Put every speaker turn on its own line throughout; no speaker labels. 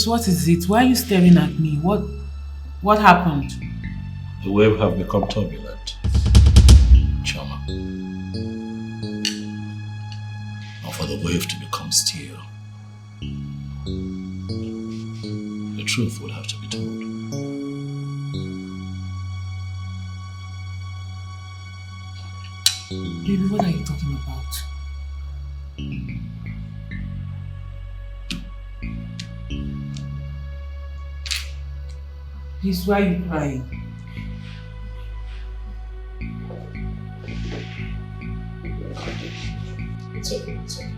Babes, what is it? Why are you staring at me? What happened?
The wave have become turbulent, Chama. And for the wave to become still, the truth would have to be told.
Baby, what are you talking about? Please, why are you crying?
It's okay, it's okay.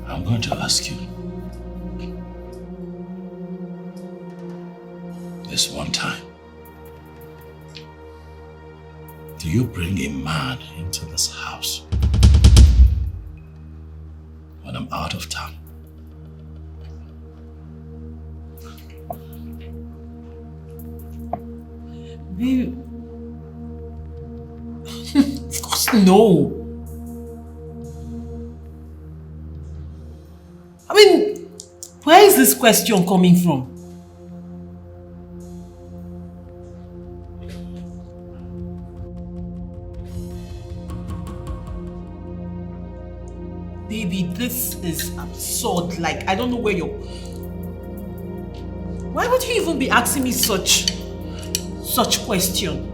I'm going to ask you this one time. Do you bring a man into this house when I'm out of town?
Baby. Of course no. I mean, where is this question coming from? Baby, this is absurd. Like, I don't know where you're... Why would you even be asking me such question?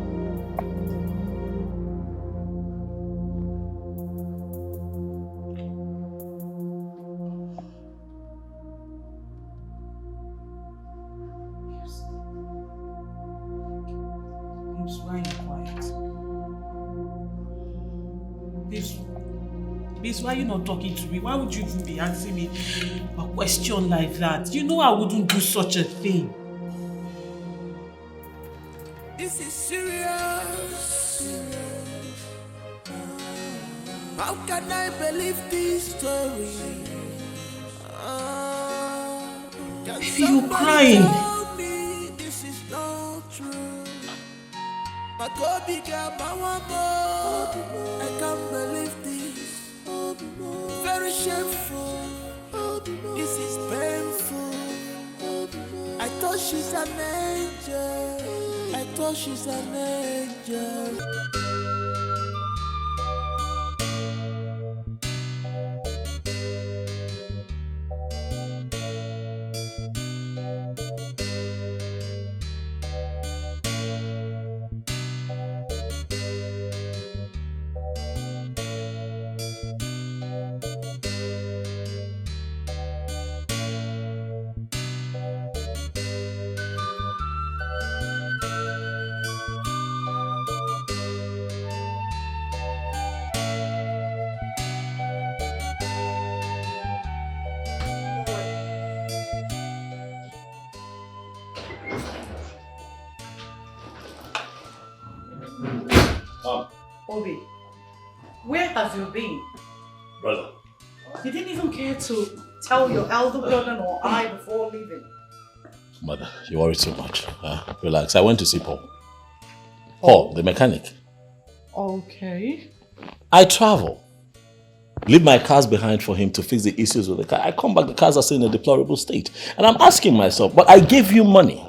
Why are you not talking to me? Why would you even be asking me a question like that? You know I wouldn't do such a thing.
This is serious. How can I believe this story?
You're crying.
This is not true. But God began my more. I can't believe this. Very shameful. This is painful. I thought she's an angel. I thought she's an angel.
Obi, where have you been?
Brother.
You didn't even care to tell your elder brother or I before leaving.
Mother, you worry too much. Relax. I went to see Paul. Paul, the mechanic.
Okay.
I travel. Leave my cars behind for him to fix the issues with the car. I come back, the cars are still in a deplorable state. And I'm asking myself, but I gave you money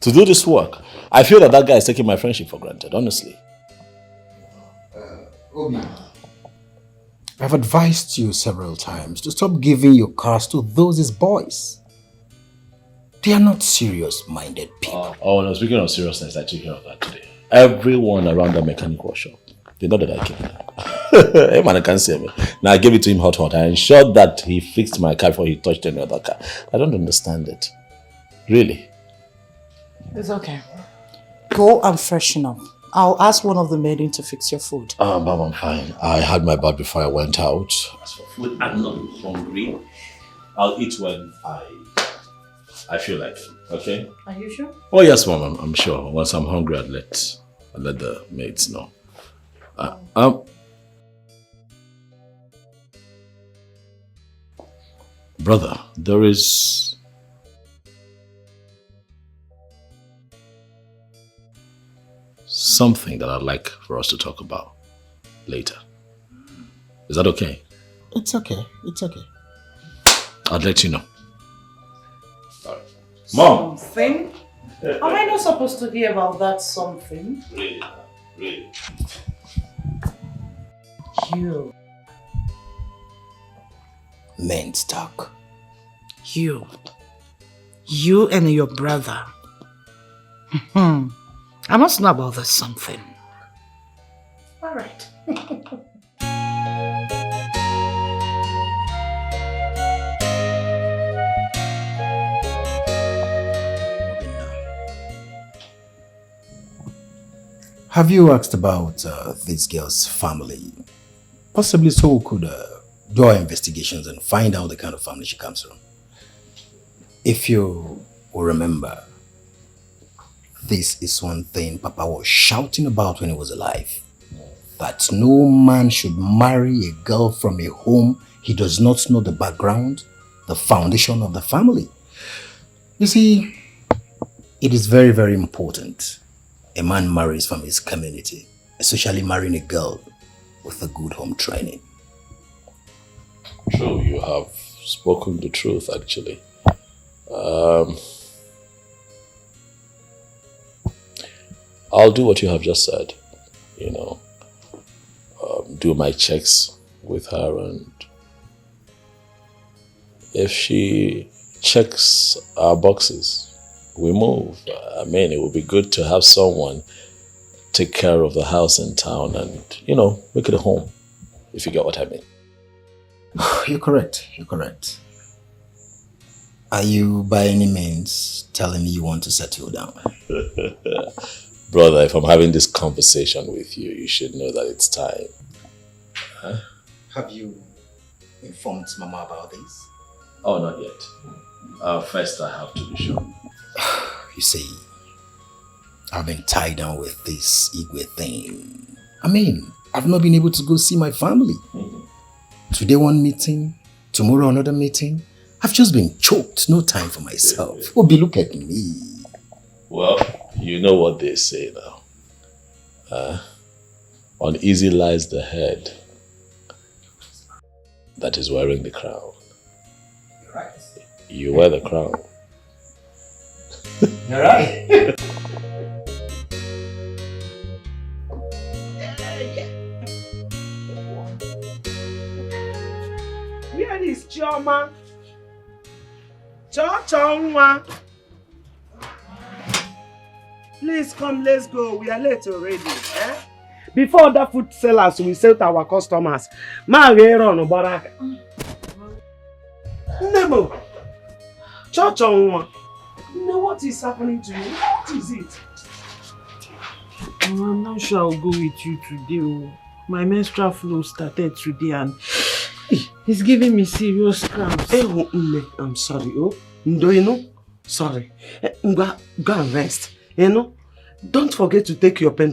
to do this work. I feel that guy is taking my friendship for granted, honestly.
Obi, I've advised you several times to stop giving your cars to those boys. They are not serious-minded people.
Oh no, speaking of seriousness, I took care of that today. Everyone around the mechanic workshop, they know that I keep it. Hey man, I can't see me. Now I gave it to him hot. I ensured that he fixed my car before he touched any other car. I don't understand it. Really.
It's okay.
Go and freshen up. I'll ask one of the maiden to fix your food.
Mom, I'm fine. I had my bath before I went out. As for food, I'm not hungry. I'll eat when I feel like it. Okay?
Are you sure?
Oh yes, Mom. I'm sure. Once I'm hungry, I'll let the maids know. Brother, there is something that I'd like for us to talk about later. Is that okay?
It's okay. It's okay.
I'll let you know. All right. Mom!
Something? Am I not supposed to hear about that something?
Really?
You.
Men's talk.
You. You and your brother. I must know about this something. All right.
Have you asked about this girl's family? Possibly so we could do our investigations and find out the kind of family she comes from. If you will remember, this is one thing Papa was shouting about when he was alive. That no man should marry a girl from a home he does not know the background, the foundation of the family. You see, it is very, very important a man marries from his community, especially marrying a girl with a good home training.
True, you have spoken the truth actually. I'll do what you have just said. Do my checks with her, and if she checks our boxes, we move. I mean, it would be good to have someone take care of the house in town and, make it a home, if you get what I mean.
You're correct. You're correct. Are you by any means telling me you want to settle down?
Brother, if I'm having this conversation with you, you should know that it's time. Huh?
Have you informed Mama about this?
Oh, not yet. First, I have to be sure.
You see, I've been tied down with this Igwe thing. I mean, I've not been able to go see my family. Today one meeting, tomorrow another meeting. I've just been choked, no time for myself. Obi, look at me.
Well, you know what they say now. Uneasy lies the head that is wearing the crown.
You're right.
You wear the crown.
You're right.
Where is Chioma? Chonwa. Please come, let's go. We are late already. Before other food sellers will sell to our customers. Nemo. Chonwa. No, what is happening to you? What is it?
I'm not sure I'll go with you today. My menstrual flow started today and it's giving me serious cramps.
I'm sorry. Sorry. Go and rest. Don't forget to take your pen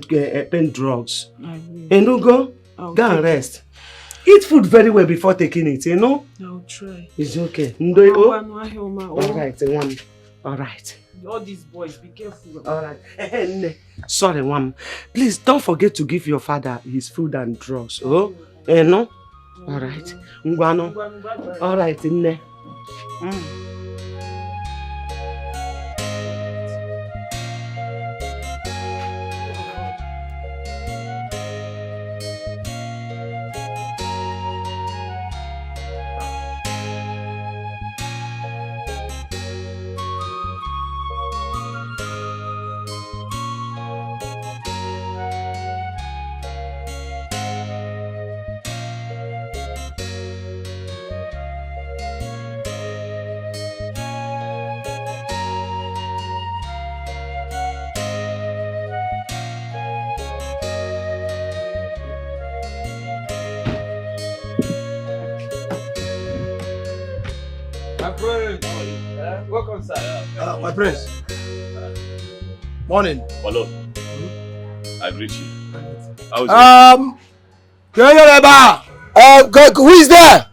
drugs.
I will.
Go and rest. Eat food very well before taking it,
I'll try.
It's okay. Alright, one. Alright.
All these boys, be careful.
Alright. Sorry, one. Please don't forget to give your father his food and drugs. Oh? No? Alright. Ngwano. Alright, nne.
My prince. Welcome, sir. My prince. Morning.
Hello. I greet you. How is
Who is there?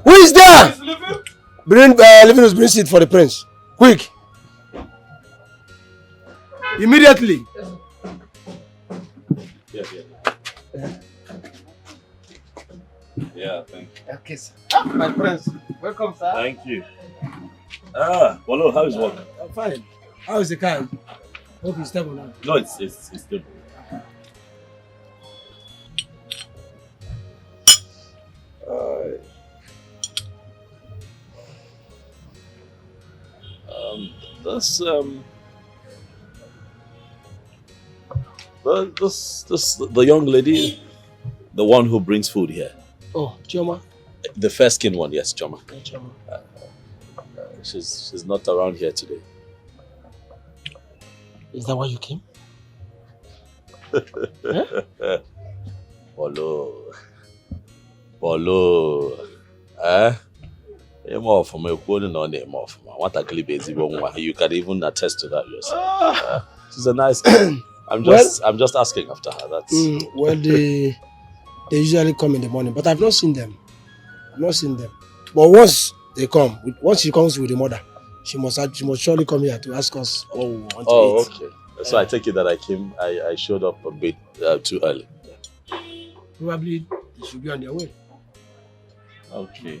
Who is there? Bring Livinus, bring seat for the prince. Quick. Immediately.
Yes. Yeah, thank you.
Okay, sir. My prince. Welcome, sir.
Thank you. Hello, how is work?
I'm fine. How is the car? Hope it's stable now.
No, it's stable. The young lady, the one who brings food here.
Oh, Chioma.
The fair skinned one, yes, Choma.
Yeah, Chioma.
She's not around here today.
Is that why you came?
Polo. You can even attest to that yourself. She's a nice girl. I'm just asking after her. That's
well, they usually come in the morning, but I've not seen them. But once she comes with the mother, she must surely come here to ask us what we want to eat.
Oh, okay. So I take it that I showed up a bit too early.
Probably they should be on their way.
Okay.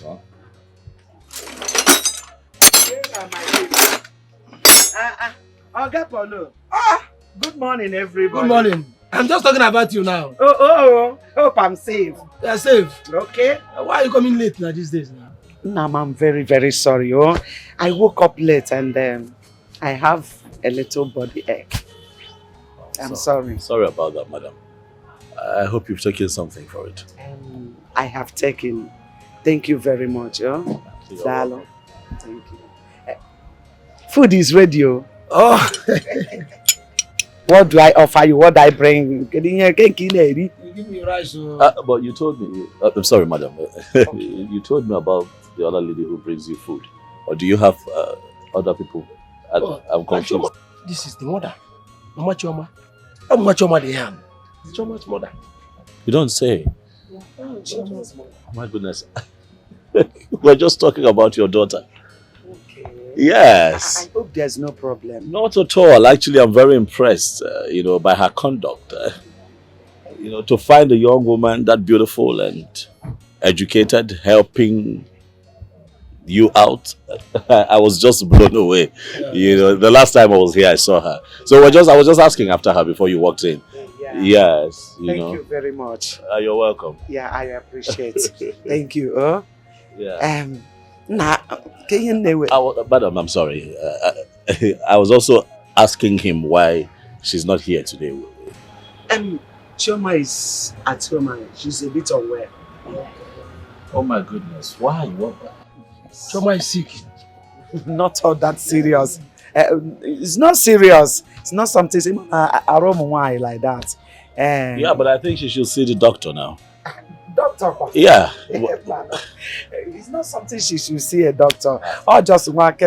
Well.
Good morning, everybody.
Good morning. I'm just talking about you now.
Hope I'm safe.
You're safe.
Okay.
Why are you coming late now these days now?
Nam, I'm very, very sorry. I woke up late and I have a little body ache. I'm sorry.
Sorry about that, madam. I hope you've taken something for it.
I have taken. Thank you very much. Dalo. Thank you. Food is ready. Oh. What do I offer you? What do I bring?
You give me rice.
But you told me. I'm sorry, madam. You told me about the other lady who brings you food. Or do you have other people? I'm confused.
This is the mother. Mama Choma. Mama Choma the hand. It's Choma's mother.
You don't say.
Choma's mother.
My goodness. We're just talking about your daughter.
Okay.
Yes.
I hope there's no problem.
Not at all. Actually, I'm very impressed, by her conduct. To find a young woman that beautiful and educated, helping you out. I was just blown away. The last time I was here, I saw her. So I was just asking after her before you walked in.
Yeah.
Yes.
Thank you very much.
You're welcome.
Yeah, I appreciate it. Thank you.
Yeah.
Madam,
I'm sorry. I was also asking him why she's not here today.
Chioma is at home. She's a bit unwell.
Oh my goodness. Why? What?
Choma is sick.
Not all that serious. It's not serious. It's not something like that.
Yeah, but I think she should see the doctor now.
Doctor?
Yeah.
It's not something she should see a doctor. Or just
that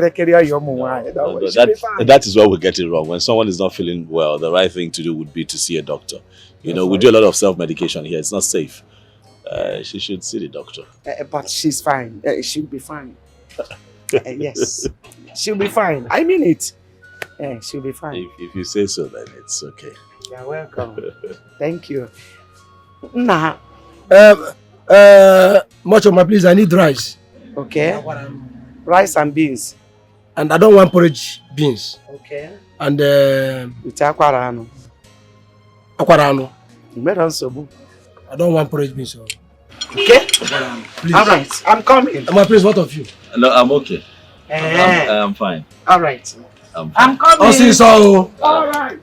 is where we get it wrong. When someone is not feeling well, the right thing to do would be to see a doctor. We do a lot of self-medication here. It's not safe. She should see the doctor.
But she's fine. She'll be fine. Yes. She'll be fine. I mean it. She'll be fine.
If you say so, then it's okay.
You're welcome. Thank you. Nah.
Mochoma, please, I need rice.
Okay. Rice and beans.
And I don't want porridge beans.
Okay.
And
with aquarano.
Aquarano.
I
don't want porridge beans. So.
Okay.
Please.
All right. I'm coming.
Please, what of you?
No, I'm okay. I'm fine.
All right.
I'm
coming.
I'll see you so.
All right.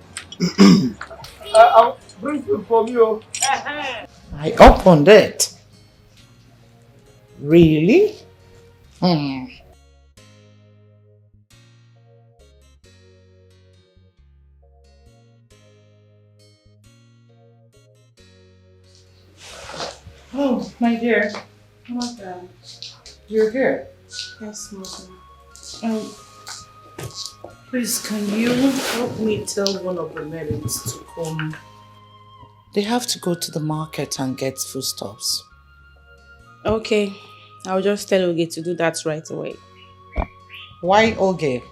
I'll bring food for you. I opened it. Really?
Oh, my dear. Welcome. You're here.
Yes, mother.
Please, can you help me tell one of the maidens to come? They have to go to the market and get foodstuffs.
Okay, I'll just tell Oge to do that right away.
Why Oge?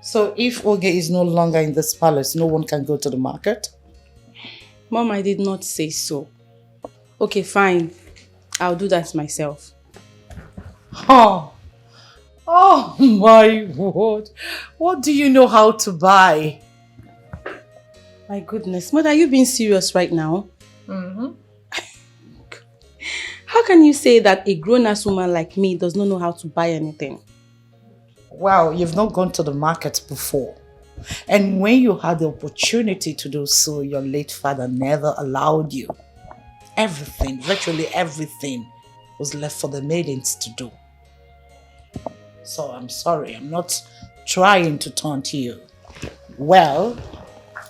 So if Oge is no longer in this palace, no one can go to the market?
Mom, I did not say so. Okay, fine. I'll do that myself.
Oh my word. What do you know how to buy?
My goodness. Mother, are you being serious right now?
Mm-hmm.
How can you say that a grown-ass woman like me does not know how to buy anything?
Wow, you've not gone to the market before. And when you had the opportunity to do so, your late father never allowed you. Everything, virtually everything, was left for the maidens to do. So I'm sorry, I'm not trying to taunt you. Well,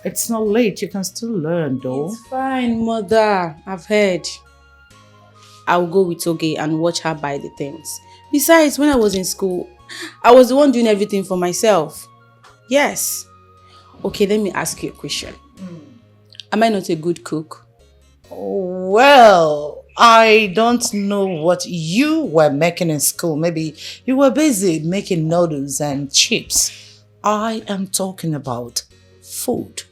it's not late, you can still learn though.
It's fine, Mother. I've heard. I'll go with Oge and watch her buy the things. Besides, when I was in school, I was the one doing everything for myself. Yes. Okay, let me ask you a question. Am I not a good cook?
Well, I don't know what you were making in school. Maybe you were busy making noodles and chips. I am talking about food.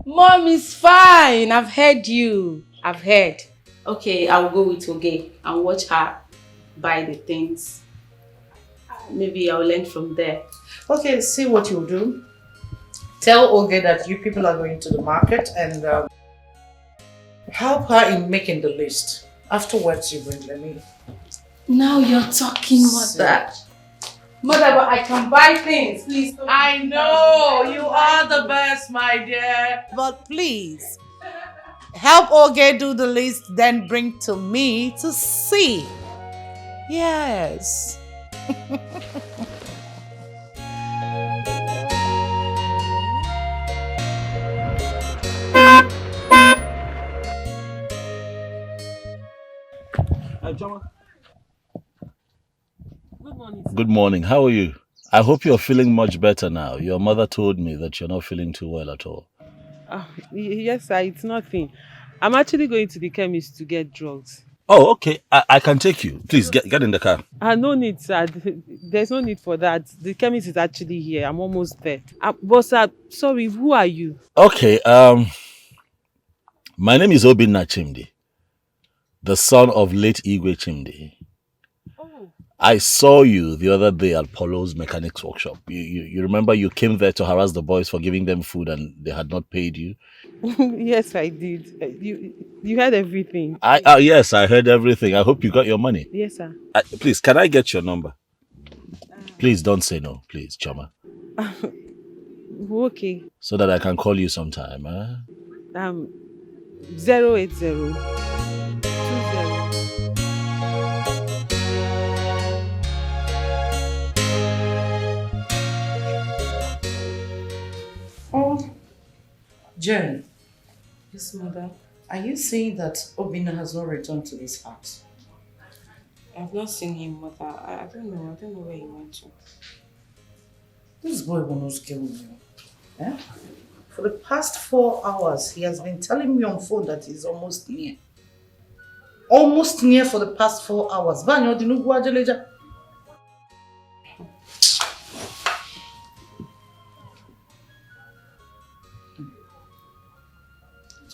Mom is fine. I've heard you. I've heard. Okay, I'll go with Oge and watch her buy the things. Maybe I'll learn from there.
Okay, see what you'll do. Tell Oge that you people are going to the market and help her in making the list. Afterwards, you bring me.
Now you're talking, Mother. Mother, but I can buy things. Please don't.
I know, you are the best, my dear. But please, help Oge do the list, then bring to me to see. Yes.
Good morning. How are you? I hope you're feeling much better now. Your mother told me that you're not feeling too well at all.
Yes, sir, it's nothing. I'm actually going to the chemist to get drugs.
Oh, okay. I can take you. Please get in the car.
No need, sir. There's no need for that. The chemist is actually here. I'm almost there. But sir, sorry, who are you?
Okay. My name is Obinna Chimdi, the son of late Igwe Chimdi. I saw you the other day at Polo's mechanics workshop. You remember you came there to harass the boys for giving them food and they had not paid you?
Yes, I did. You heard everything.
Yes, I heard everything. I hope you got your money.
Yes, sir.
Please, can I get your number? Please don't say no, please, Choma.
Okay.
So that I can call you sometime.
080 20.
Oh, Jen.
Yes, Mother.
Are you saying that Obinna has not returned to this house?
I've not seen him, Mother. I don't know. I don't know where he went to.
This boy will not kill me. Eh? For the past 4 hours, he has been telling me on phone that he's almost near. Almost near for the past 4 hours. Banyo dinu guajeleja.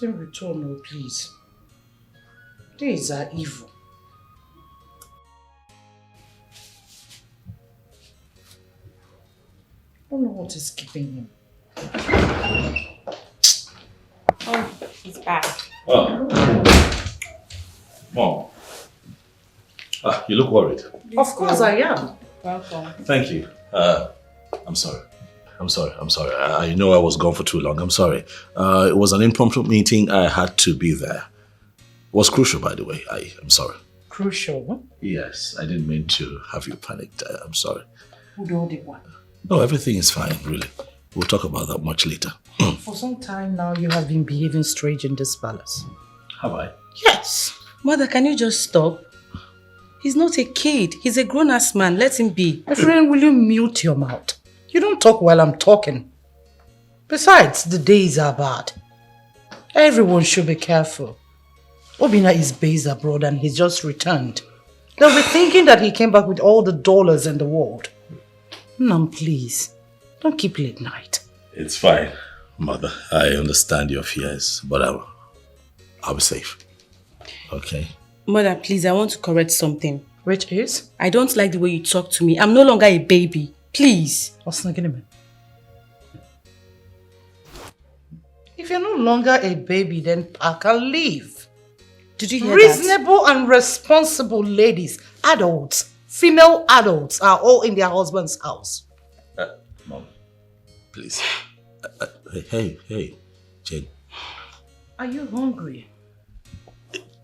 Don't return, no, please. These are evil. I don't know what is keeping him.
Oh, he's back.
Oh. Mom. You look worried.
Of course I am.
Welcome.
Thank you. I'm sorry. I know I was gone for too long. I'm sorry. It was an impromptu meeting. I had to be there. It was crucial, by the way. I'm sorry.
Crucial, huh?
Yes, I didn't mean to have you panicked. I'm sorry.
Who do the one?
No, everything is fine, really. We'll talk about that much later.
For some time now, you have been behaving strange in this palace.
Have I?
Yes.
Mother, can you just stop? He's not a kid. He's a grown-ass man. Let him be.
My friend, will you mute your mouth? You don't talk while I'm talking. Besides, the days are bad. Everyone should be careful. Obina is based abroad and he's just returned. They'll be thinking that he came back with all the dollars in the world. Nam, please, don't keep late night.
It's fine, Mother. I understand your fears, but I'll be safe. Okay?
Mother, please, I want to correct something.
Which is?
I don't like the way you talk to me. I'm no longer a baby. Please.
If you're no longer a baby, then pack and leave.
Did you hear
Reasonable and responsible ladies, adults, female adults are all in their husband's house.
Mom, please. Hey, Jane.
Are you hungry?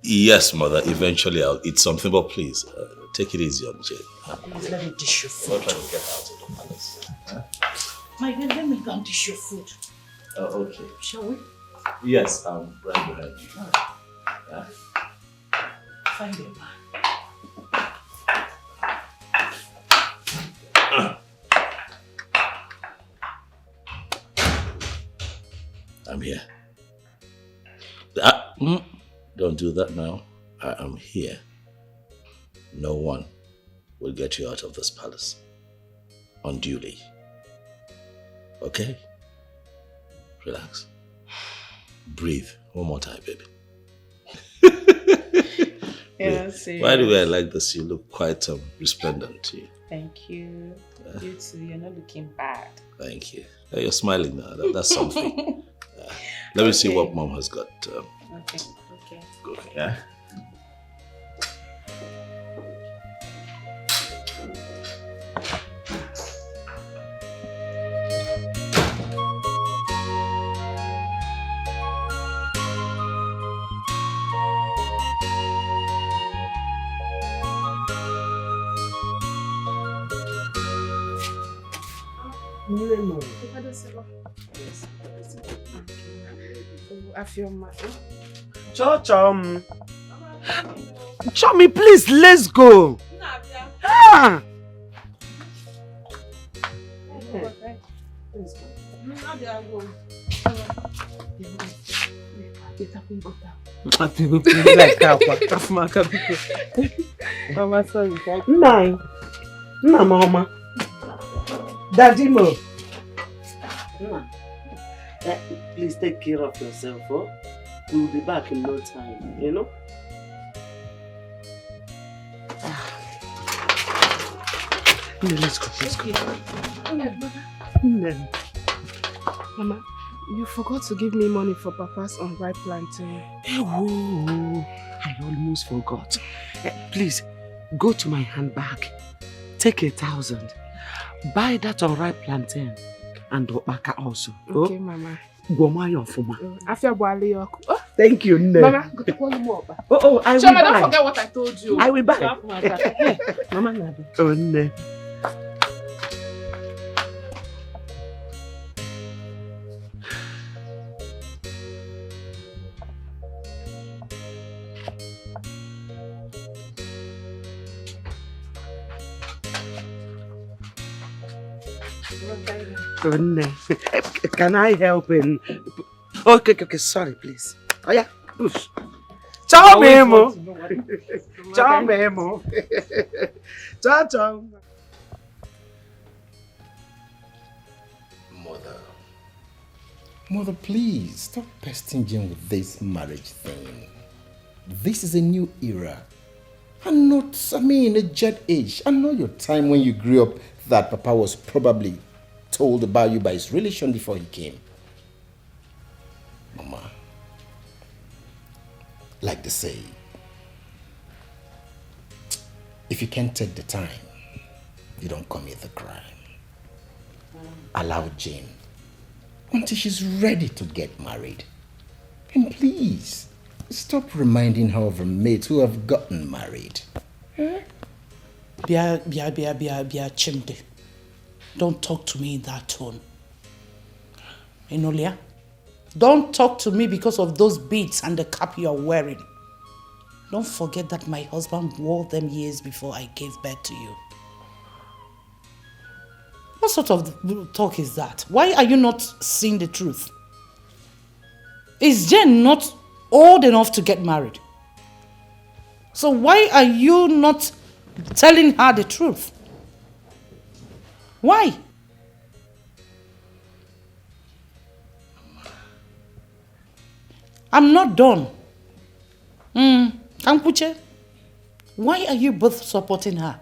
Yes, Mother. Eventually I'll eat something, but please, take it easy on Jane.
Please let me dish your food.
I'm trying to get out of the palace. Huh?
My dear, let me go and dish your food.
Oh, okay.
Shall we?
Yes, I'm right behind you. Yeah?
Find a man.
I'm here. Don't do that now. I am here. No one will get you out of this palace unduly. Okay? Relax. Breathe. One more time, baby.
Yeah,
by the way, I like this. You look quite resplendent.
Thank you. You too. You're not looking bad.
Thank you. You're smiling now. That's something. Let me see what Mom has got.
Okay.
Good. Yeah.
Chummy, please, let's go. Ah. Mama. Daddy Mo. Please take care of yourself, oh? We'll be back in no time, you know? Let's go.
Mama, you forgot to give me money for Papa's unripe plantain.
Oh, I almost forgot. Please, go to my handbag. Take 1,000. Buy that unripe plantain and Opaka also.
Okay, oh? Mama.
Thank you, Nne.
Mama, go to call him up.
Oh, I will buy.
Don't forget what I told you.
I will buy.
Mama, Nabi.
Oh, Nne. Can I help in? Okay, sorry, please. Oh yeah, push. Ciao, Memo. Ciao, Memo. Ciao.
Mother, please stop pestering Jane with this marriage thing. This is a new era. And not, a jet age. I know your time when you grew up that Papa was probably told about you by his relation before he came. Mama, like they say, if you can't take the time, you don't commit the crime. Allow Jane until she's ready to get married. And please, stop reminding her of her mates who have gotten married.
Bia, Chimde. Don't talk to me in that tone. Enolia, don't talk to me because of those beads and the cap you are wearing. Don't forget that my husband wore them years before I gave birth to you. What sort of talk is that? Why are you not seeing the truth? Is Jane not old enough to get married? So why are you not telling her the truth? Why? I'm not done. Kampuche, why are you both supporting her?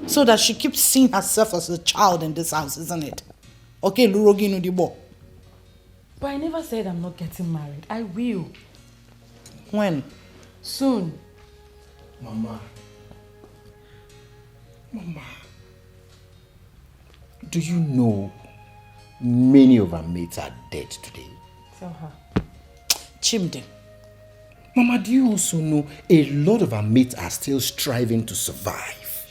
So that she keeps seeing herself as a child in this house, isn't it? Okay, Lurogi Nudibo.
But I never said I'm not getting married. I will.
When?
Soon.
Mama, do you know many of our mates are dead today?
Tell her.
Chimde.
Mama, do you also know a lot of our mates are still striving to survive?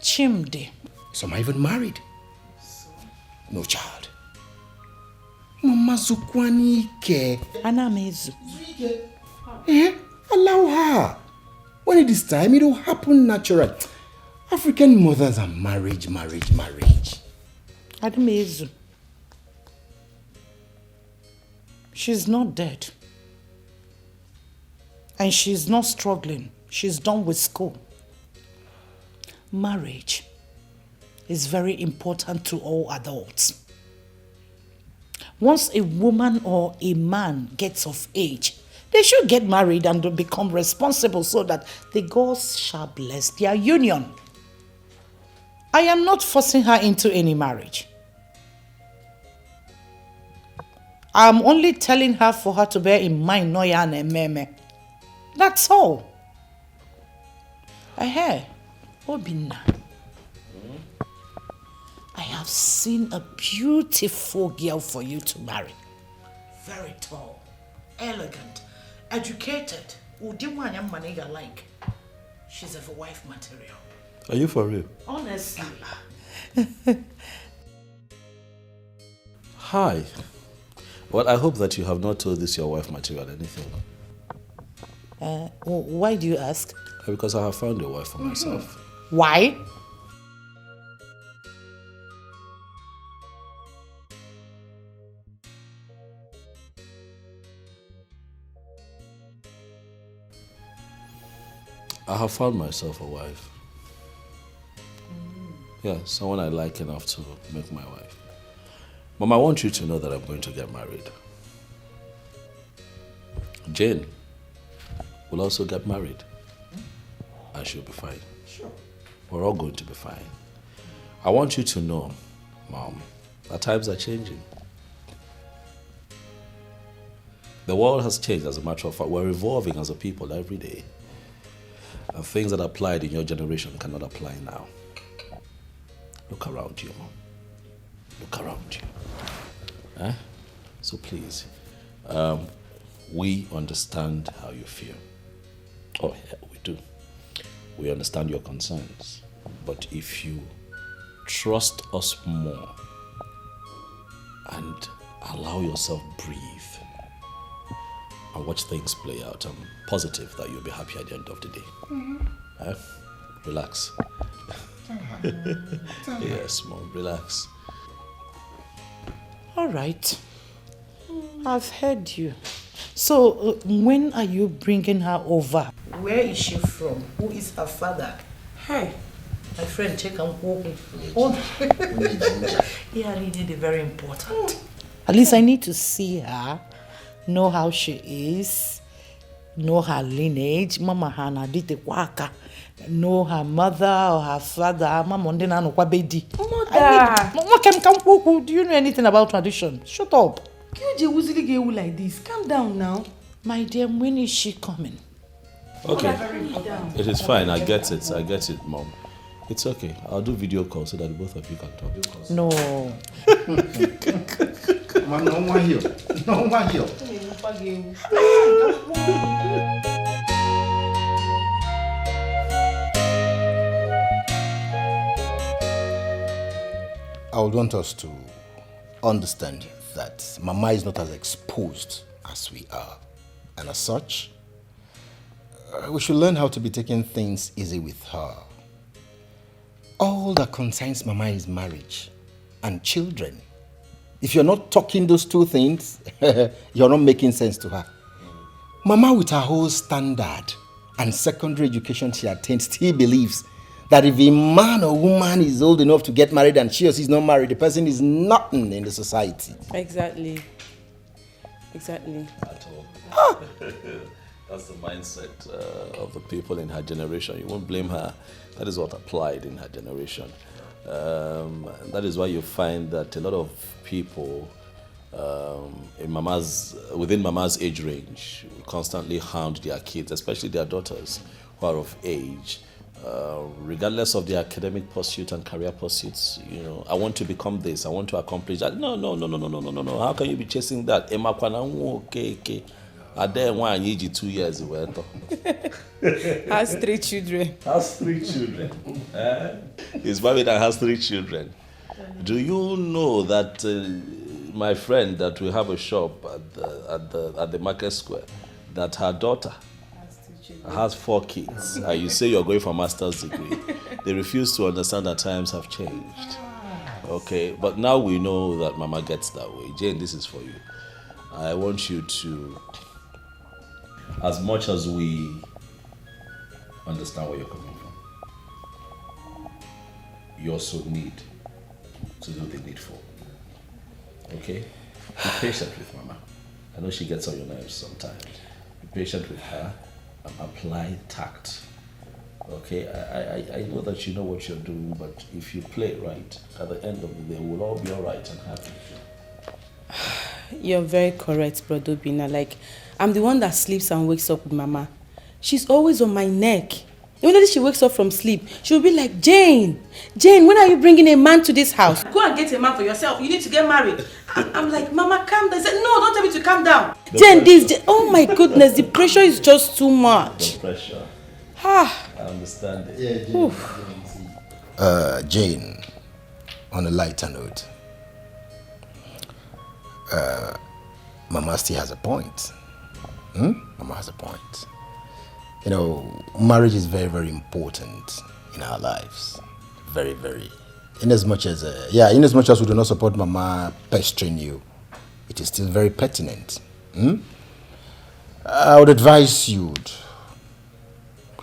Chimde.
Some are even married. No child. Mama Zukwani Ike.
Anamezu.
Allow her. When it is time, it will happen naturally. African mothers are marriage.
Anamezu. She's not dead. And she's not struggling. She's done with school. Marriage is very important to all adults. Once a woman or a man gets of age, they should get married and become responsible so that the gods shall bless their union. I am not forcing her into any marriage. I am only telling her for her to bear in mind Noya and Ememe. That's all. Hey, Obina. I have seen a beautiful girl for you to marry. Very tall, elegant, educated. Like. She's a wife material.
Are you for real?
Honestly.
Hi. Well, I hope that you have not told this your wife material anything.
Why do you ask?
Because I have found a wife for myself.
Why?
I have found myself a wife. Yeah, someone I like enough to make my wife. Mom, I want you to know that I'm going to get married. Jane will also get married. And she'll be fine.
Sure.
We're all going to be fine. I want you to know, Mom, that times are changing. The world has changed, as a matter of fact. We're evolving as a people every day. And things that applied in your generation cannot apply now. Look around you, Mom. Look around you. So please, we understand how you feel. Oh, yeah, we do. We understand your concerns. But if you trust us more and allow yourself breathe and watch things play out, I'm positive that you'll be happy at the end of the day. Relax. Yes, Mom, relax.
All right. I've heard you. So, when are you bringing her over? Where is she from? Who is her father? Hey, my friend, check and walk. Yeah, it is very important. At least I need to see her, know how she is, know her lineage. Mama Hana dite waka. Know her mother or her father. Mama ndena no kwa bedi. Mother. Do you know anything about tradition? Shut up.
Like this. Calm down now.
My dear, when is she coming?
Okay. It is fine. I get it, Mom. It's okay. I'll do video call so that both of you can talk.
No.
No one here. No one here. I would want us to understand that Mama is not as exposed as we are. And as such, we should learn how to be taking things easy with her. All that concerns Mama is marriage and children. If you're not talking those two things, you're not making sense to her. Mama, with her whole standard and secondary education she attained, still believes that if a man or woman is old enough to get married and she or she is not married, the person is nothing in the society.
Exactly. Exactly.
At all. That's the mindset of the people in her generation. You won't blame her. That is what applied in her generation. That is why you find that a lot of people within Mama's age range constantly hound their kids, especially their daughters who are of age, regardless of their academic pursuit and career pursuits. You know, I want to become this, I want to accomplish that. No. How can you be chasing that? Okay. I dare one age 2 years.
Has 3 children.
Has 3 children. He's married and has 3 children. Do you know that my friend that we have a shop at the market square, that her daughter has 4 kids, and you say you're going for a master's degree? They refuse to understand that times have changed. Okay, but now we know that Mama gets that way. Jane, this is for you. I want you to, as much as we understand where you're coming from, you also need to do the needful. Okay? Be patient with Mama. I know she gets on your nerves sometimes. Be patient with her and apply tact. Okay? I know that you know what you're doing, but if you play right, at the end of the day, we'll all be alright and happy.
You're very correct, Brother Bina. Like, I'm the one that sleeps and wakes up with Mama. She's always on my neck. Immediately she wakes up from sleep, she'll be like, Jane, when are you bringing a man to this house? Go and get a man for yourself. You need to get married. I'm like, Mama, calm down. I said, no, don't tell me to calm down. Oh my goodness, the pressure is just too much.
The pressure.
I
understand it.
Yeah, Jane, on a lighter note, Mama still has a point. Mama has a point. You know, marriage is very, very important in our lives. Very, very. In as much as we do not support Mama pestering you, it is still very pertinent. I would advise you to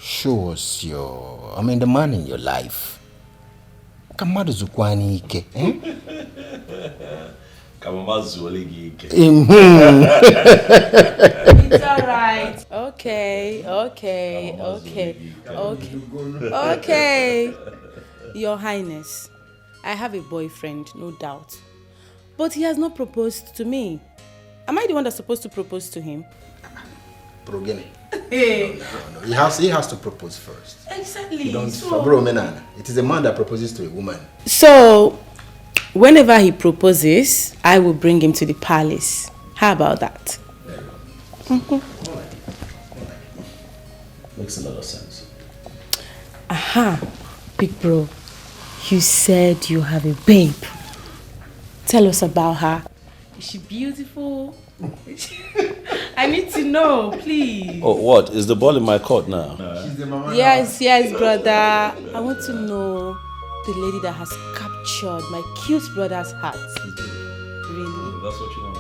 show us the man in your life. Kamadu Zukwani Ike.
It's alright. Okay. Your Highness, I have a boyfriend, no doubt. But he has not proposed to me. Am I the one that's supposed to propose to him?
Hey. No. He has to propose first.
Exactly.
It is a man that proposes to a woman.
So, whenever he proposes, I will bring him to the palace. How about that?
Makes a lot of sense.
Aha, big bro. You said you have a babe. Tell us about her. Is she beautiful? I need to know, please.
Oh, what? Is the ball in my court now?
She's the mama.
Yes, brother. I want to know the lady that has captured my cute brother's heart. Really?
That's what you want.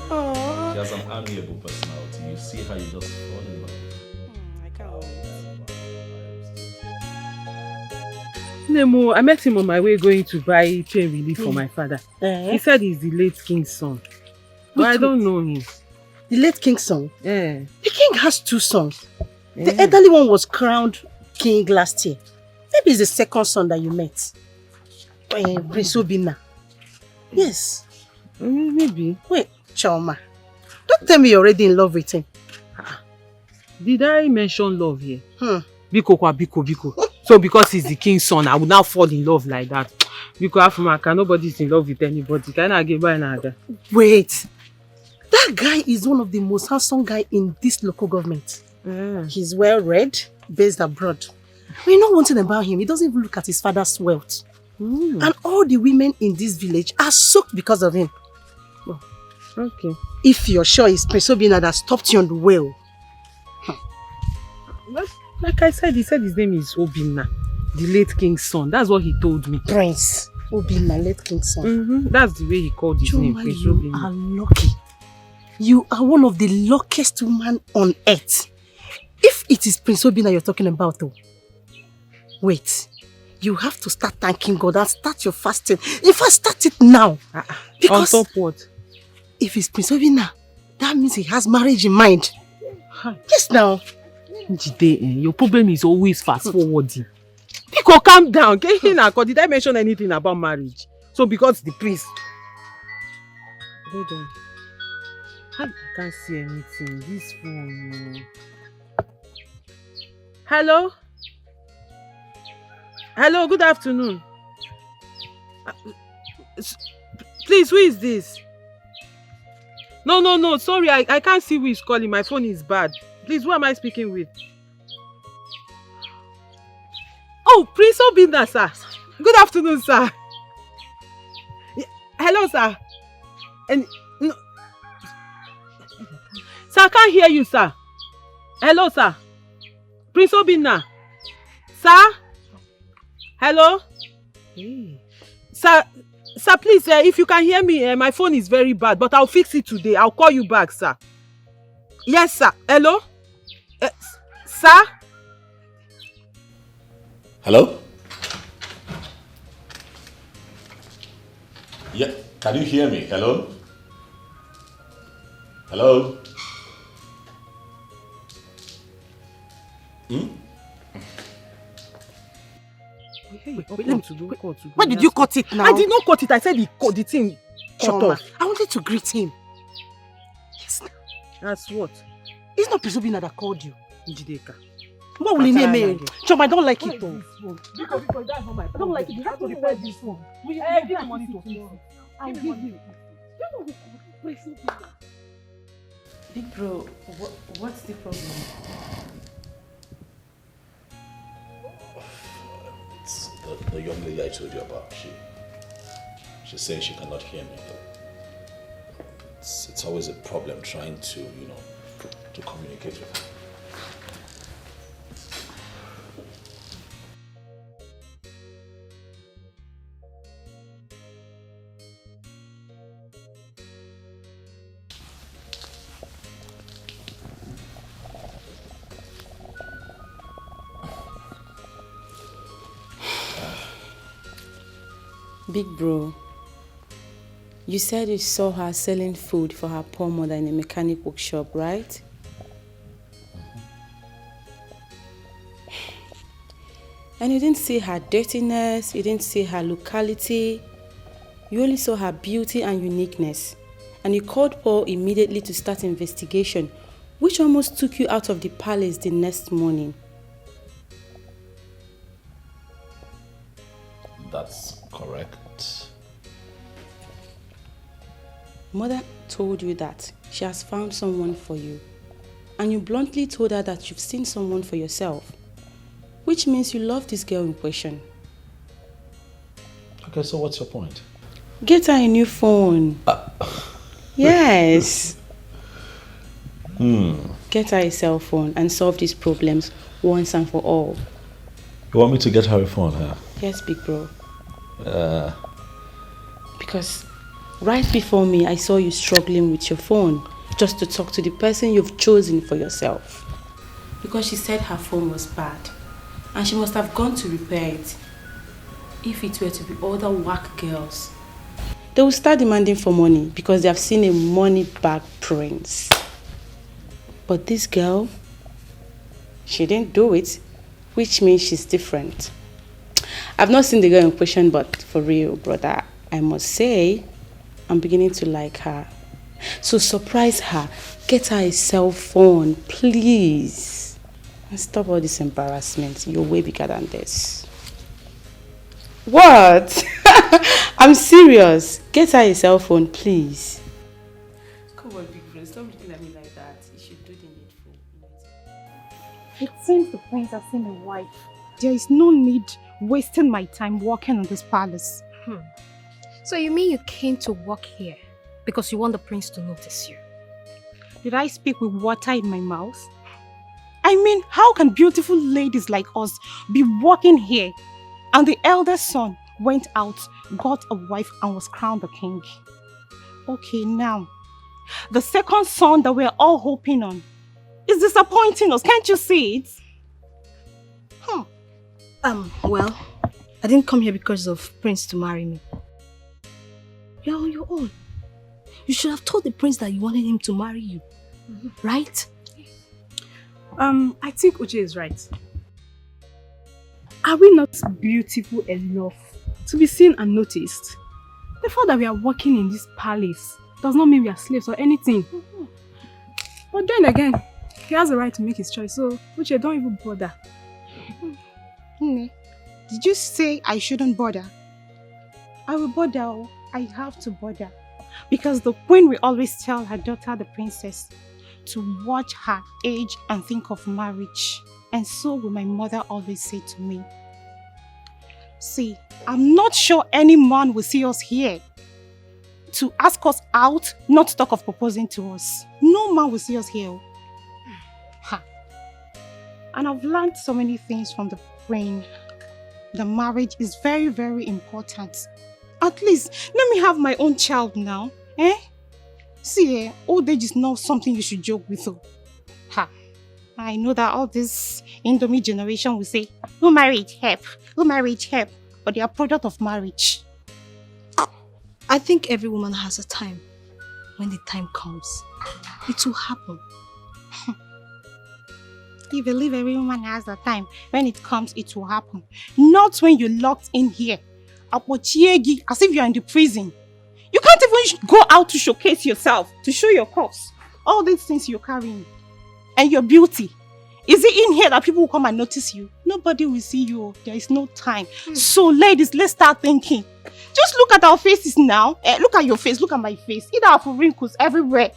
Aww.
She has an amiable personality. You see how you just fall in love.
I can't wait.
Nemo, I met him on my way going to buy pain relief for my father. He said he's the late king's son. But I don't know him.
The late king's son?
Yeah.
The king has 2 sons. The elderly one was crowned king last year. Maybe it's the second son that you met. Prince Obina. Yes.
Maybe.
Wait, Chaoma. Don't tell me you're already in love with him.
Did I mention love here? Biko. So because he's the king's son, I would now fall in love like that. Biko Afumaka, nobody's in love with anybody. Can I get by another?
Wait. That guy is one of the most handsome guy in this local government. He's well read, based abroad. We know one thing about him. He doesn't even look at his father's wealth. And all the women in this village are soaked because of him.
Oh, okay.
If you're sure it's Prince Obina that stopped you on the way.
Like I said, he said his name is Obinna, the late king's son. That's what he told me.
Prince Obinna, late king's son.
That's the way he called his name, Prince
you
Obinna.
are lucky. You are one of the luckiest women on earth. If it is Prince Obinna you're talking about, though, wait. You have to start thanking God and start your fasting. If I start it now, because
on top what?
If it's Prince Obinna, that means he has marriage in mind. Yes, now.
Jide, your problem is always fast forwarding. Pico, calm down. Did I mention anything about marriage? So because the priest. Hold on. I can't see anything. This phone. Hello? Hello, good afternoon. Please, who is this? No, sorry, I can't see who is calling. My phone is bad. Please, who am I speaking with? Oh, Prince Obinna, sir. Good afternoon, sir. Hello, sir. No. Sir, I can't hear you, sir. Hello, sir. Prince Obinna. Sir? Hello? Hey. Sir, please, if you can hear me, my phone is very bad, but I'll fix it today. I'll call you back, sir. Yes, sir. Hello? Sir?
Hello? Yeah, can you hear me? Hello? Hello?
Why did you cut it now?
I did not cut it. I said the thing cut off.
I wanted to greet him. Yes.
That's what?
It's not Prince Obinna that called you.
Njideka.
What will he name me? Chom, I don't like it though.
Because that's not my problem.
I don't like it. You have to repair this one.
Give me money to fix it.
I'll give you.
Big bro, what's the problem?
It's the young lady I told you about. She's saying she cannot hear me. It's always a problem trying to, to communicate with her.
Big bro, you said you saw her selling food for her poor mother in a mechanic workshop, right? And you didn't see her dirtiness, you didn't see her locality, you only saw her beauty and uniqueness. And you called Paul immediately to start investigation, which almost took you out of the palace the next morning.
That's correct.
Mother told you that she has found someone for you, and you bluntly told her that you've seen someone for yourself, which means you love this girl in question.
Okay, so what's your point?
Get her a new phone. Yes. Get her a cell phone and solve these problems once and for all.
You want me to get her a phone, huh?
Yes, big bro. Because right before me, I saw you struggling with your phone just to talk to the person you've chosen for yourself. Because she said her phone was bad and she must have gone to repair it. If it were to be other whack girls, they will start demanding for money because they have seen a money bag prince. But this girl, she didn't do it, which means she's different. I've not seen the girl in question, but for real, brother, I must say, I'm beginning to like her. So surprise her, get her a cell phone, please. And stop all this embarrassment. You're way bigger than this. What? I'm serious. Get her a cell phone, please. Come on, big friend, stop looking at me like that. You should do the needful.
It seems the prince has seen a wife. There is no need wasting my time walking in this palace.
So you mean you came to work here because you want the prince to notice you?
Did I speak with water in my mouth? I I mean, how can beautiful ladies like us be walking here? And the eldest son went out, got a wife, and was crowned the king. Okay, now, the second son that we're all hoping on is disappointing us. Can't you see it?
Well, I didn't come here because of Prince to marry me. You're on your own. You should have told the prince that you wanted him to marry you. Right?
I think Uche is right. Are we not beautiful enough to be seen and noticed? The fact that we are working in this palace does not mean we are slaves or anything. But then again, he has the right to make his choice, so Uche, don't even bother.
Did you say I shouldn't bother? I will bother. I have to bother. Because the queen will always tell her daughter, the princess, to watch her age and think of marriage. And so will my mother always say to me. See, I'm not sure any man will see us here to ask us out, not to talk of proposing to us. No man will see us here. Ha. And I've learned so many things from the queen. The marriage is very, very important. At least, let me have my own child now. See, old age is not something you should joke with. Ha. I know that all this Indomie generation will say, who married help? Who married help? But they are product of marriage.
I think every woman has a time. When the time comes, it will happen.
You believe every woman has a time. When it comes, it will happen. Not when you're locked in here. As if you're in the prison. You can't even go out to showcase yourself, to show your cups. All these things you're carrying. And your beauty. Is it in here that people will come and notice you? Nobody will see you. There is no time. So ladies, let's start thinking. Just look at our faces now. Look at your face. Look at my face. Either have wrinkles everywhere.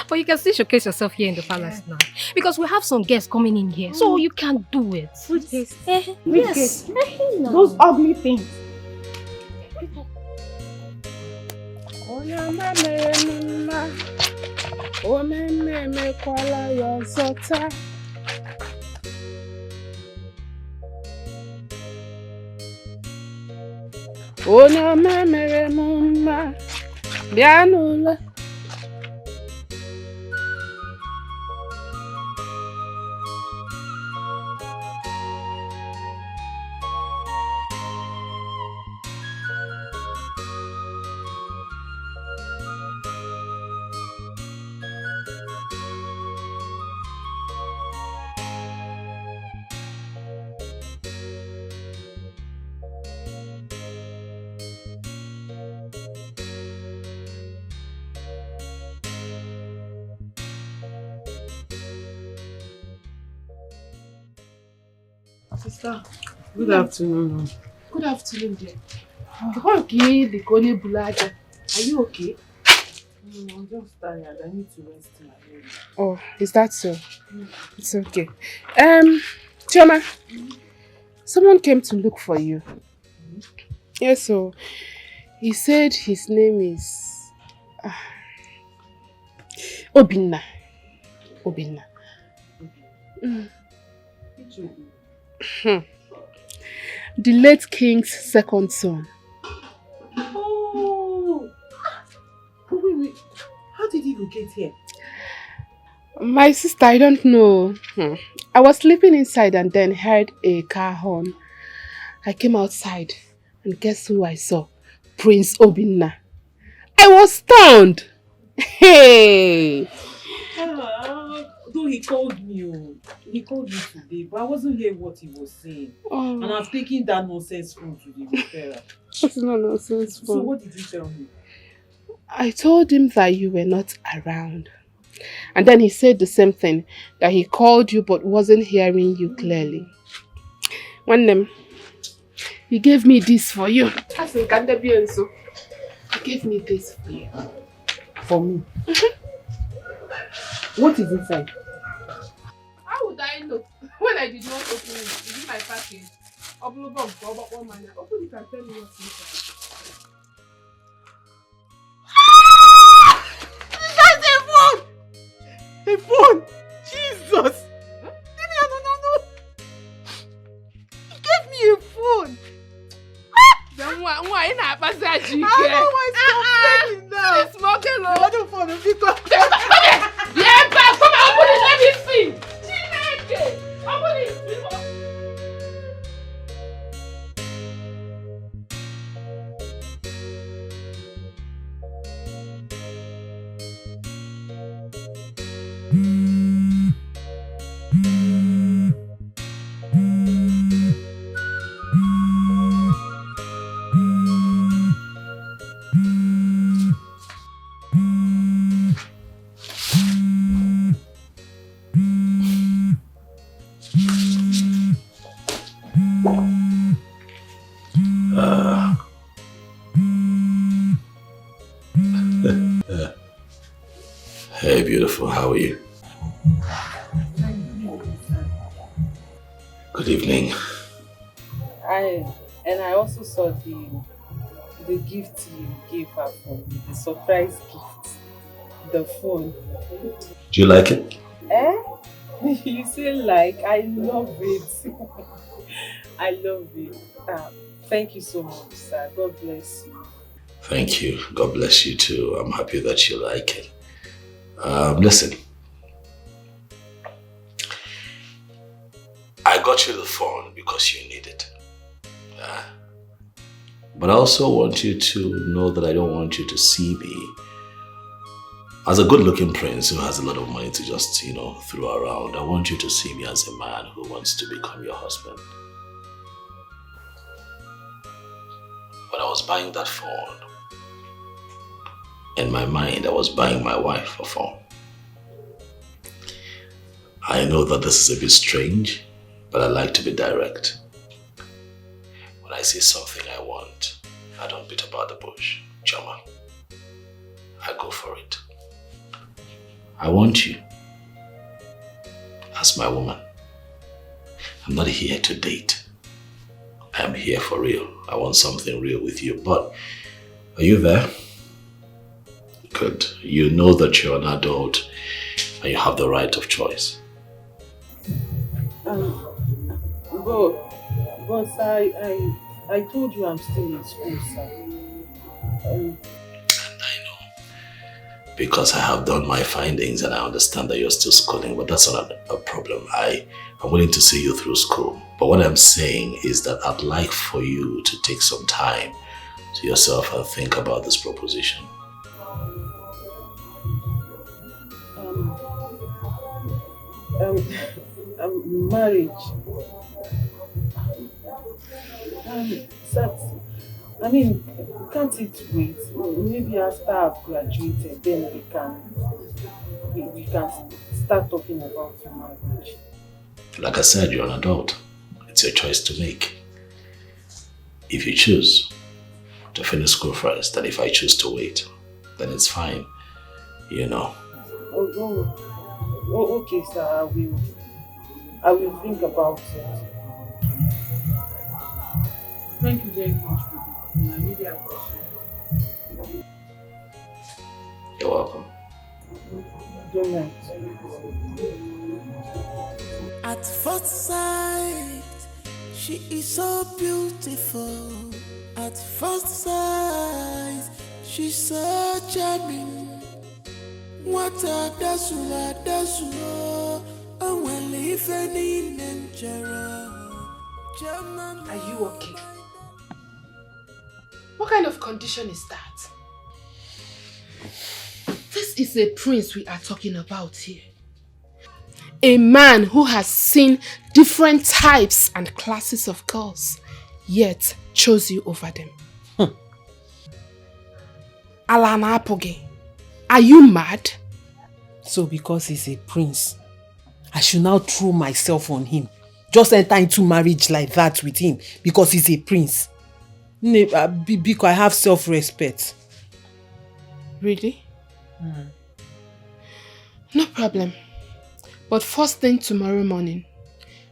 But you can still showcase yourself here in the palace now. Because we have some guests coming in here. So you can do it.
Good guests.
Yes.
Those ugly things.
Sister, good afternoon.
Good afternoon, dear. Are you okay?
I'm just tired. I need to rest my head.
Oh, is that so? It's okay. Chioma, someone came to look for you. Yes, so he said his name is Obinna. Obinna. The late king's second son.
Oh! Wait. How did he get here?
My sister, I don't know. I was sleeping inside and then heard a car horn. I came outside and guess who I saw? Prince Obinna. I was stunned. Hey!
Though he called me. He called me today, but I wasn't hearing what he was saying.
Oh.
And I'm taking that nonsense phone to the repairer.
That's not nonsense phone.
So what did you tell me?
I told him that you were not around. And then he said the same thing, that he called you but wasn't hearing you clearly. One name, he gave me this for you. He gave me this for you.
For me? What is inside?
How would I know when I did not open it? Is it my package? Open it and tell me what's inside.
A phone! Jesus! No. He gave me a phone!
Then why not pass that
I don't know why he's complaining now.
It's smoking low.
I don't phone him because...
Yeah, but come on, open it, let me see. Chineke, open it, people.
Hey, beautiful, how are you? Good evening.
I also saw the gift you gave her for me, the surprise gift, the phone.
Do you like it?
Eh? You say like, I love it. I love it. Thank you so much, sir. God bless you.
Thank you. God bless you too. I'm happy that you like it. Listen. I got you the phone because you need it. But I also want you to know that I don't want you to see me as a good-looking prince who has a lot of money to just, throw around. I want you to see me as a man who wants to become your husband. When I was buying that phone, in my mind, I was buying my wife a phone. I know that this is a bit strange, but I like to be direct. When I see something I want, I don't beat about the bush, Chama. I go for it. I want you as my woman. I'm not here to date. I am here for real. I want something real with you, but are you there? Good. You know that you're an adult and you have the right of choice.
Boss, I told you I'm still in school, sir.
And I know. Because I have done my findings and I understand that you're still schooling, but that's not a problem. I'm willing to see you through school. But what I'm saying is that I'd like for you to take some time to yourself and think about this proposition.
Marriage. Can't it wait? Maybe after I've graduated, then we can start talking about marriage.
Like I said, you're an adult. It's your choice to make. If you choose to finish school first, and if I choose to wait, then it's fine.
Okay, sir. I will think about it. Thank you very much for this. I really appreciate it.
You're welcome.
Good night.
At first sight, she is so beautiful. At first sight, she's so charming. What a dasula, and when living in Nigeria.
Are you okay? What kind of condition is that? This is a prince we are talking about here. A man who has seen different types and classes of girls, yet chose you over them. Alana Apoge, are you mad?
So because he's a prince, I should now throw myself on him. Just enter into marriage like that with him because he's a prince. Because I have self-respect.
Really? No problem. But first thing tomorrow morning,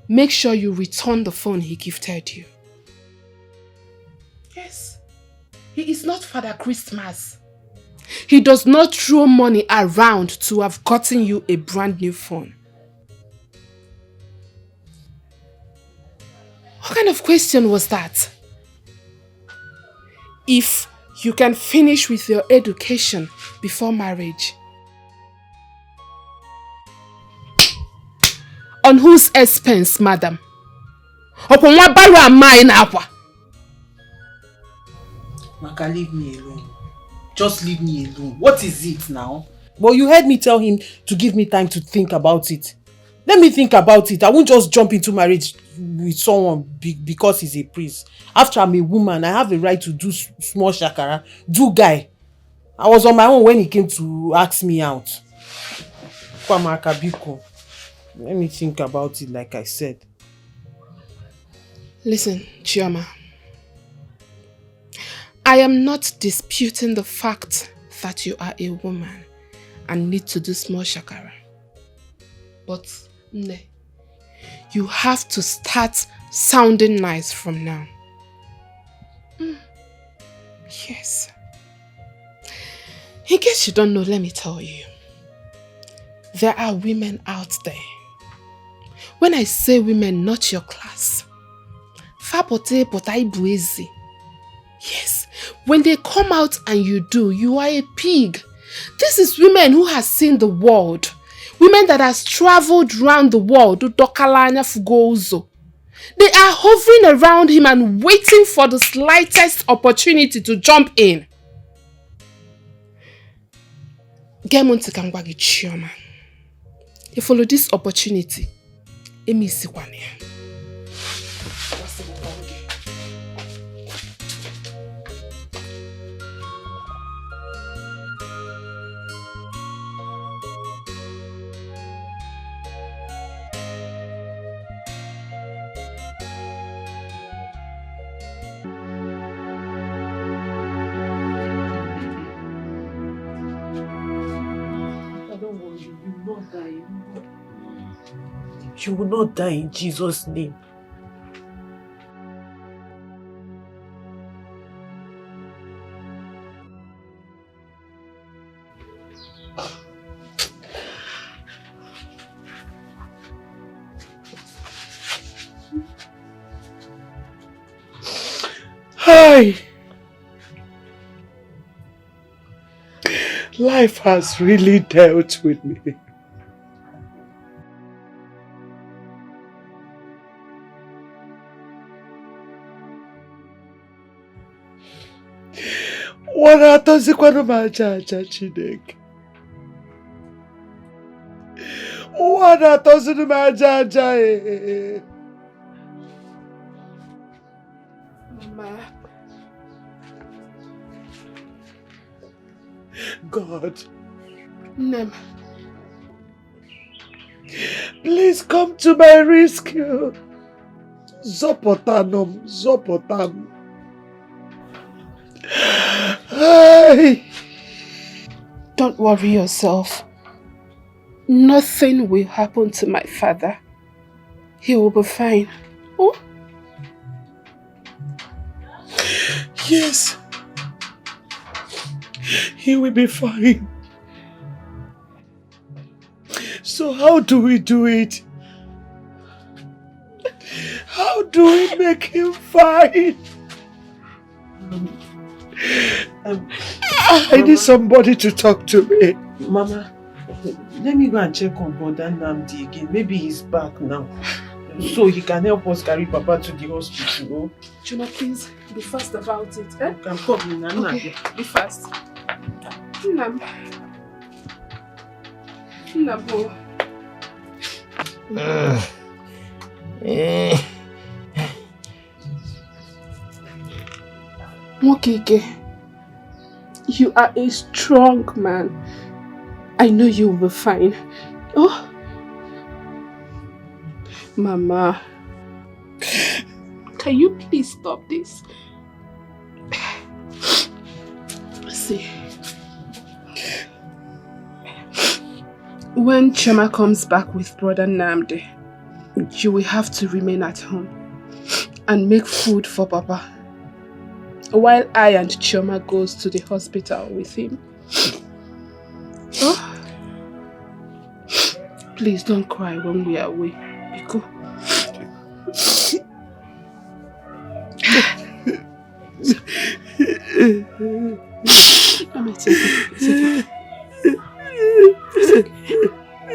make sure you return the phone he gifted you. Yes. He is not Father Christmas. He does not throw money around to have gotten you a brand new phone. What kind of question was that? If you can finish with your education before marriage, on whose expense, madam? Upon what barrow am I in Aqua?
Maka, leave me alone. Just leave me alone. What is it now? But you heard me tell him to give me time to think about it. Let me think about it. I won't just jump into marriage with someone because he's a priest. After I'm a woman, I have a right to do small shakara. Do guy. I was on my own when he came to ask me out. Kwamaka Biko. Let me think about it like I said.
Listen, Chioma. I am not disputing the fact that you are a woman and need to do small shakara. But, Nne, you have to start sounding nice from now. Yes. In case you don't know, let me tell you. There are women out there. When I say women, not your class. Fapote potai buezi. Yes, when they come out and you are a pig. This is women who has seen the world. Women that has traveled around the world. They are hovering around him and waiting for the slightest opportunity to jump in. You follow this opportunity. Emi sikwane.
You will not die in Jesus' name.
Hi. Life has really dealt with me. Wana atozikwana majaja Chineke. Wana atozinu majaja
Mama.
God.
Nem.
Please come to my rescue. Zopotanum, Zopotam. Hi.
Don't worry yourself. Nothing will happen to my father. He will be fine. Oh?
Yes. He will be fine. So how do we do it? How do we make him fine? I need somebody to talk to me.
Mama, let me go and check on Brother Namdi again. Maybe he's back now. So he can help us carry Papa to the hospital.
Chuma, please, be fast about it. Eh?
You can come in and
okay, be fast. Nam. Nabo. Mokeke, you are a strong man. I know you will be fine. Oh, Mama, can you please stop this? See, when Chema comes back with Brother Namdi, you will have to remain at home and make food for Papa, while I and Chioma goes to the hospital with him. Oh? Please don't cry when we are away. Biko.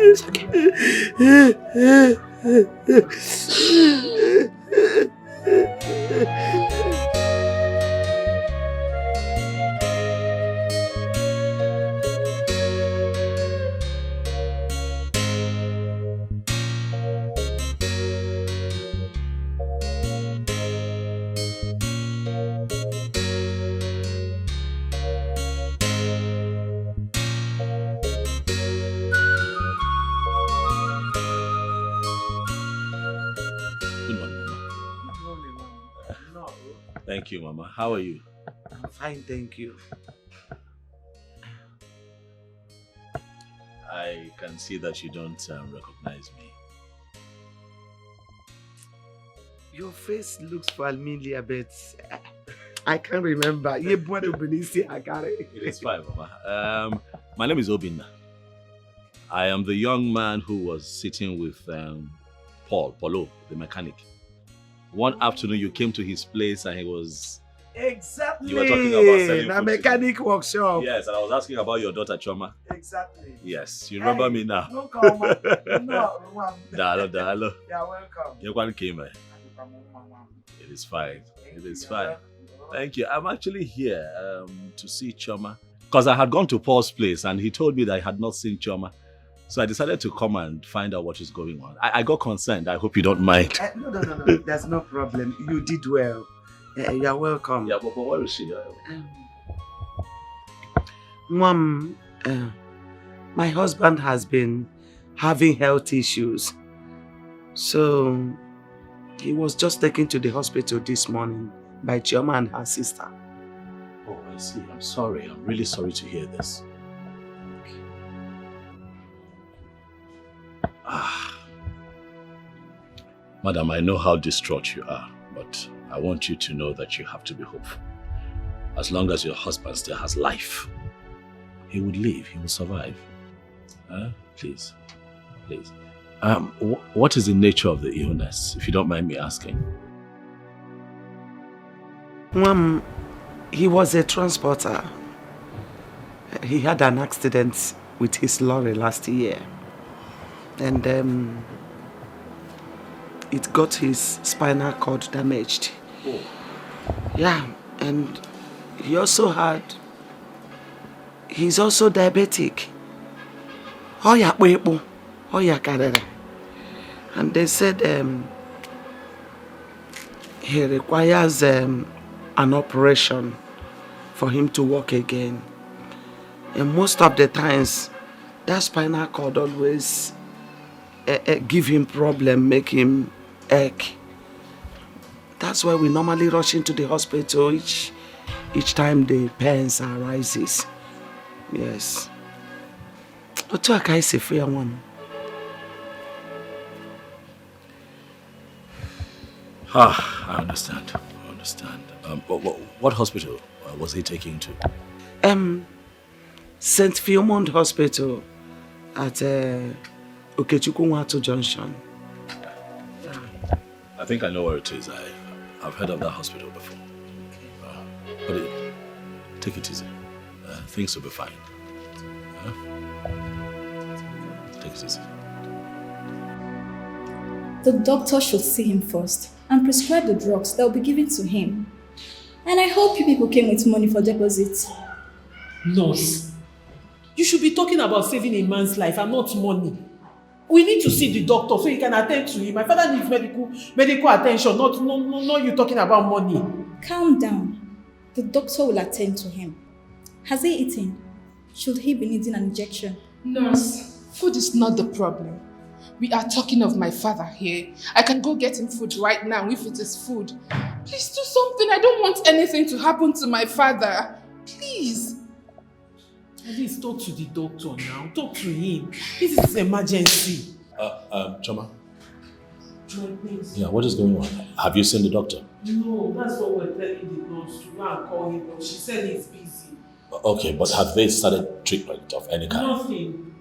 It's okay. It's okay.
Thank you, Mama. How are you?
I'm fine, thank you.
I can see that you don't recognize me.
Your face looks familiar, but I can't remember. It
is fine, Mama. My name is Obinna. I am the young man who was sitting with Paulo, the mechanic. One afternoon, you came to his place and he was...
Exactly.
You were talking about selling
the
food
mechanic workshop.
Yes, and I was asking about your daughter, Choma.
Exactly.
Yes, you remember me now.
No, come on. No,
Dalo.
You're welcome.
You one came. It is fine. It is fine. Thank you. I'm actually here to see Choma. Because I had gone to Paul's place and he told me that I had not seen Choma. So I decided to come and find out what is going on. I got concerned. I hope you don't mind.
No. There's no problem. You did well. You're welcome.
Yeah, but where is she?
Mom, my husband has been having health issues. So he was just taken to the hospital this morning by Chioma and her sister.
Oh, I see. I'm sorry. I'm really sorry to hear this. Madam, I know how distraught you are, but I want you to know that you have to be hopeful. As long as your husband still has life, he would live, he will survive. Please. What is the nature of the illness, if you don't mind me asking?
Mom, he was a transporter. He had an accident with his lorry last year. And it got his spinal cord damaged.
Oh.
Yeah, and he's also diabetic. And they said he requires an operation for him to walk again. And most of the times, that spinal cord always give him problem, make him ache. That's why we normally rush into the hospital each time the pains arises. Yes. I
understand. What hospital was he taken to?
St. Philmond Hospital at Okechukwu Junction.
I think I know where it is. I've heard of that hospital before. But take it easy. Things will be fine. Take it easy.
The doctor should see him first and prescribe the drugs that will be given to him. And I hope you people came with money for deposit.
Nurse, you should be talking about saving a man's life and not money. We need to see the doctor so he can attend to him. My father needs medical attention, not you talking about money.
Calm down. The doctor will attend to him. Has he eaten? Should he be needing an injection?
Nurse, food is not the problem. We are talking of my father here. I can go get him food right now if it is food. Please do something. I don't want anything to happen to my father. Please.
At least talk to the doctor now. Talk to him. This is an emergency.
Choma. Yeah, what is going on? Have you seen the doctor?
No, that's what we're telling the nurse to go and call him, but she said he's busy.
Okay, but have they started treatment of any kind?
Nothing.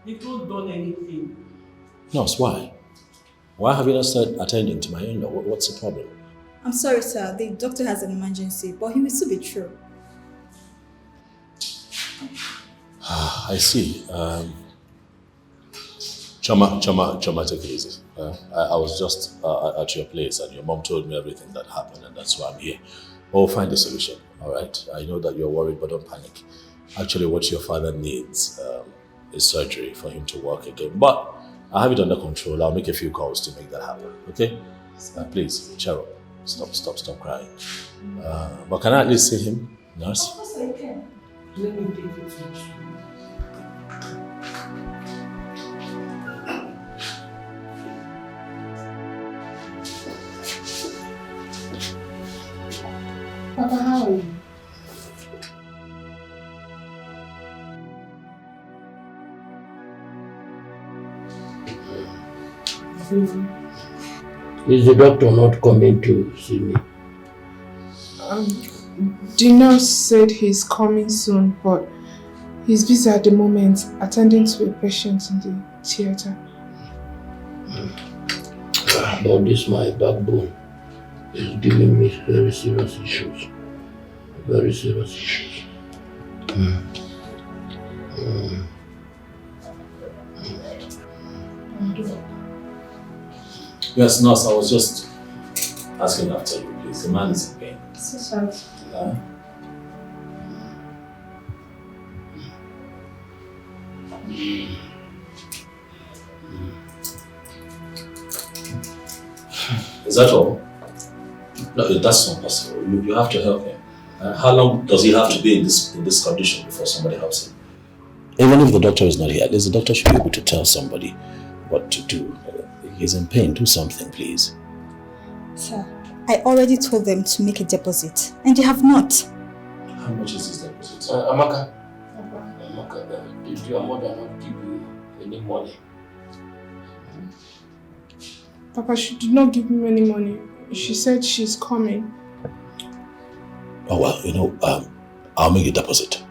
They've not done anything.
Nurse, why? Why have you not started attending to my in-law? What's the problem?
I'm sorry, sir. The doctor has an emergency, but he will still be through.
I see. Choma, take it easy. I was just at your place and your mom told me everything that happened and that's why I'm here. We'll find a solution, all right? I know that you're worried, but don't panic. Actually, what your father needs is surgery for him to walk again. But I have it under control. I'll make a few calls to make that happen, okay? Please, cheer up. Stop crying. But can I at least see him, nurse?
Of course I can.
Let me take it to you.
Papa, how are you?
Is the doctor not coming to see me?
The nurse said he's coming soon, but he's busy at the moment attending to a patient in the theater.
But this my backbone is giving me very serious issues. Very serious issues.
Yes, nurse, I was just asking after you, please. The man is in pain.
So sorry.
Is that all? No, that's not possible. You have to help him. How long does he have to be in this condition before somebody helps him? Even if the doctor is not here, at least the doctor should be able to tell somebody what to do. He's in pain. Do something, please.
Sir, I already told them to make a deposit, and they have not.
How much is this deposit?
Amaka, did your mother not give you any money?
Papa, she did not give me any money. She said she's coming.
Oh, well, I'll make a deposit.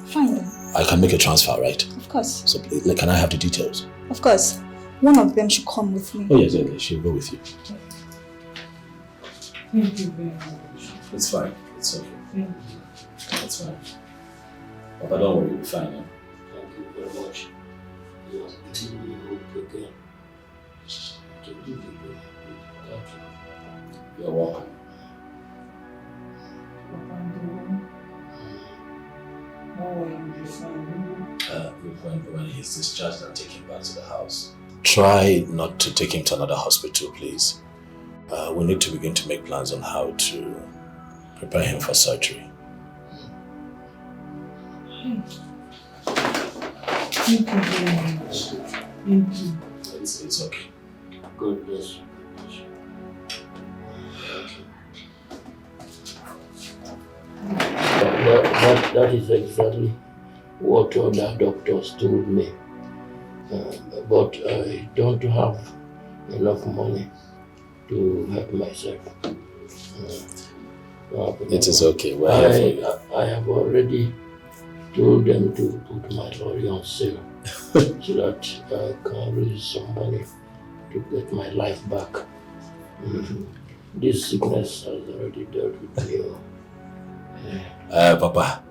Fine then.
I can make a transfer, right?
Of course.
So, can I have the details?
Of course. One of them should come with me.
Oh, yes, she'll go with you.
Thank you very much.
It's fine. It's okay.
Thank you.
It's fine. Papa, don't worry, you'll be fine. Eh?
Thank you very much. You are giving me hope again. Thank you.
You're welcome. When he's discharged and taken back to the house, try not to take him to another hospital, please. We need to begin to make plans on how to prepare him for surgery.
Thank you very much. Thank you.
It's okay.
God bless you. That is exactly what other doctors told me. But I don't have enough money to help myself.
It is okay. We're here for you.
I have already told them to put my lorry on sale so that I can raise some money to get my life back. This sickness has already dealt with me.
Papa,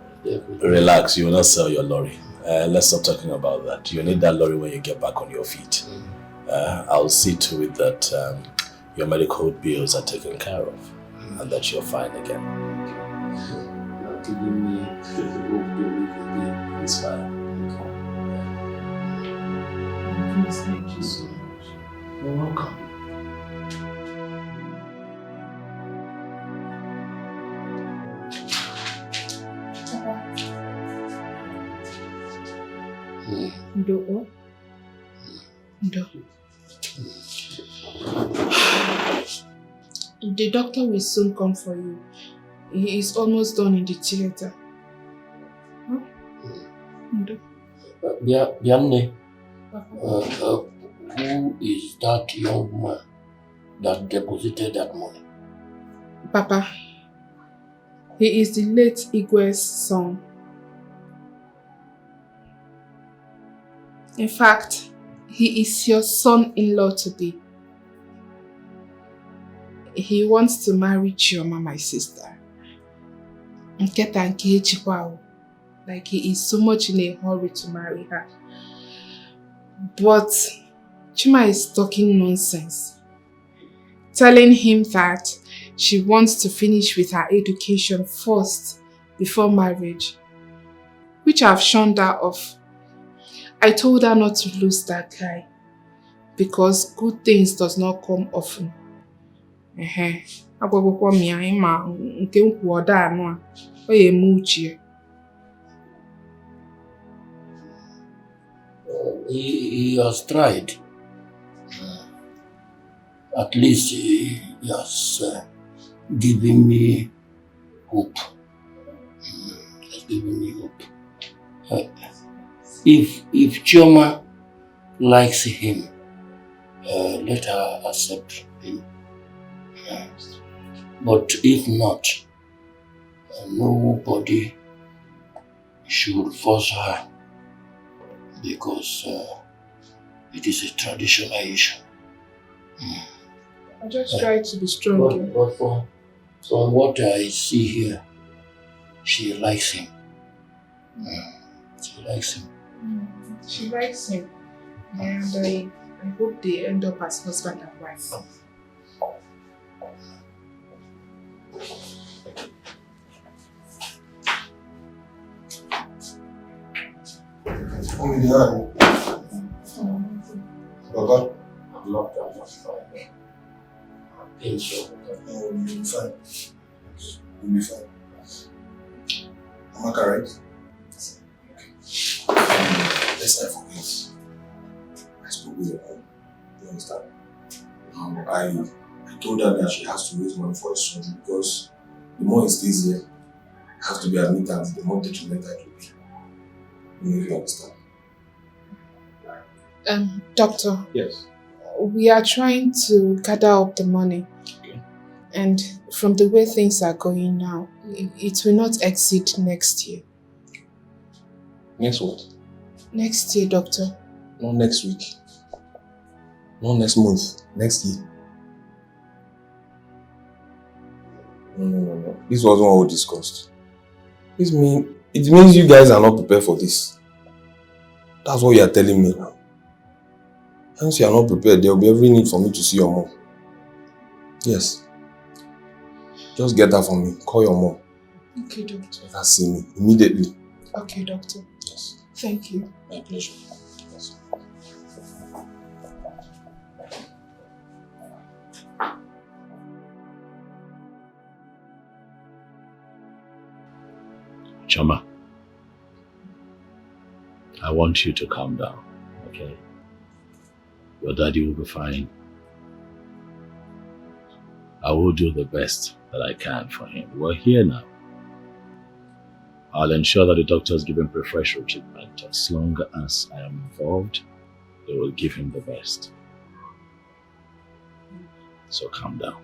relax. You will not sell your lorry. Let's stop talking about that. You need that lorry when you get back on your feet. I'll see to it that your medical bills are taken care of and that you're fine again.
You're giving me hope to live again.
It's fine.
Thank you so much.
You're welcome.
Ndo. The doctor will soon come for you. He is almost done in the theater. Huh? Ndo.
Bianne, who is that young man that deposited that money?
Papa, he is the late Igwe's son. In fact, he is your son-in-law to be. He wants to marry Chioma, my sister. Nketa nke echikwa. Like he is so much in a hurry to marry her. But Chima is talking nonsense. Telling him that she wants to finish with her education first before marriage, which I've shunned her off. I told her not to lose that guy because good things does not come often. Agwagwakwa mi anyị ma nke nkwu ọda anụ a, ọ ya eme uche.
He has tried. At least he has given me hope. He has given me hope. If Chioma likes him, let her accept him. But if not, nobody should force her because it is a traditional issue.
I just try to be strong.
But from what I see here, she likes him. She likes him.
She likes him. And I hope they end up as husband and wife.
Baba,
I'm not fine. I think so.
You'll be fine. You'll be fine. Am I correct? Let's not forget. I spoke with your mom. You understand? I told her that she has to raise money for her surgery because the more he stays here, I have to be admitted, the more detrimental it will be. You know if you understand.
Doctor.
Yes.
We are trying to gather up the money.
Okay.
And from the way things are going now, it will not exceed next year.
Next what?
Next year, doctor.
Not next week. Not next month. Next year. No. This wasn't what we discussed. It means you guys are not prepared for this. That's what you are telling me now. Once you are not prepared, there will be every need for me to see your mom. Yes. Just get that for me. Call your mom.
Okay, doctor.
Let her see me immediately.
Okay, doctor.
Yes.
Thank you.
My pleasure. Yes.
Chama, I want you to calm down, okay? Your daddy will be fine. I will do the best that I can for him. We're here now. I'll ensure that the doctors give him preferential treatment. As long as I am involved, they will give him the best. So calm down.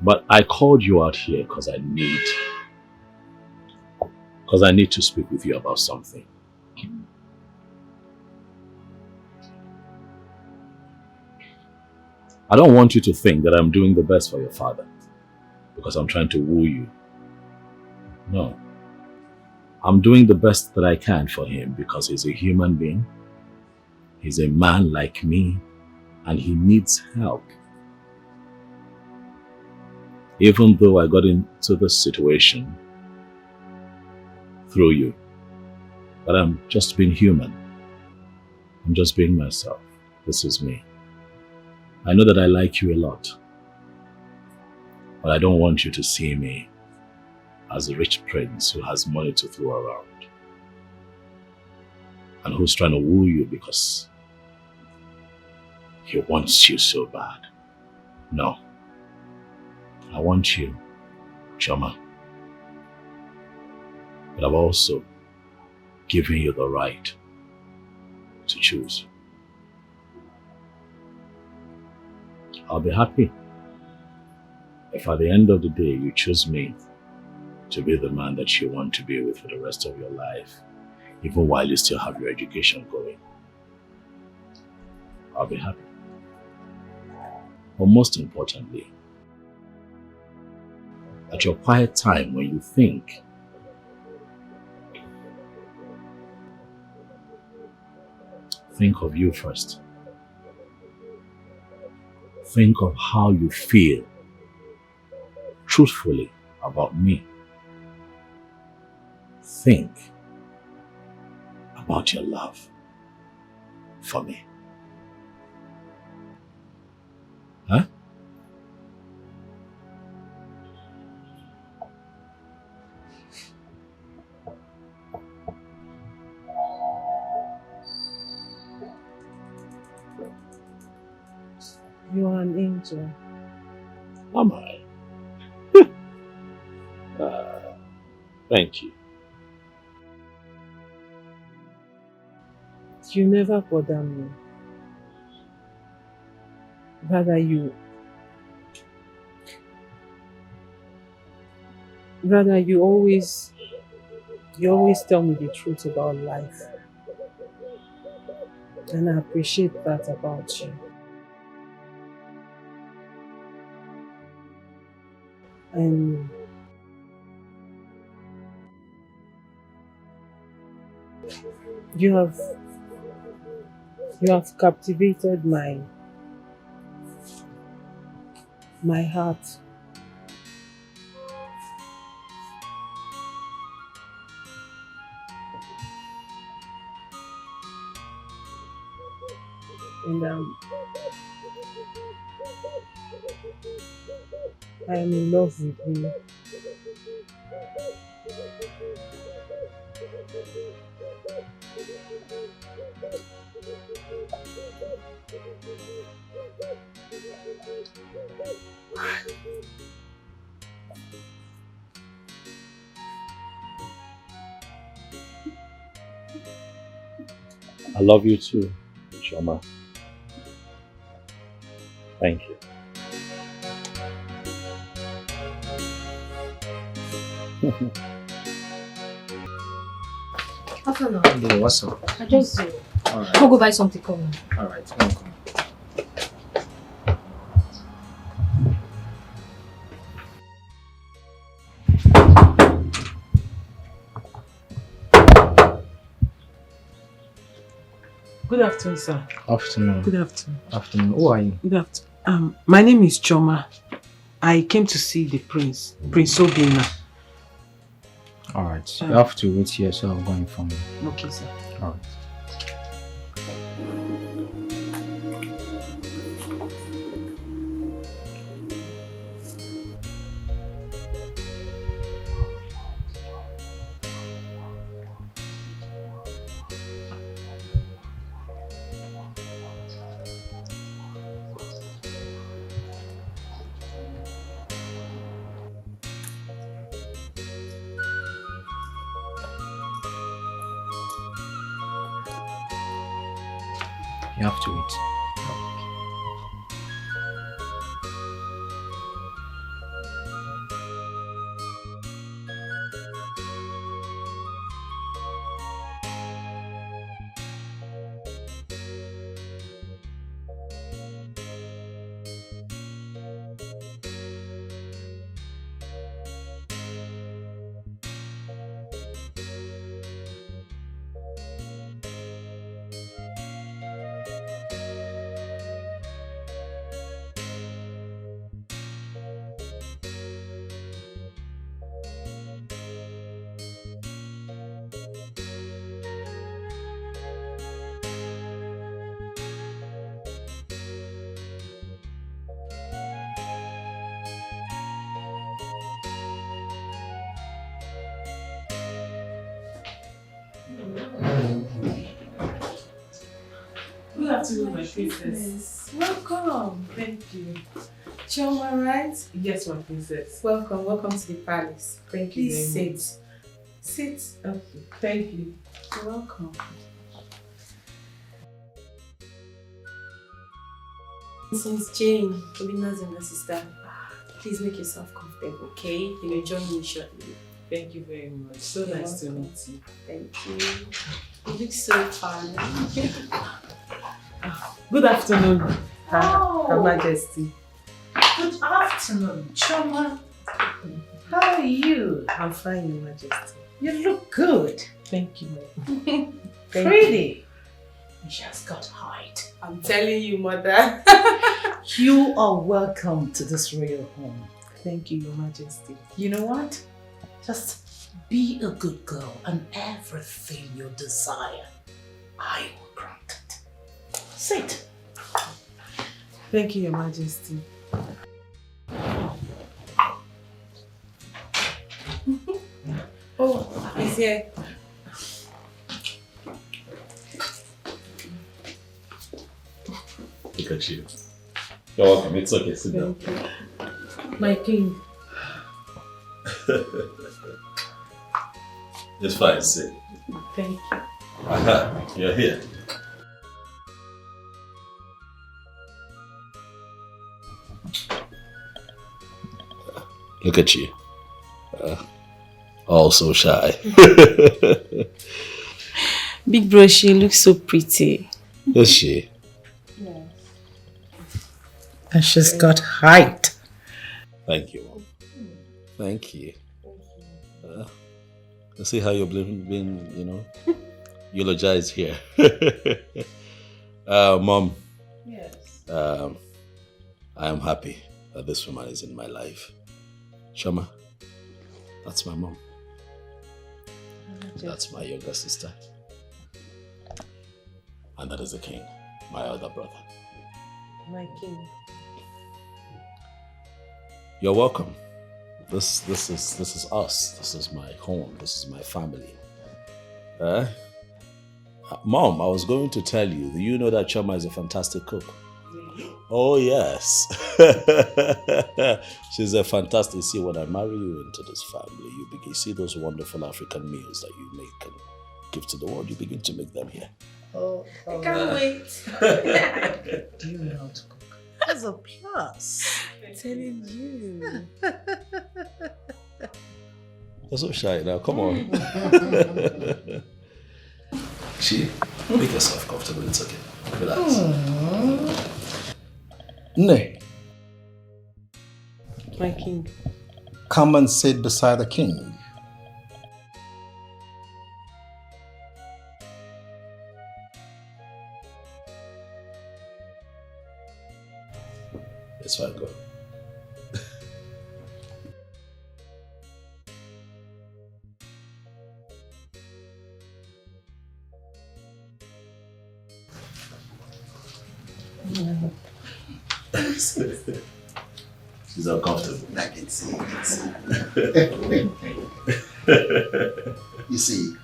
But I called you out here because I need to speak with you about something. I don't want you to think that I'm doing the best for your father because I'm trying to woo you. No. I'm doing the best that I can for him because he's a human being. He's a man like me and he needs help. Even though I got into this situation through you, but I'm just being human. I'm just being myself. This is me. I know that I like you a lot, but I don't want you to see me as a rich prince who has money to throw around and who's trying to woo you because he wants you so bad. No. I want you, Chama, but I've also given you the right to choose. I'll be happy if at the end of the day you choose me to be the man that you want to be with for the rest of your life. even while you still have your education going. I'll be happy. But most importantly, at your quiet time when you think, think of you first. Think of how you feel truthfully about me. Think about your love for me. Huh?
You're an angel.
Am I? Thank you.
You never bother me. Rather you always tell me the truth about life. And I appreciate that about you. And you have captivated my heart. And I am in love with you.
I love you too, Shoma. Thank you.
Hello.
Hey, what's up?
I just
Alright.
I'll go buy something. Come on.
Alright, welcome.
Good afternoon, sir.
Afternoon.
Good afternoon.
Afternoon. Who are you?
Good afternoon. My name is Choma. I came to see the prince, Prince Obina.
Alright, you have to wait here, so I'll go inform you.
Okay, sir.
Alright. You have to wait.
Good afternoon, my princess.
Welcome. Thank you. Choma, right?
Yes, my princess.
Welcome to the palace.
Thank you.
Please
very
sit. Sit.
much. Okay, thank you.
You're welcome. Since Jane, Obina's younger sister, please make yourself comfortable, okay? You will join me shortly.
Thank you very much. So nice to meet you.
Thank you. You look so fun.
Good afternoon, Her Majesty.
Good afternoon, Choma. How are you?
I'm fine, Your Majesty.
You look good.
Thank you, Mom.
Pretty. You just got height.
I'm telling you, Mother.
You are welcome to this royal home.
Thank you, Your Majesty.
You know what? Just be a good girl and everything you desire, I will grant it. Sit.
Thank you, Your Majesty.
Oh, he's here.
Look at you. You're welcome. It's okay. Sit down.
My king.
It's fine. Sit.
Thank you.
Aha, you're here. Look at you. All so shy.
Big bro, she looks so pretty.
Is she?
Yes.
And she's got height.
Thank you, Mom. Thank you. I see how you've been, you know, eulogized here. Mom.
Yes.
I am happy that this woman is in my life. Shoma, that's my mom. That's my younger sister. And that is the king, my elder brother.
My king.
You're welcome. This is us. This is my home. This is my family. Mom, I was going to tell you, do you know that Choma is a fantastic cook? Oh yes. She's a fantastic. See, when I marry you into this family, you see those wonderful African meals that you make and give to the world, you begin to make them here.
I
can't wait.
Do you know how to cook? That's a plus.
I'm telling you.
You're so shy now, come on. She, make yourself comfortable, it's okay. Relax.
Nay,
My king.
come and sit beside the king.
It's fine, go. She's uncomfortable.
I can see. You see,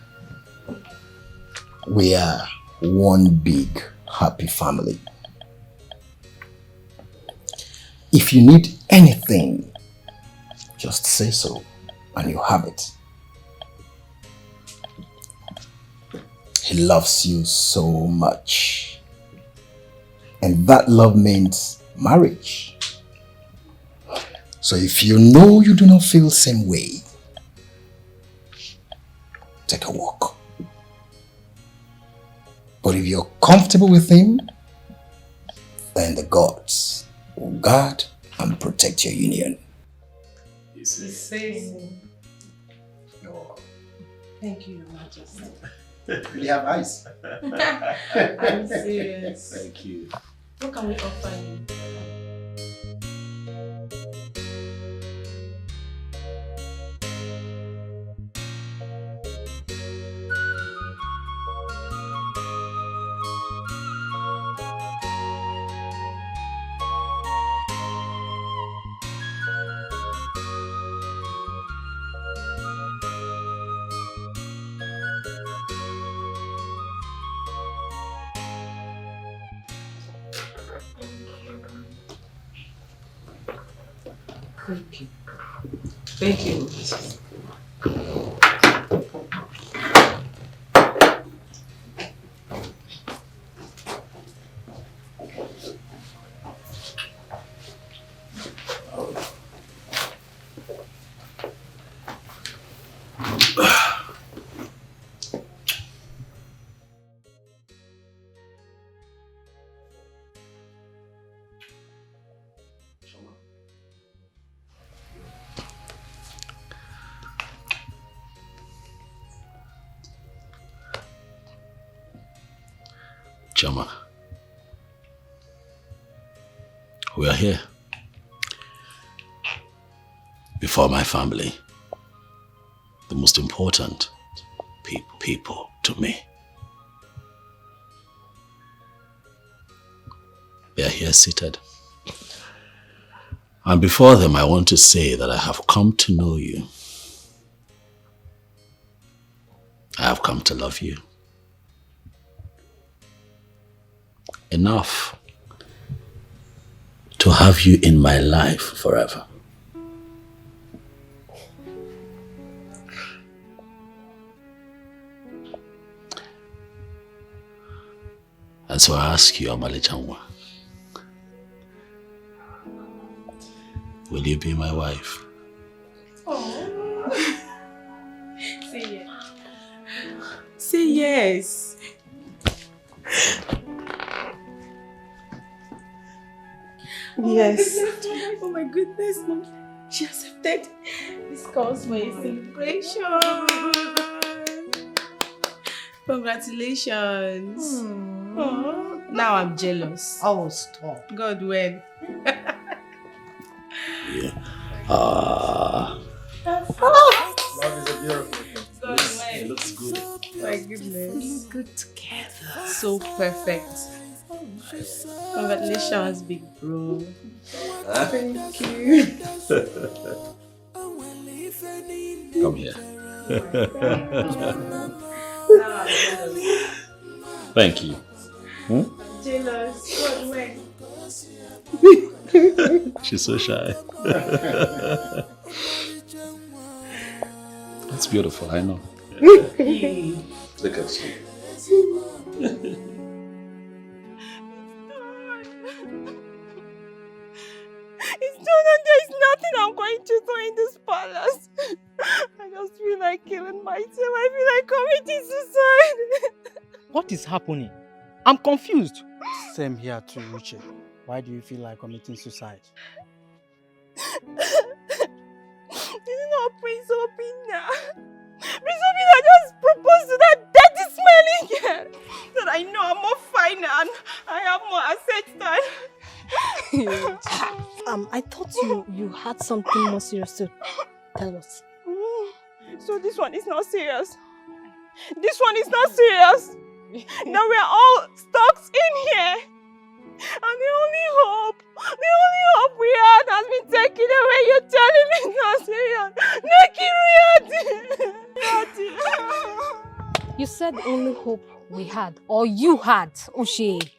we are one big happy family. If you need anything, just say so and you have it. He loves you so much. And that love means marriage. So if you know you do not feel the same way, take a walk. But if you're comfortable with him, then the gods will guard and protect your union.
You see?
Thank you, Your Majesty.
Really have eyes.
I'm serious.
Thank you.
What can we offer you?
Thank you. Thank you, Mrs.
Chama, we are here before my family, the most important people to me. They are here seated. And before them, I want to say that I have come to know you. I have come to love you. Enough to have you in my life forever. And so I ask you, Amali Chanwa, will you be my wife?
Oh. Say yes. Say yes. Yes. Oh my goodness, Mom. She accepted. This calls for a celebration. Congratulations. Oh, now I'm jealous.
Oh, stop.
God, when?
Yeah.
Love is a beautiful thing. God, when?
It looks good.
My goodness. Good together. So perfect. Congratulations, big bro. Thank you.
Come here. Thank you.
Jealous. God, when?
She's so shy. That's beautiful, I know. Look at you.
It's done and there's nothing I'm going to do in this palace. I just feel like killing myself. I feel like committing suicide.
What is happening? I'm confused. Same here too, Uche. Why do you feel like committing suicide?
This is not Prince Obina. Prince Obina just proposed to that dirty smelling girl. That I know I'm more fine and I have more assets than...
I thought you had something more serious to tell us.
So this one is not serious. This one is not serious. Now we're all stuck in here. And the only hope we had has been taken away. You're telling me it's not serious.
You said the only hope we had, or you had, Uche.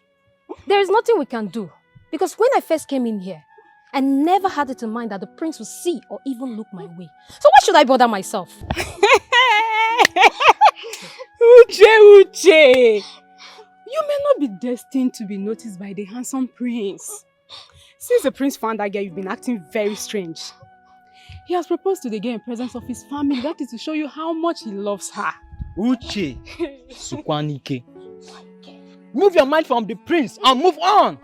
There is nothing we can do. Because when I first came in here, I never had it in mind that the prince would see or even look my way. So why should I bother myself?
Uche! You may not be destined to be noticed by the handsome prince. Since the prince found that girl, you've been acting very strange. He has proposed to the girl in presence of his family. That is to show you how much he loves her.
Uche, Sukwanike. Move your mind from the prince and move on.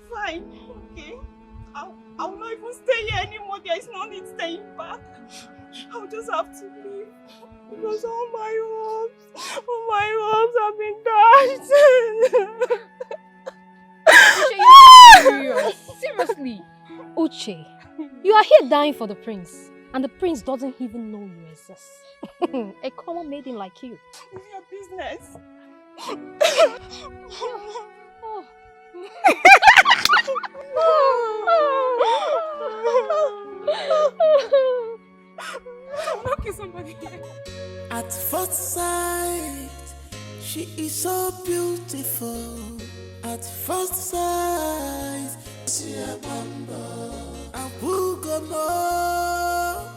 Fine, okay. I will not even stay here anymore. There is no need staying back. I'll just have to leave. Because all my hopes have been dashed.
Uche, you're serious. Seriously. Uche, you are here dying for the prince. And the prince doesn't even know you exist. A common maiden like you.
It's your business.
At first sight, she is so beautiful. At first sight, she a bamba. Abugomo,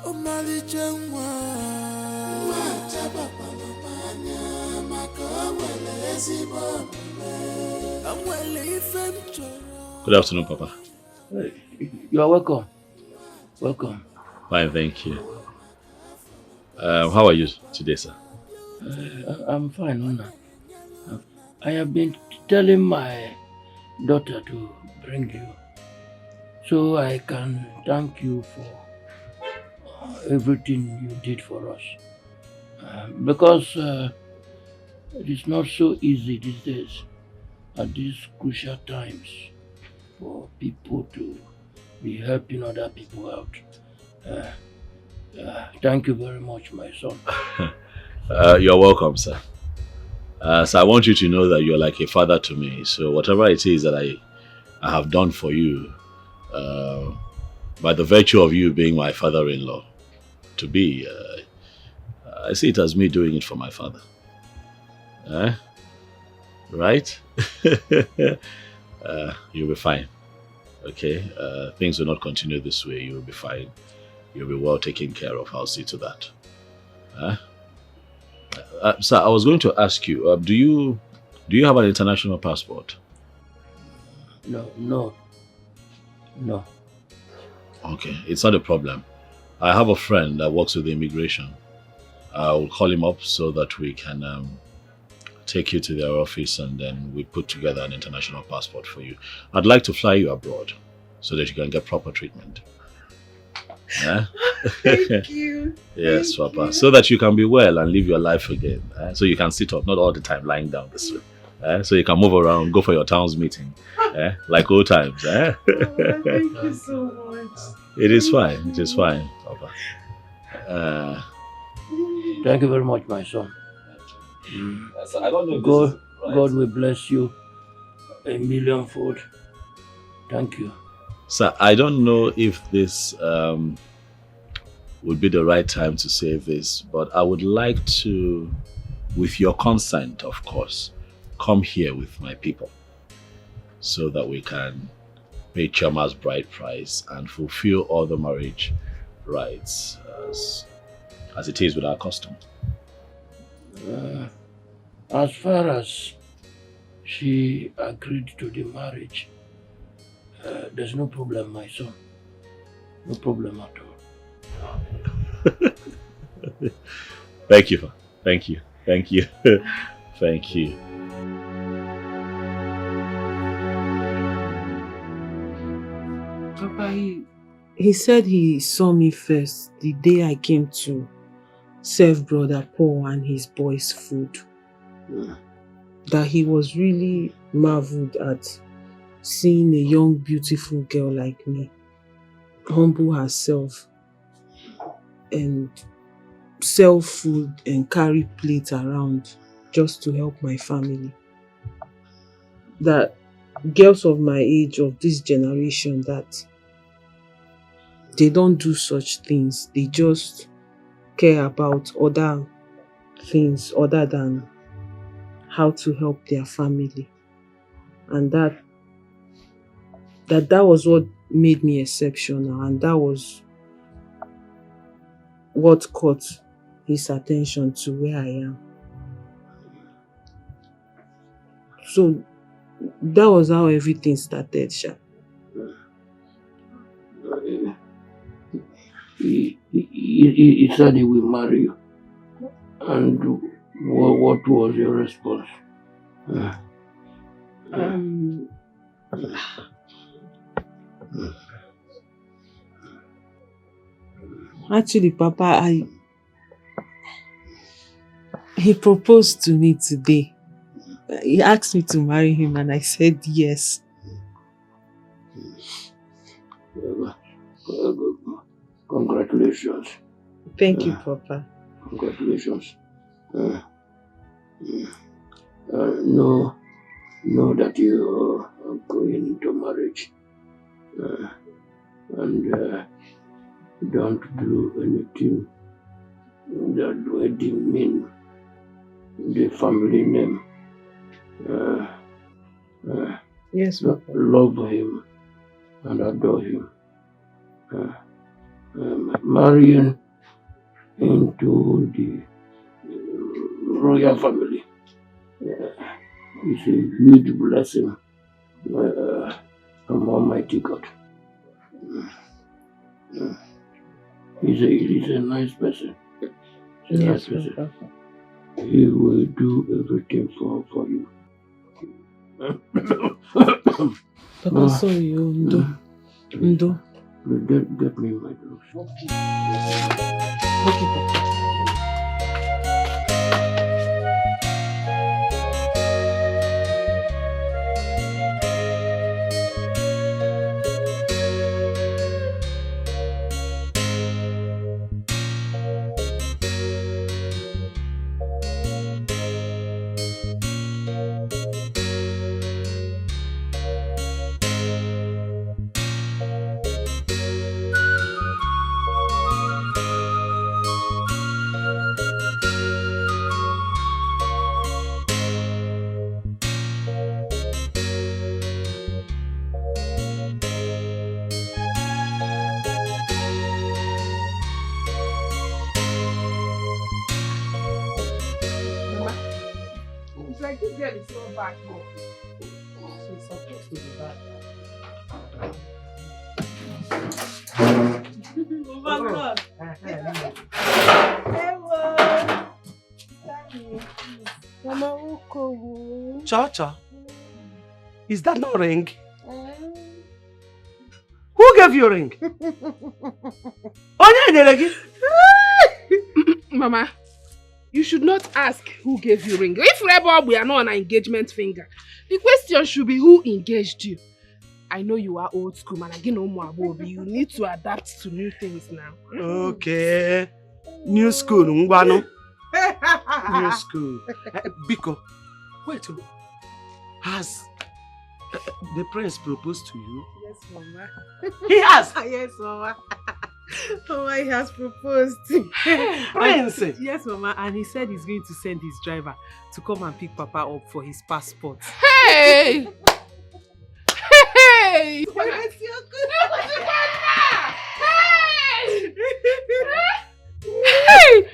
Omali Jengwa. Machaba palomanya, makawele ezibombe. Amwele ifemchoro.
Good afternoon, Papa.
You are welcome. Welcome.
Fine, thank you. How are you today, sir?
I'm fine, Nona. I have been telling my daughter to bring you so I can thank you for everything you did for us. Because it is not so easy these days, at these crucial times, for people to be helping other people out. Thank you very much, my son.
You're welcome, sir. So I want you to know that you're like a father to me. So whatever it is that I have done for you, by the virtue of you being my father-in-law, to be, I see it as me doing it for my father. Right? You'll be fine. Okay? Things will not continue this way. You'll be fine. You'll be well taken care of. I'll see to that. Sir, I was going to ask you, do you have an international passport?
No.
Okay, it's not a problem. I have a friend that works with the immigration. I will call him up so that we can take you to their office and then we put together an international passport for you. I'd like to fly you abroad so that you can get proper treatment. Yeah?
Thank you.
Yes, Papa. So that you can be well and live your life again. So you can sit up, not all the time lying down this way. So you can move around, go for your town's meeting. Like old times.
Oh, thank you so much.
It is fine. It is fine, Papa.
Thank you very much, my son.
I don't know if
God will bless you a millionfold. Thank you.
Sir, I don't know if this would be the right time to say this, but I would like to, with your consent, of course, come here with my people so that we can pay Chama's bride price and fulfill all the marriage rites as it is with our custom.
As far as she agreed to the marriage, there's no problem, my son. No problem at all.
Thank you. Thank you. Thank you. Thank you.
Papa, he said he saw me first the day I came to serve Brother Paul and his boys food. That he was really marveled at seeing a young, beautiful girl like me humble herself and sell food and carry plates around just to help my family. That girls of my age, of this generation, that they don't do such things. They just care about other things other than how to help their family. And that was what made me exceptional, and that was what caught his attention to where I am. So that was how everything started, Sha.
He said he will marry you. And what was your response?
Actually, Papa, he proposed to me today. He asked me to marry him and I said yes.
Congratulations.
Thank you, Papa.
Congratulations. Know that you are going into marriage. And don't do anything that would demean the family name.
Yes, Papa.
Love him and adore him. Marrying into the royal family is a huge blessing from Almighty God. He's a nice person. He's a nice person. He will do everything for you.
Papa, sorry, Ndo.
Get me my drugs.
Okay.
Like this girl is not back here. She's supposed to be back.
Oh my God.
Cha-cha, is that not ring? Who gave you a ring?
Mama, you should not ask who gave you ring. If Rebel, we are not on an engagement finger. The question should be who engaged you. I know you are old school, man. Again, no more Bobby. You need to adapt to new things now.
Okay. New school, Ngwano. New school. Biko, wait. Has the prince proposed to you?
Yes, Mama.
He has?
Yes, Mama. Mama, he has proposed.
Prince?
Yes, Mama. And he said he's going to send his driver to come and pick Papa up for his passport.
Hey! Hey! Hey!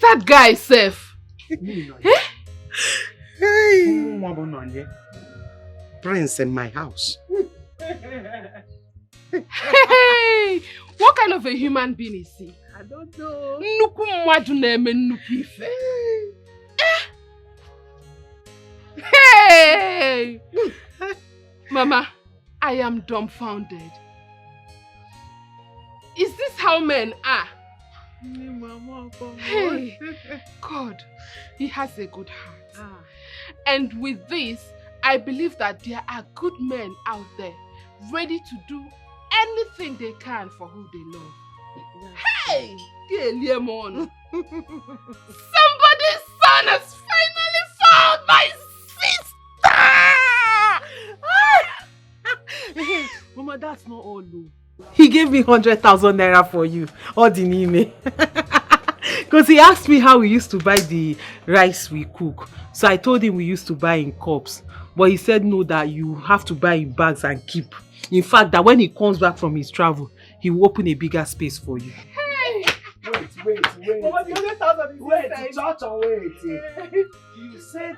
That guy is safe.
Hey! Prince in my house.
Hey! What kind of a human being is he?
I don't know.
Nuku mwadu neme nuku ife. Hey! Mama, I am dumbfounded. Is this how men are? Hey, God, he has a good heart. And with this, I believe that there are good men out there ready to do anything they can for who they love. Hey! Somebody's son has finally found my sister!
Mama, that's not all though. He gave me 100,000 naira for you. All the name. Because he asked me how we used to buy the rice we cook. So I told him we used to buy in cups. But he said no, that you have to buy in bags and keep. In fact, that when he comes back from his travel, he will open a bigger space for you.
Hey!
Wait.
Mama, the 100,000 is
Wait. You said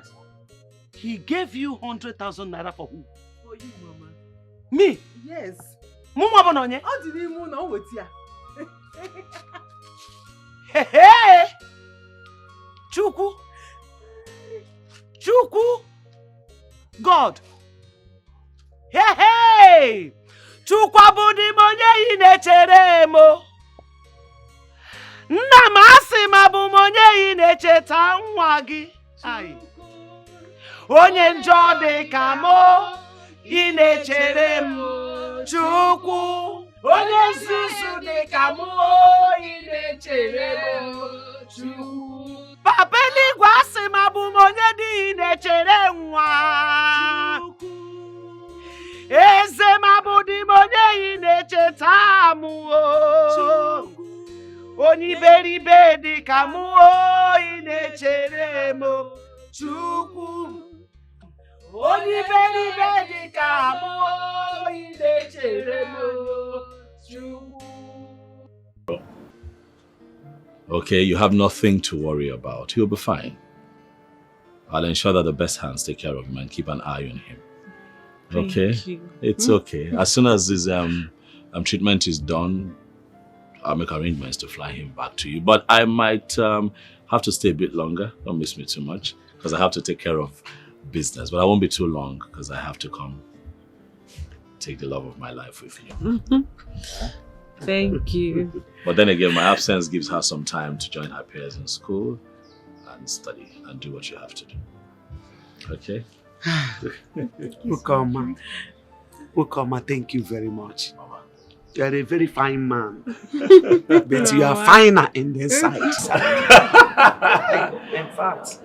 he gave you 100,000 naira for who?
For you, Mama.
Me?
Yes.
Mama Bononye?
How did he move now with you?
Hey! Chuku! God! Hey! Chukwu abudi monye inechere mo. Nna masi mabu monye inecheta nwa gi. Ai. Onye njọ dị ka mo inechere mo. Chukwu. Onye nzuzu dị ka mo inechere mo. Chukwu. Papa eluigwe asị mabu monye dị inechere nwa. Eze mabudi monye inecheta mu o. Oni beribe di kamu o inechere mo. Chukwu. Oni beribe di kamu o inechere mo. Chukwu.
Okay, you have nothing to worry about. He'll be fine. I'll ensure that the best hands take care of him and keep an eye on him. Okay?
Thank you.
It's okay. As soon as this treatment is done, I'll make arrangements to fly him back to you. But I might have to stay a bit longer. Don't miss me too much, because I have to take care of business. But I won't be too long, because I have to come take the love of my life with you.
Thank you.
But then again, my absence gives her some time to join her peers in school and study and do what you have to do. Okay?
Ukoma, thank you very much. Mama. You are a very fine man. But you are finer in the sight. In fact,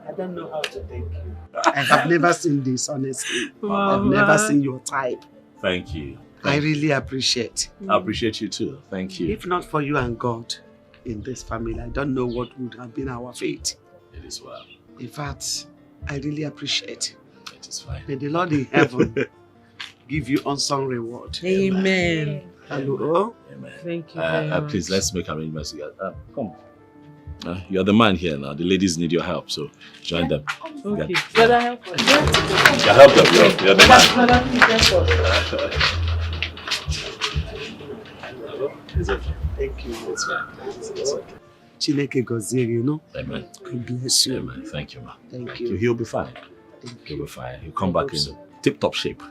I don't know how to thank you. I have never seen this, honestly.
Mama.
I've never seen your type.
Thank you.
I really appreciate.
I appreciate you too. Thank you.
If not for you and God in this family, I don't know what would have been our fate.
It is well.
In fact, I really appreciate.
It is fine.
May the Lord in heaven give you unsung reward.
Amen.
Hello.
Amen.
Thank you very much.
Please, let's make arrangements together. Come. You're the man here now. The ladies need your help, so join them.
Okay. Brother, help us.
Yeah, help them. You're the man.
Brother, please help us.
It's okay.
Thank you.
It's fine. It's okay.
Chineke gozie, you know.
Amen.
God bless you.
Amen. Thank you, ma.
Thank you.
He'll be fine. He'll be fine. He'll come back in tip-top shape.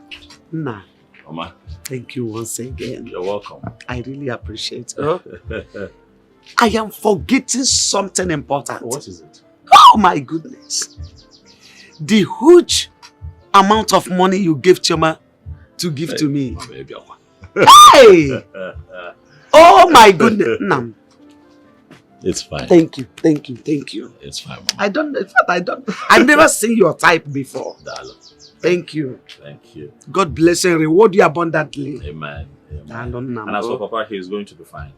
Nah.
Mama.
Thank you once again.
You're welcome.
I really appreciate it. I am forgetting something important.
What is it?
Oh my goodness. The huge amount of money you gave Choma to give to me. Hey! Oh my goodness. No.
It's fine.
Thank you. Thank you. Thank you.
It's fine, Mama.
I don't, in fact, I've never seen your type before. Thank you.
Thank you.
God bless and reward you abundantly.
Amen. Amen. And as for Papa, he is going to be fine.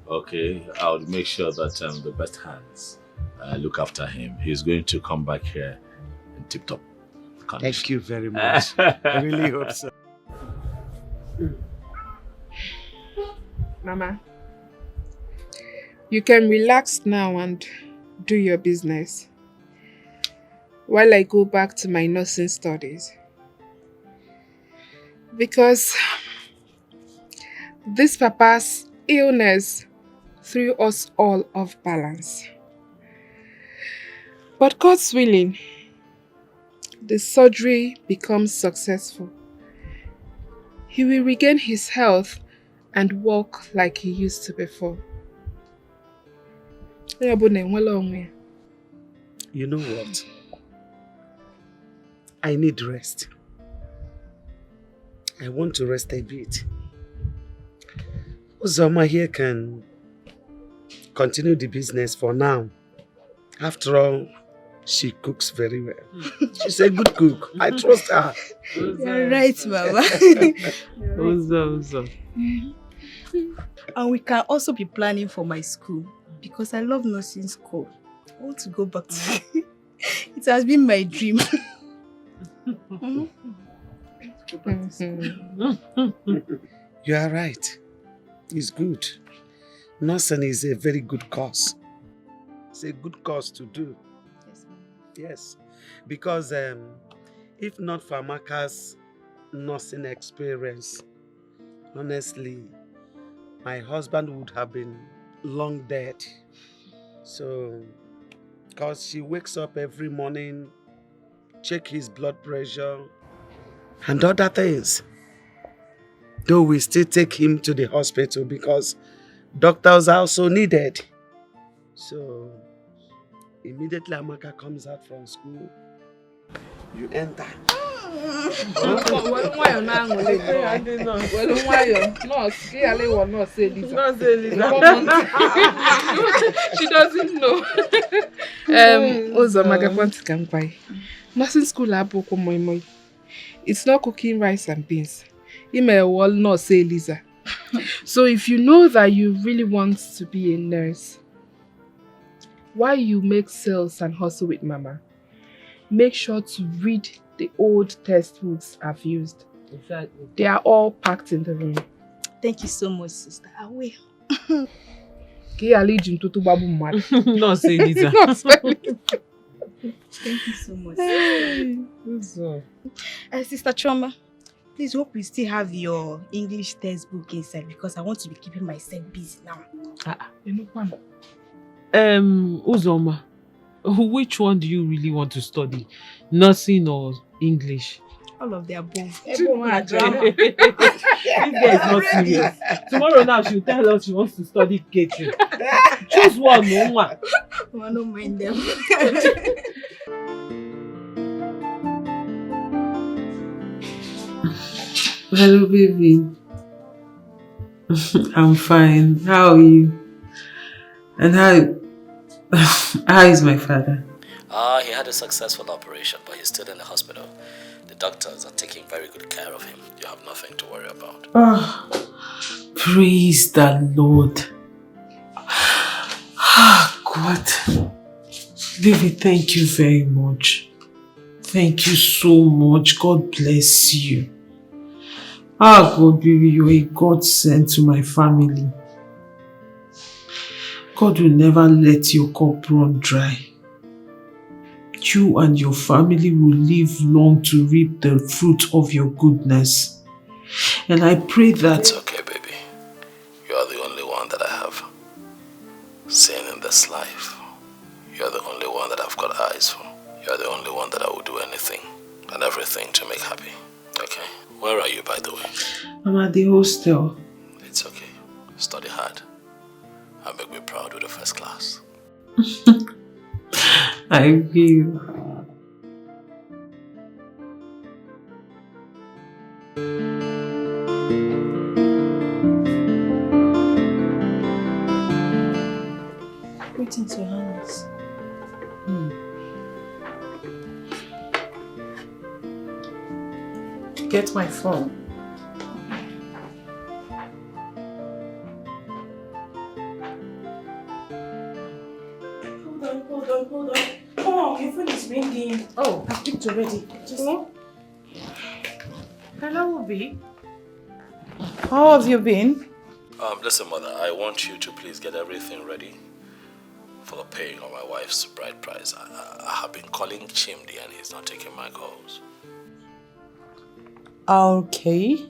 Okay, I'll make sure that the best hands look after him. He's going to come back here in tip-top condition.
Thank you very much. I really hope so.
Mama, you can relax now and do your business while I go back to my nursing studies. Because this Papa's illness threw us all off balance. But God's willing, the surgery becomes successful. He will regain his health and walk like he used to before. You
know what? I need rest. I want to rest a bit. Uzoma here can continue the business for now. After all, she cooks very well. She's a good cook. I trust her.
You're right, Mama.
Uzo.
And we can also be planning for my school because I love nursing school. I want to go back to it. It has been my dream.
You are right. It's good. Nursing is a very good cause. It's a good cause to do. Yes. Because if not for Amaka's nursing experience, honestly, my husband would have been long dead. So, because she wakes up every morning, check his blood pressure, and other things. Though we still take him to the hospital because doctors are also needed. So, immediately Amaka comes out from school, you enter.
She doesn't know. Nursing school it's not cooking rice and beans. You may well not say Lisa. So if you know that you really want to be a nurse, while you make sales and hustle with Mama, make sure to read the old textbooks I've used. Exactly. They are all packed in the room.
Thank you so much, sister. I will.
No, say Lisa.
Thank you so much. Sister Choma, please hope you still have your English textbook inside because I want to be keeping myself busy now.
Uzoma, which one do you really want to study? Nursing or English?
All of the above.
This girl is not serious. Tomorrow now she'll tell us she wants to study catering. Choose one, no one.
I don't mind them.
Hello, baby. I'm fine. How are you? And how is my father?
He had a successful operation, but he's still in the hospital. The doctors are taking very good care of him. You have nothing to worry about.
Oh, praise the Lord. God. Baby, thank you very much. Thank you so much. God bless you. God, baby, you're a God sent to my family. God will never let your cup run dry. You and your family will live long to reap the fruit of your goodness. And I pray that...
It's okay, baby. You are the only one that I have seen in this life. You are the only one that I've got eyes for. You are the only one that I will do anything and everything to make happy. Okay? Where are you, by the way?
I'm at the hostel.
It's okay. Study hard and make me proud with the first class.
I will.
Greetings, Your Highness.
Get my phone.
Hold on. Oh, your phone is ringing. Oh, I picked already.
Hello, Obi. How have you been?
Listen, mother, I want you to please get everything ready for the paying of my wife's bride price. I have been calling Chimdi and he's not taking my calls.
Okay.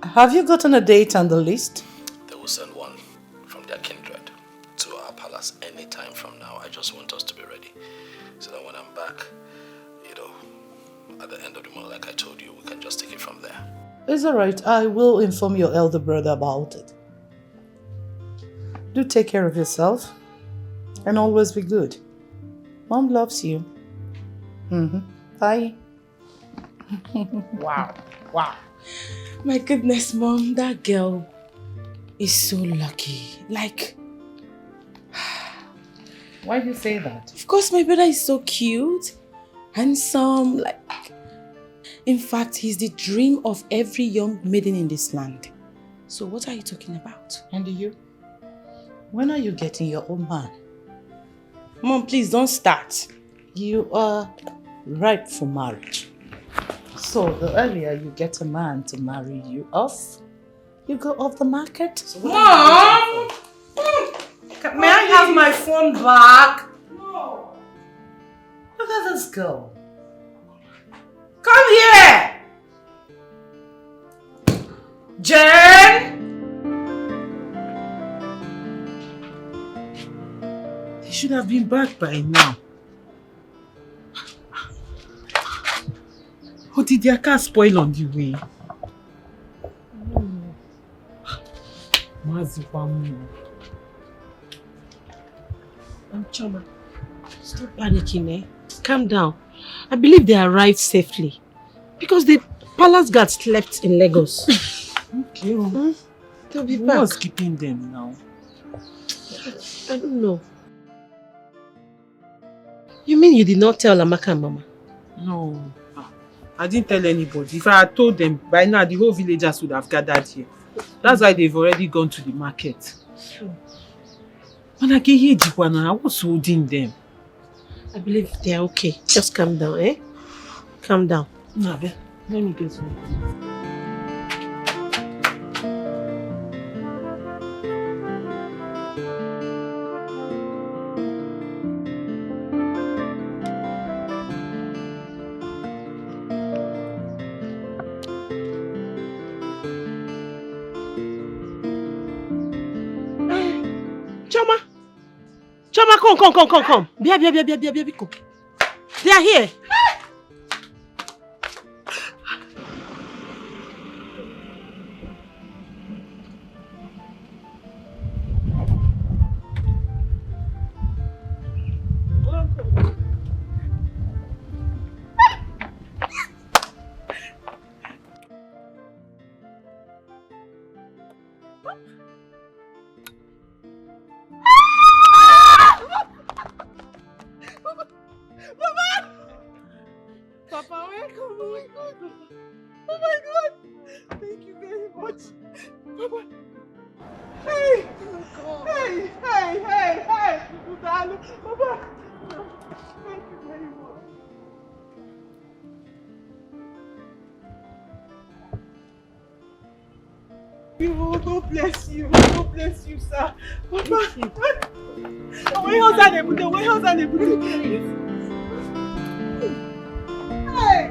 Have you gotten a date on the list?
They will send one from their kindred to our palace any time from now. I just want us to be ready so that when I'm back, at the end of the month, like I told you, we can just take it from there.
It's alright. I will inform your elder brother about it. Do take care of yourself and always be good. Mom loves you. Bye.
Wow. My goodness, Mom, that girl is so lucky. Like,
why do you say that?
Of course, my brother is so cute, handsome, like, in fact, he's the dream of every young maiden in this land. So what are you talking about?
And you? When are you getting your own man?
Mom, please don't start.
You are ripe for marriage. So the earlier you get a man to marry you off, you go off the market. So
Mom! May I have my phone back?
No. Look at this girl.
Come here! Jen!
They should have been back by now. Or did their car spoil on the way?
Choma, stop panicking, eh? Calm down. I believe they arrived safely because the palace guard slept in Lagos.
Okay.
They'll be back.
What's keeping them now?
I don't know. You mean you did not tell Amaka and Mama?
No. I didn't tell anybody. If I had told them, by now the whole villagers would have gathered here. That's why they've already gone to the market. When I get here, I was holding them.
I believe they are okay. Just calm down, eh? Calm down.
No, let me get some.
Choma, come. Bia, come. They are here.
Papa, welcome. Oh my God. Oh my God. Thank you very much. Papa. Hey. Hey. Papa. Thank you very much. God bless you. God bless you, sir. Papa. Where else are they put? Hey! Hey!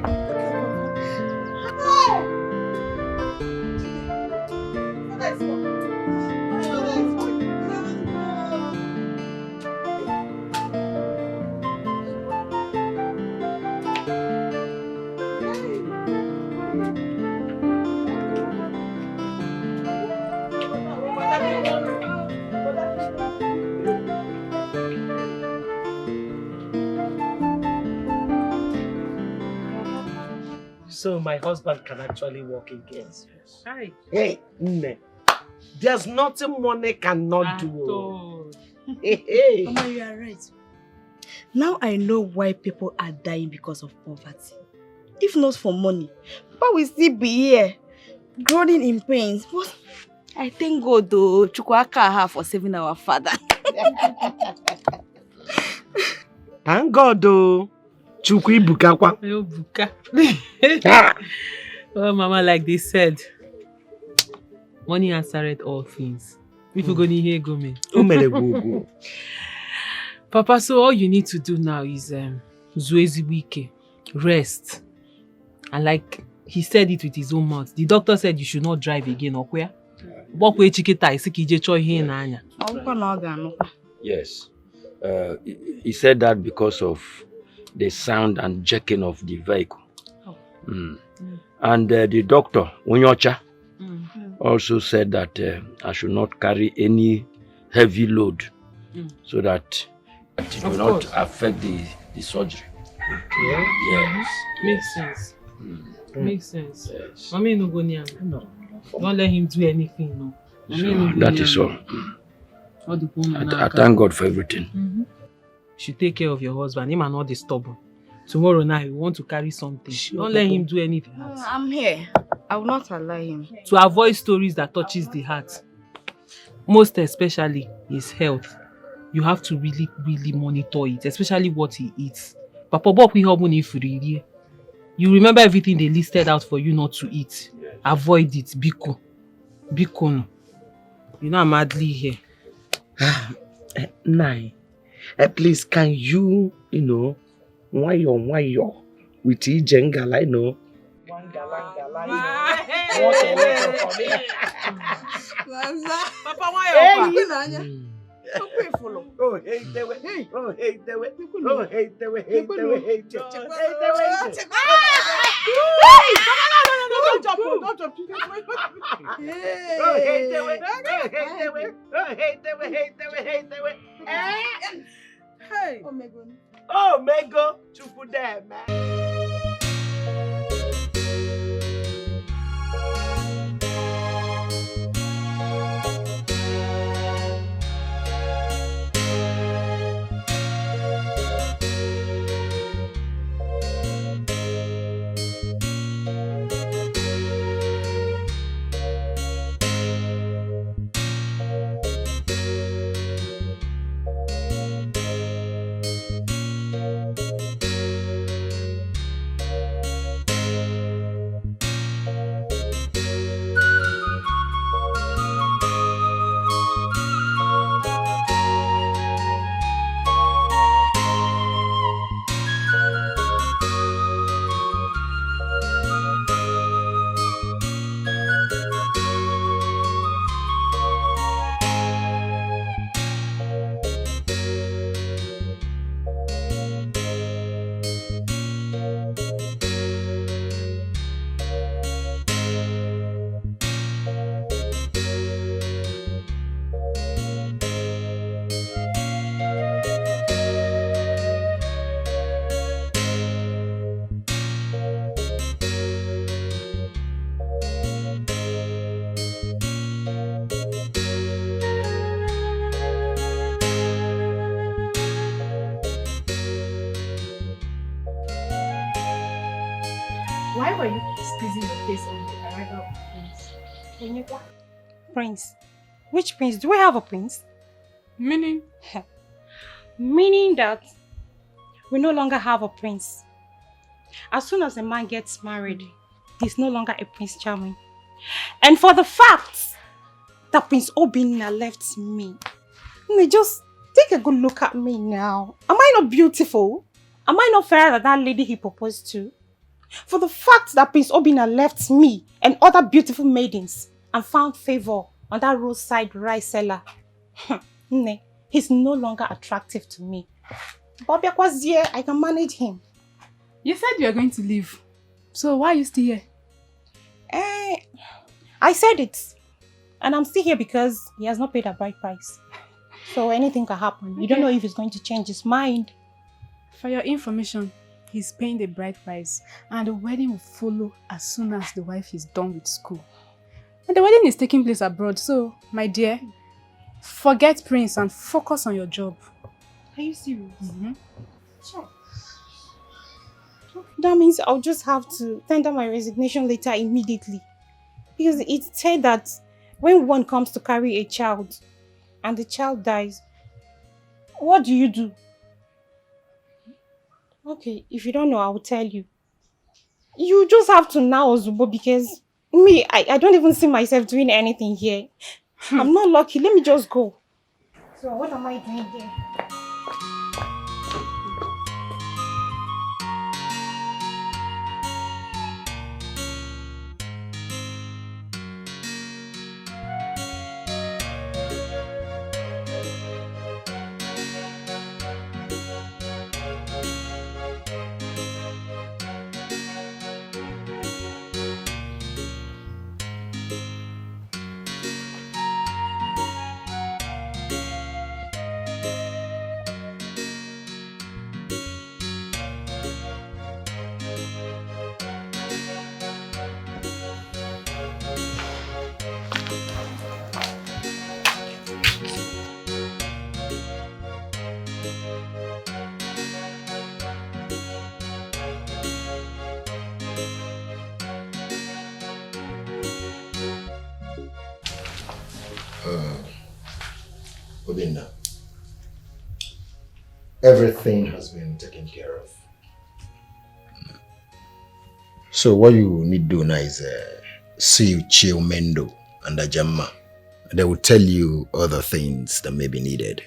So my husband can actually walk again.
Hi.
Hey, Nne. There's nothing money cannot do.
Hey. Mama, you are right. Now I know why people are dying because of poverty. If not for money, Papa will still be here, groaning in pains. But I thank God though, Chukwaka for saving our father.
Thank God though. Chukwu Ibukakwa.
Oh, Mama, like they said, money answered all things. If you're going to hear go me. Papa, so all you need to do now is Zuezi Wike, rest. And like he said it with his own mouth. The doctor said you should not drive again, or where?
Yes. He said that because of the sound and jerking of the vehicle. And the doctor, Unyocha, also said that I should not carry any heavy load so that it will not affect the surgery. Yes.
Makes sense. Makes sense. Yes. Mommy no go near. No. Don't let him do anything, no.
So that is all. I thank God for everything.
You should take care of your husband. Him and not disturb him. Tomorrow night, you want to carry something. Don't let him do anything.
I'm here. I will not allow him.
To avoid stories that touches the heart, most especially his health, you have to really monitor it, especially what he eats. Papa, what we have if you remember everything they listed out for you not to eat. Avoid it. Biko. No. You know I'm madly here.
Nai, please, can you wayo with Ijengala, know? What a letter for me.
Papa, why
Oh, hey, the way. Oh, hey, the way. Oh, hey, the way. Hey, the way. Hey, the way. Don't jump. Oh, hey, the way. Oh, hey, the way. Hey. Oh, Mego. Chupu there, man.
Why were you squeezing your face on the arrival of the prince?
Prince? Which prince? Do I have a prince?
Meaning?
Meaning that we no longer have a prince. As soon as a man gets married, he's no longer a Prince Charming. And for the fact that Prince Obinna left me, just take a good look at me now. Am I not beautiful? Am I not fairer than that lady he proposed to? For the fact that Prince Obinna left me and other beautiful maidens and found favor on that roadside rice seller, he's no longer attractive to me. Bobby was here, I can manage him.
You said you were going to leave. So why are you still here?
I said it. And I'm still here because he has not paid a bride price. So anything can happen. You don't know if he's going to change his mind.
For your information, he's paying the bride price and the wedding will follow as soon as the wife is done with school. And the wedding is taking place abroad, so, my dear, forget Prince and focus on your job.
Are you serious?
Mm-hmm.
Sure. That means I'll just have to tender my resignation letter immediately. Because it said that when one comes to carry a child and the child dies, what do you do? Okay, if you don't know, I will tell you. You just have to now, Zubo, because me, I don't even see myself doing anything here. I'm not lucky. Let me just go. So what am I doing here?
Obinna, everything has been taken care of. So what you need to do now is see Chiomendo and Ajamma. They will tell you other things that may be needed.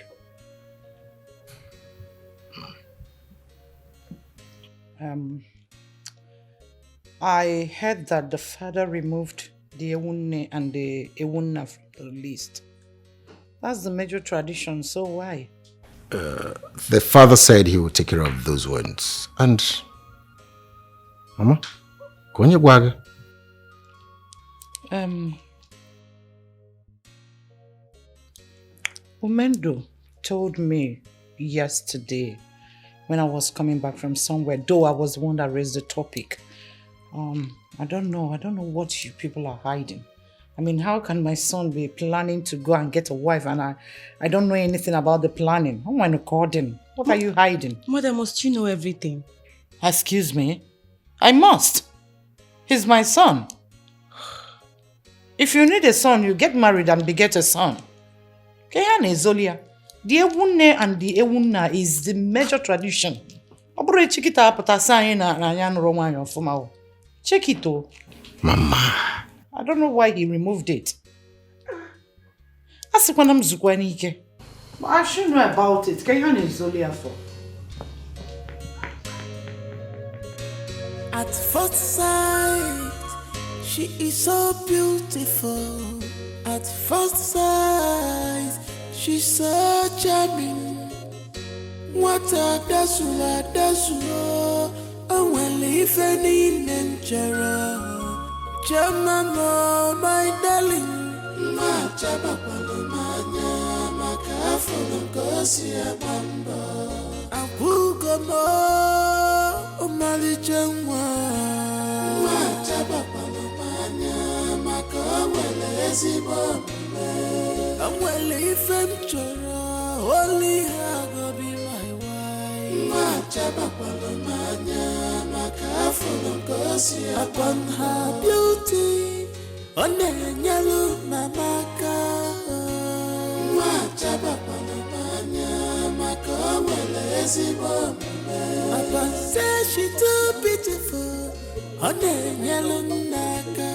I heard that the father removed the Ewunne and the Ewunna from the list. That's the major tradition, so why?
The father said he will take care of those ones. And Mama, Konya Gwaga.
Umendo told me yesterday when I was coming back from somewhere, though I was the one that raised the topic. I don't know what you people are hiding. I mean, how can my son be planning to go and get a wife and I don't know anything about the planning? How am I according? What are you hiding?
Mother, must you know everything?
Excuse me? I must. He's my son. If you need a son, you get married and beget a son. Kehane Zolia. The Ewunne and the Ewunna is the major tradition. Check it though.
Mama.
I don't know why he removed it. But I should know about it. Kehane Zolia for.
At first sight, she is so beautiful. At first sight, she's so charming. What a dasula, and when if any nenchera, Jamama, my darling, ma chabapalomanya, makafono gosia bamba, Abugomo, Omali Jangwa, ma chabapalomanya, makawelezi bombe, and well if I'm chora, only I go be my wife. Upon her beauty, on the yellow mamaka. Upon say she too beautiful, on the yellow naka.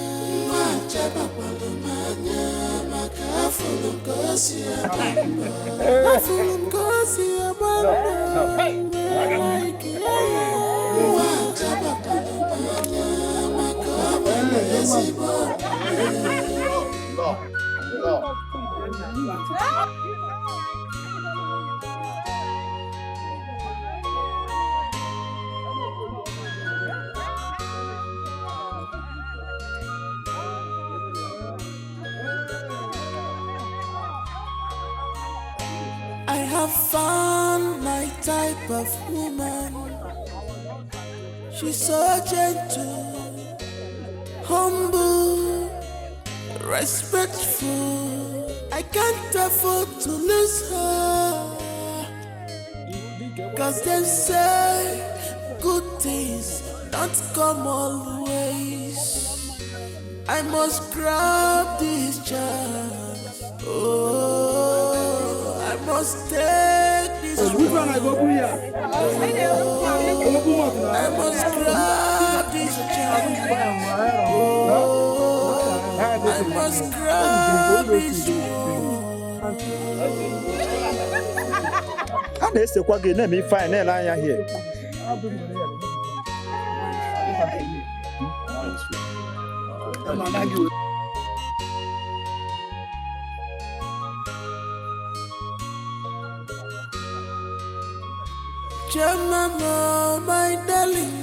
I have found my type of woman. She's so gentle, humble, respectful. I can't afford to lose her. Cause they say good things don't come always. I must grab this chance. Oh, I must take this chance. I must grab this chance. Oh, I must grab this chance.
A na-esekwa gị na-eme ife anyị na-ele anya here.
Jamama, my darling,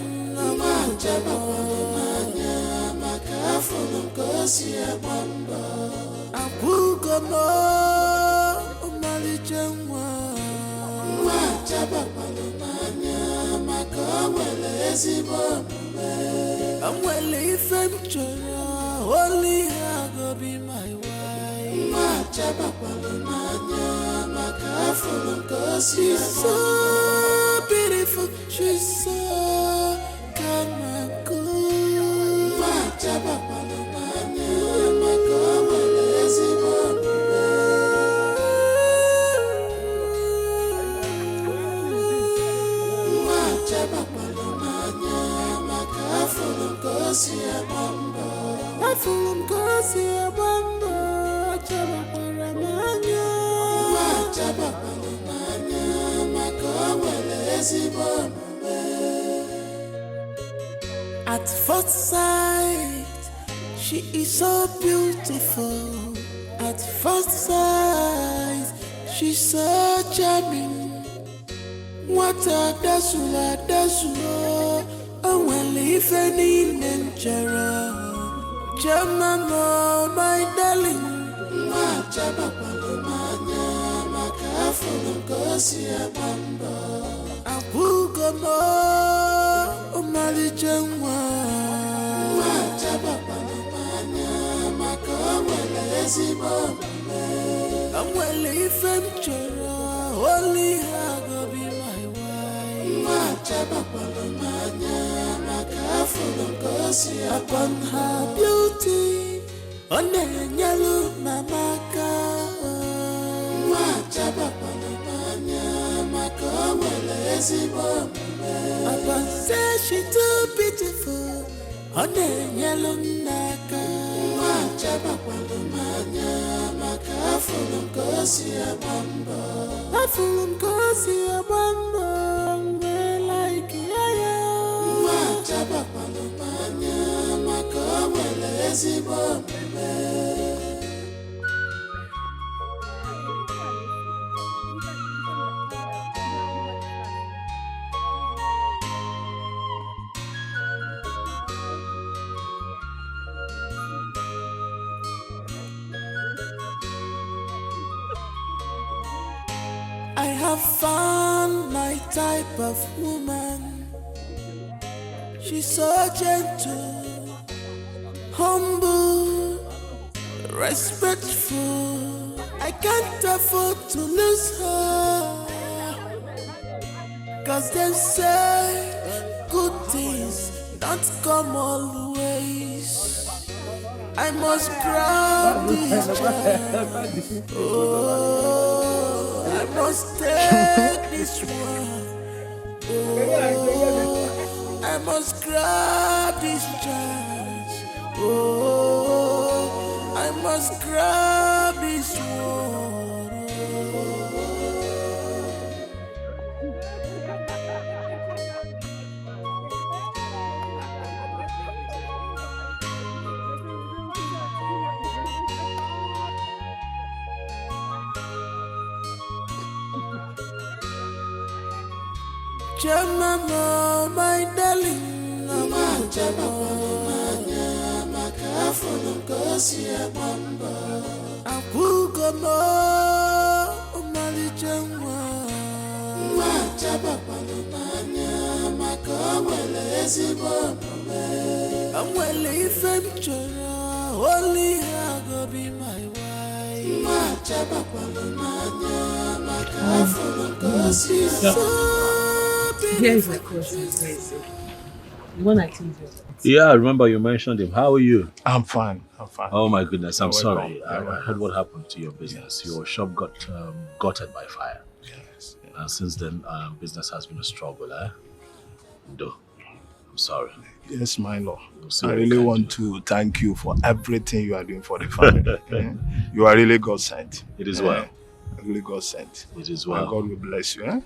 I'm well if I'm only I go be my wife. She's so beautiful, she's so calm and cool. At first sight, she is so beautiful. At first sight, she's so charming. What a dasula, and well, if any nature, Jamama, my darling. Abugamo, Omali Jengwa. I'm well if I'm only I go be my wife. Upon her beauty, on the yellow mamaka. Upon say she too beautiful, on the yellow naka. I have found my type of woman. She's so gentle, humble, respectful. I can't afford to lose her. 'Cause they say good things don't come always. I must grab this chance. Oh, I must take this one. Oh, I must grab this chance. Oh, I must grab this one. Jamama, my darling, Mama Jamama, Makafono Gosia Mamba, Apugamo, Mali Jama, Majabapa, Makawele, Zibonome, I'm well if I'm chora, only I go be my wife, Majabapa, Makafono Gosia.
Here is my cousin. The one I told you.
Yeah, I remember you mentioned him. How are you?
I'm fine.
Oh my goodness, I'm sorry. I
welcome.
heard what happened to your business. Your shop got gutted by fire.
Yes.
And since then, business has been a struggle, eh? No, I'm sorry.
Yes, my lord.
see
I
what we
really
can
want to thank you for everything you are doing for the family. You are really God sent.
It is well.
Really God sent.
It is well.
And God will bless you. Eh?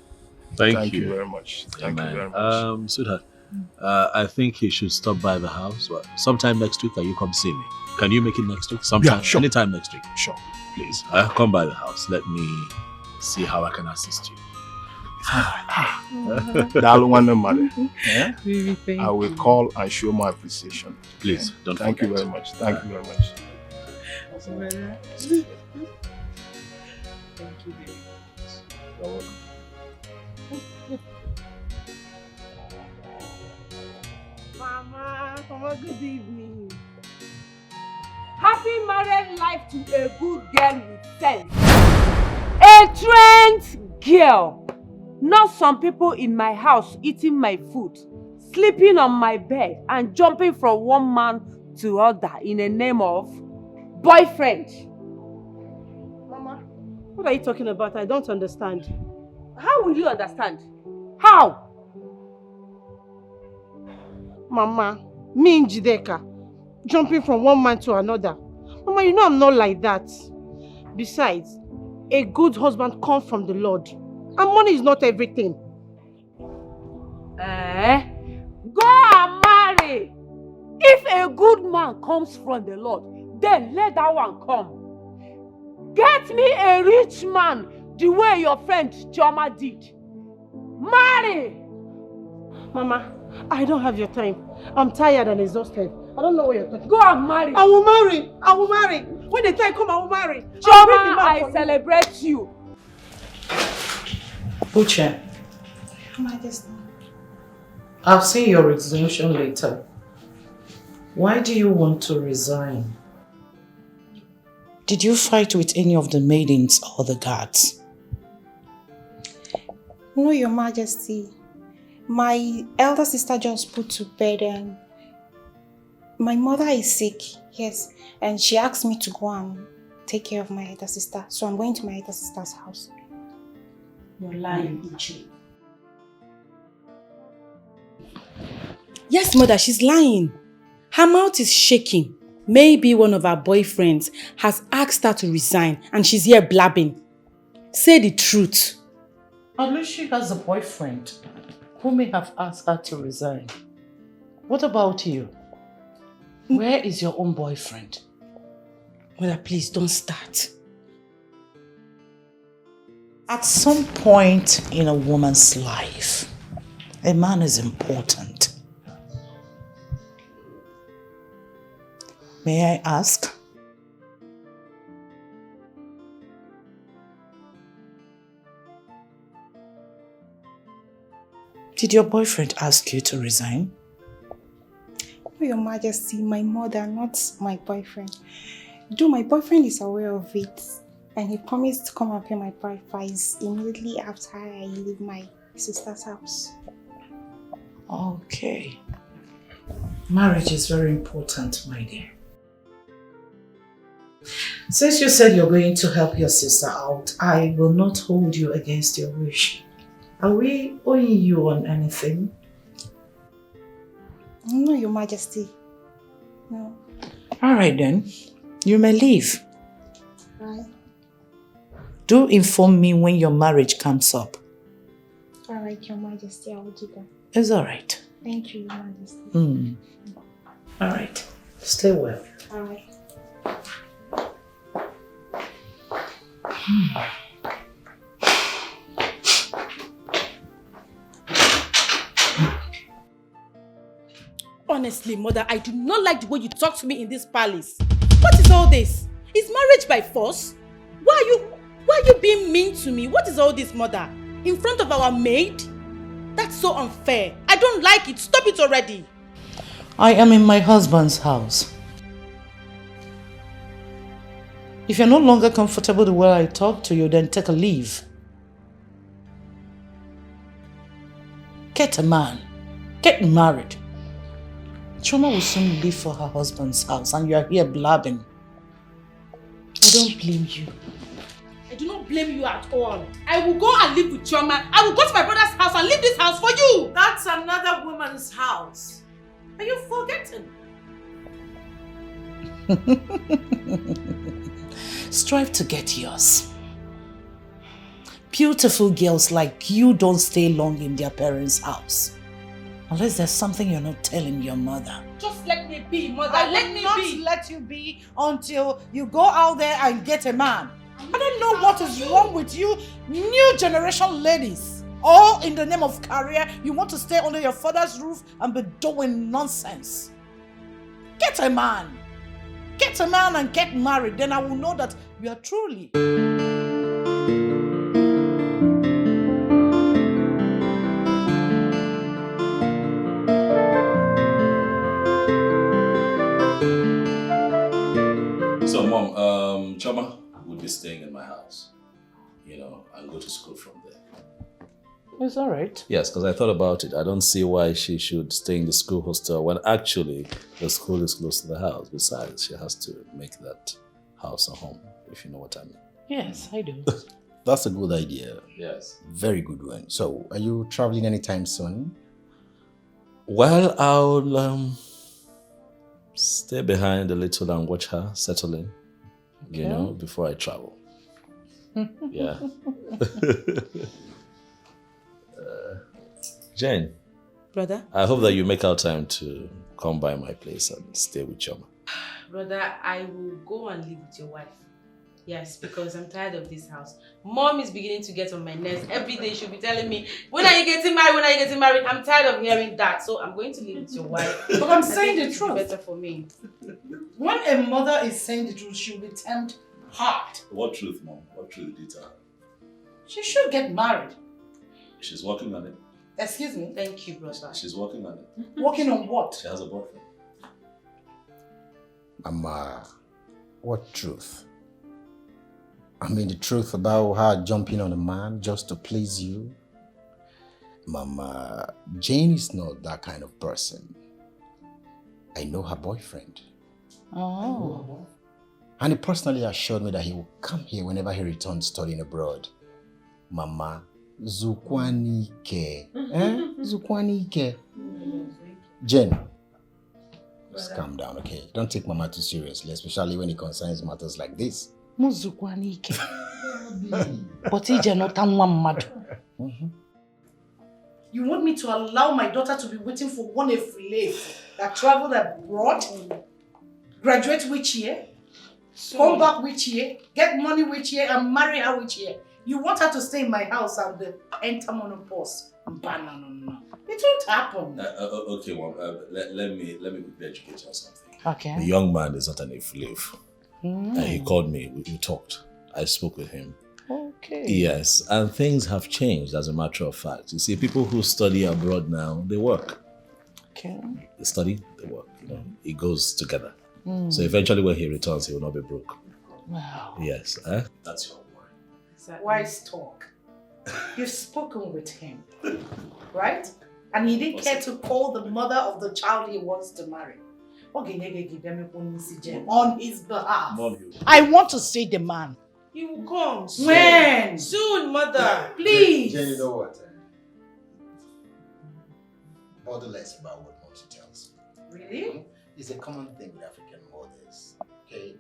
Thank
you
you
very much. Thank
Amen.
you very much.
Sweetheart, I think you should stop by the house. Sometime next week, you come see me. Can you make it next week? Sometime,
Yeah, sure.
Anytime next week.
Sure.
Please, come by the house. Let me see how I can assist you.
I will call and show my appreciation.
Please, don't
Thank
forget.
you very much. Thank you very much.
Thank you very much.
You're welcome.
Mama, good evening. Happy married life to a good girl with sense. A trained girl. Not some people in my house eating my food, sleeping on my bed, and jumping from one man to other in the name of boyfriend.
Mama, what are you talking about? I don't understand.
How will you understand? How?
Mama, me and Dikeh, jumping from one man to another. Mama, you know I'm not like that. Besides, a good husband comes from the Lord. And money is not everything.
Go and marry. If a good man comes from the Lord, then let that one come. Get me a rich man the way your friend Choma did. Marry!
Mama, I don't have your time. I'm tired and exhausted. I don't know what you're talking about.
Go and marry.
I will marry. I will marry. When the time comes, I will marry.
Choma, I celebrate you.
Uche,
Majesty.
I'll see your resolution later. Why do you want to resign? Did you fight with any of the maidens or the guards?
No, Your Majesty. My elder sister just put to bed and my mother is sick, yes. And she asked me to go and take care of my elder sister. So I'm going to my elder sister's house.
You're lying, Uche.
Yes, mother, she's lying. Her mouth is shaking. Maybe one of her boyfriends has asked her to resign and she's here blabbing. Say the truth.
At least she has a boyfriend who may have asked her to resign. What about you? Where is your own boyfriend?
Mother, please don't start.
At some point in a woman's life, a man is important. May I ask? Did your boyfriend ask you to resign?
No, Your Majesty, my mother, not my boyfriend. Though my boyfriend is aware of it, and he promised to come and pay my bride price immediately after I leave my
sister's house.
Okay. Marriage is very important, my dear. Since you said you're going to help your sister out, I will not hold you against your wish. Are we owing you on anything?
No, Your Majesty. No.
Alright then. You may leave.
Right.
Do inform me when your marriage comes up.
Alright, Your Majesty, I will do that.
It's alright.
Thank you, Your Majesty.
Alright. Stay well.
Alright.
Honestly, mother, I do not like the way you talk to me in this palace. What is all this? Is marriage by force? Why are you being mean to me? What is all this, mother? In front of our maid? That's so unfair. I don't like it. Stop it already.
I am in my husband's house. If you're no longer comfortable the way I talk to you, then take a leave. Get a man. Get married. Choma will soon leave for her husband's house and you are here blabbing. I don't blame you.
I do not blame you at all. I will go and live with Choma. I will go to my brother's house and leave this house for you.
That's another woman's house. Are you forgetting? Strive to get yours. Beautiful girls like you don't stay long in their parents' house. Unless there's something you're not telling your mother.
Just let me be, mother.
Let me let you be until you go out there and get a man. I don't know what is wrong with you new generation ladies. All in the name of career, you want to stay under your father's roof and be doing nonsense. Get a man. Get a man and get married. Then I will know that you are truly...
So, Mom, Choma would be staying in my house, and go to school from there.
It's all right.
Yes, because I thought about it. I don't see why she should stay in the school hostel when actually the school is close to the house. Besides, she has to make that house a home, if you know what I mean.
Yes, I do.
That's a good idea.
Yes.
Very good one. So, are you traveling anytime soon?
Well, I'll stay behind a little and watch her settle in, before I travel. Yeah. Jane.
Brother?
I hope that you make out time to come by my place and stay with Choma.
Brother, I will go and live with your wife. Yes, because I'm tired of this house. Mom is beginning to get on my nerves. Every day she'll be telling me, when are you getting married? When are you getting married? I'm tired of hearing that. So I'm going to live with your wife.
But I'm saying the truth.
Better for me.
When a mother is saying the truth, she'll be termed hard.
What truth, Mom? What truth did you tell her?
She should get married.
She's working on it.
Excuse me?
Thank you, brother.
She's working on it.
Working on what?
She has a boyfriend.
Mama, what truth? I mean the truth about her jumping on a man just to please you? Mama, Jane is not that kind of person. I know her boyfriend.
Oh.
And he personally assured me that he will come here whenever he returns studying abroad. Mama, Zukwanike. Zukwanike. Jen, just calm down, okay? Don't take Mama too seriously, especially when it concerns matters like this.
Muzukwanike. But ije not one mad. You want me to allow my daughter to be waiting for one slave that traveled abroad, graduate which year, come back which year, get money which year, and marry her which year? You want her to stay in my house and enter menopause? No. It won't happen.
Okay, Mom. Let me quickly educate you on something.
Okay.
The young man is not an slave. He called me. We talked. I spoke with him.
Okay.
Yes, and things have changed as a matter of fact. You see, people who study abroad now, they work.
Okay.
They study, they work. It goes together. So eventually when he returns, he will not be broke.
Wow.
Yes. That's your word.
Wise talk. You've spoken with him, right? And he didn't care to call the mother of the child he wants to marry. On his behalf. I want to see the man.
He will come.
When?
Soon, mother. Please.
Jen, you know what? Bother less about what mom tells.
Really?
It's a common thing with African mothers. Okay?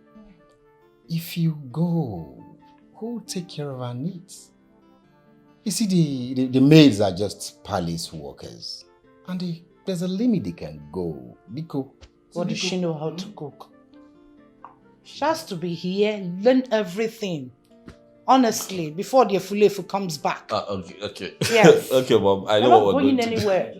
If you go, who will take care of our needs? You see, the maids are just palace workers. And there's a limit they can go. Because
what does she know how to cook? She has to be here, learn everything. Honestly, before the Efulefu comes back.
Okay.
Yes.
Okay, Mom. I know
We're
what we're
not
going
going
to
anywhere.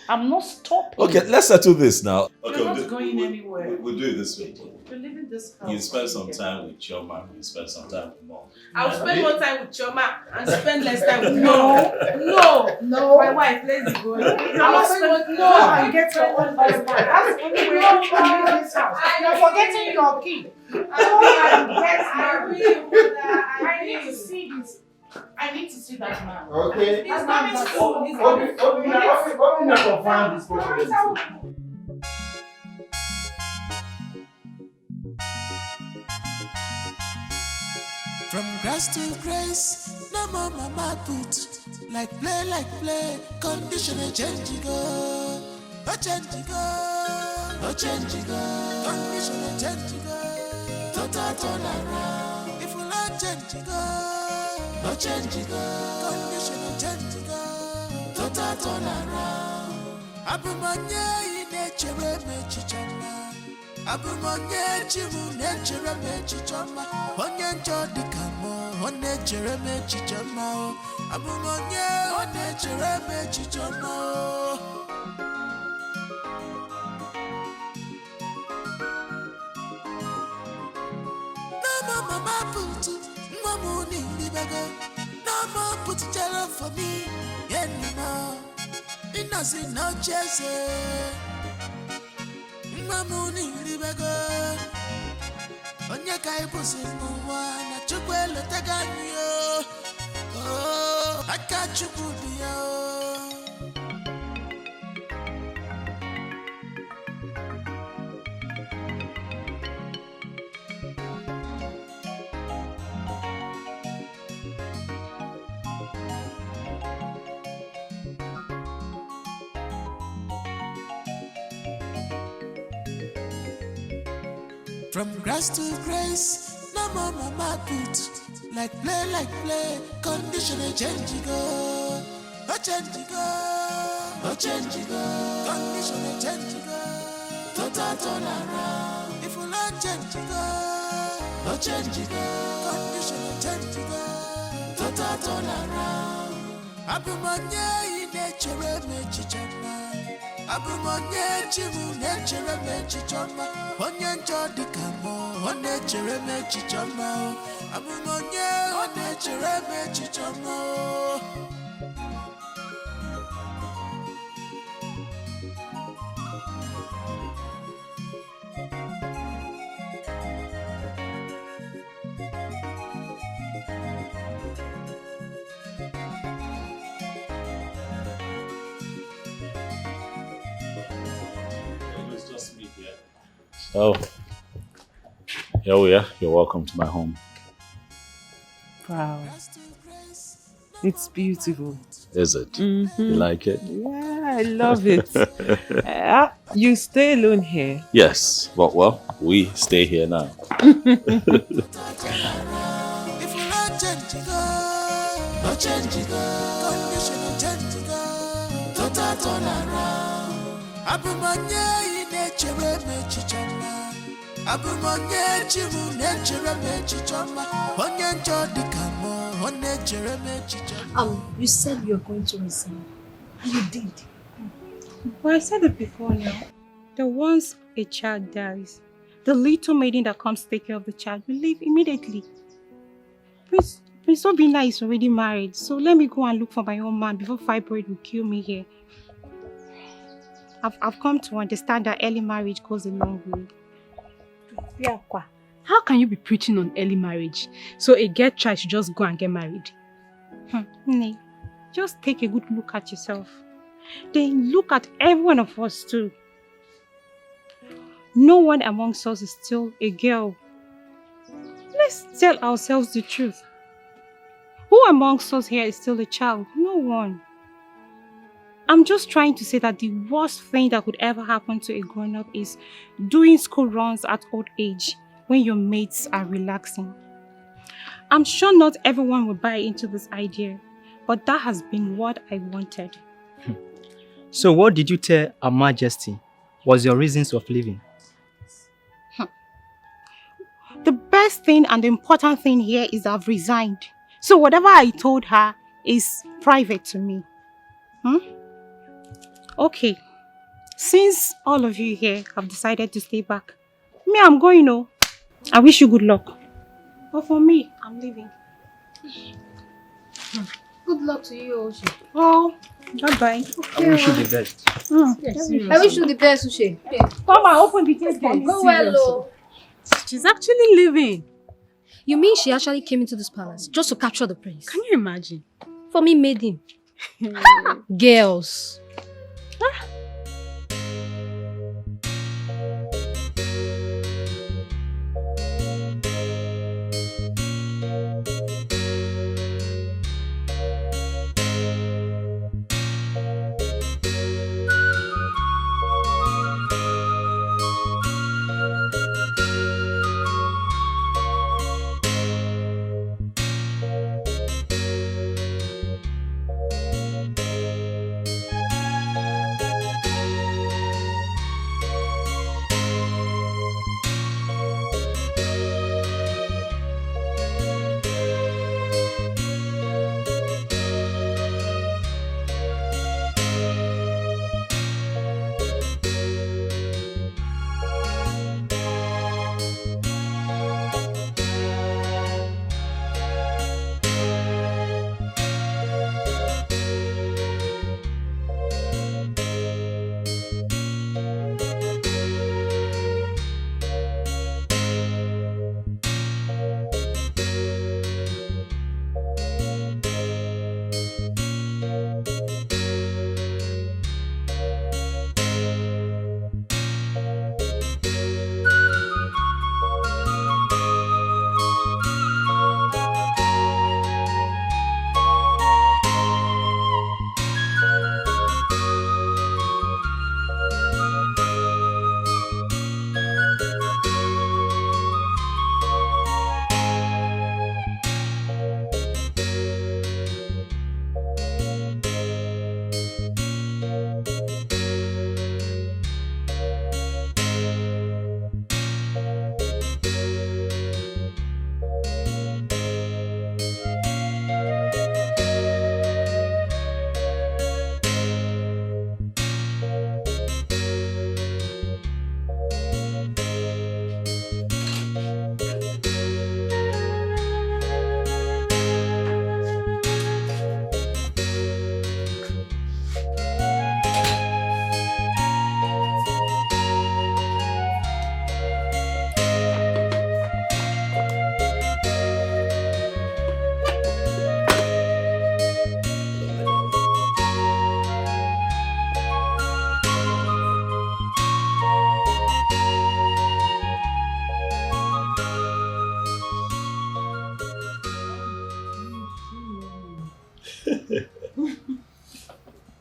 I'm not stopping.
Okay, let's settle this now. Okay,
We're not going anywhere.
We'll do it this way.
We're leaving this house.
You spend some time with your mom, you spend some time with Mom.
I'll spend more time with Choma and spend less time with
No.
My wife, let's go.
I'll spend and get your own husband. That's the only way you can leave this house. You're forgetting your key. I need to see this. I need to see that man.
Okay.
He's coming soon. He's
Open
coming soon.
From grass to grace, no more mama put. Like play, condition a change go. A change go, condition a change go. Total turn around. If you like change go, a change go, condition a change go. Total turn around. Abumanya in nature me chichama. Abumanya chimu nature me chichama. Onyanjo dikamo, on nature me chichama. Abumanya on nature me chichama. No more mama put, no more nini bago. No more put jello for me, anymore. Innocent no chase. Mamuni libego onye kai pusi mwa na chukwelo taganyo oh aka chukwudio. From grass to grace, no more mama put. Like play, condition a change go. A change go, condition a change go. Total turn around. If you like change go, a change go, condition a change go. Total turn around. Abumanya in nature me chichama. Abumanya chimu nature me chichama. Onyanjo dikamo, on nature me chichama. Abumanya on nature me chichama.
Oh, here we are. You're welcome to my home.
Wow. It's beautiful.
Is it?
Mm-hmm.
You like it?
Yeah, I love it. You stay alone here?
Yes, but well, we stay here now.
If you like change go, no change go, condition change go. Total turn around. Abumanya in nature me chichama. Abumanya chimu nature me chichama. Onyanjo dikamo, on nature me chichama.
You said you're going to resign. And you did.
Well, I said it before now. That once a child dies, the little maiden that comes to take care of the child will leave immediately. Prince Obinna is already married, so let me go and look for my own man before fibroid will kill me here. I've come to understand that early marriage goes a long way.
How can you be preaching on early marriage? So a girl child should just go and get married?
Nee, just take a good look at yourself. Then look at every one of us too. No one amongst us is still a girl. Let's tell ourselves the truth. Who amongst us here is still a child? No one. I'm just trying to say that the worst thing that could ever happen to a grown-up is doing school runs at old age when your mates are relaxing. I'm sure not everyone will buy into this idea, but that has been what I wanted.
So what did you tell Her Majesty was your reasons of leaving?
The best thing and the important thing here is I've resigned. So whatever I told her is private to me. Okay. Since all of you here have decided to stay back, me, I'm going, oh. I wish you good luck. But for me, I'm leaving.
Good luck to you, Uche.
Oh, bye-bye.
I wish you the best.
Yes, I wish you the best, Uche.
Come and open the gate for me.
Go well, oh.
She's actually leaving.
You mean she actually came into this palace just to capture the prince?
Can you imagine?
For me, made him. Girls.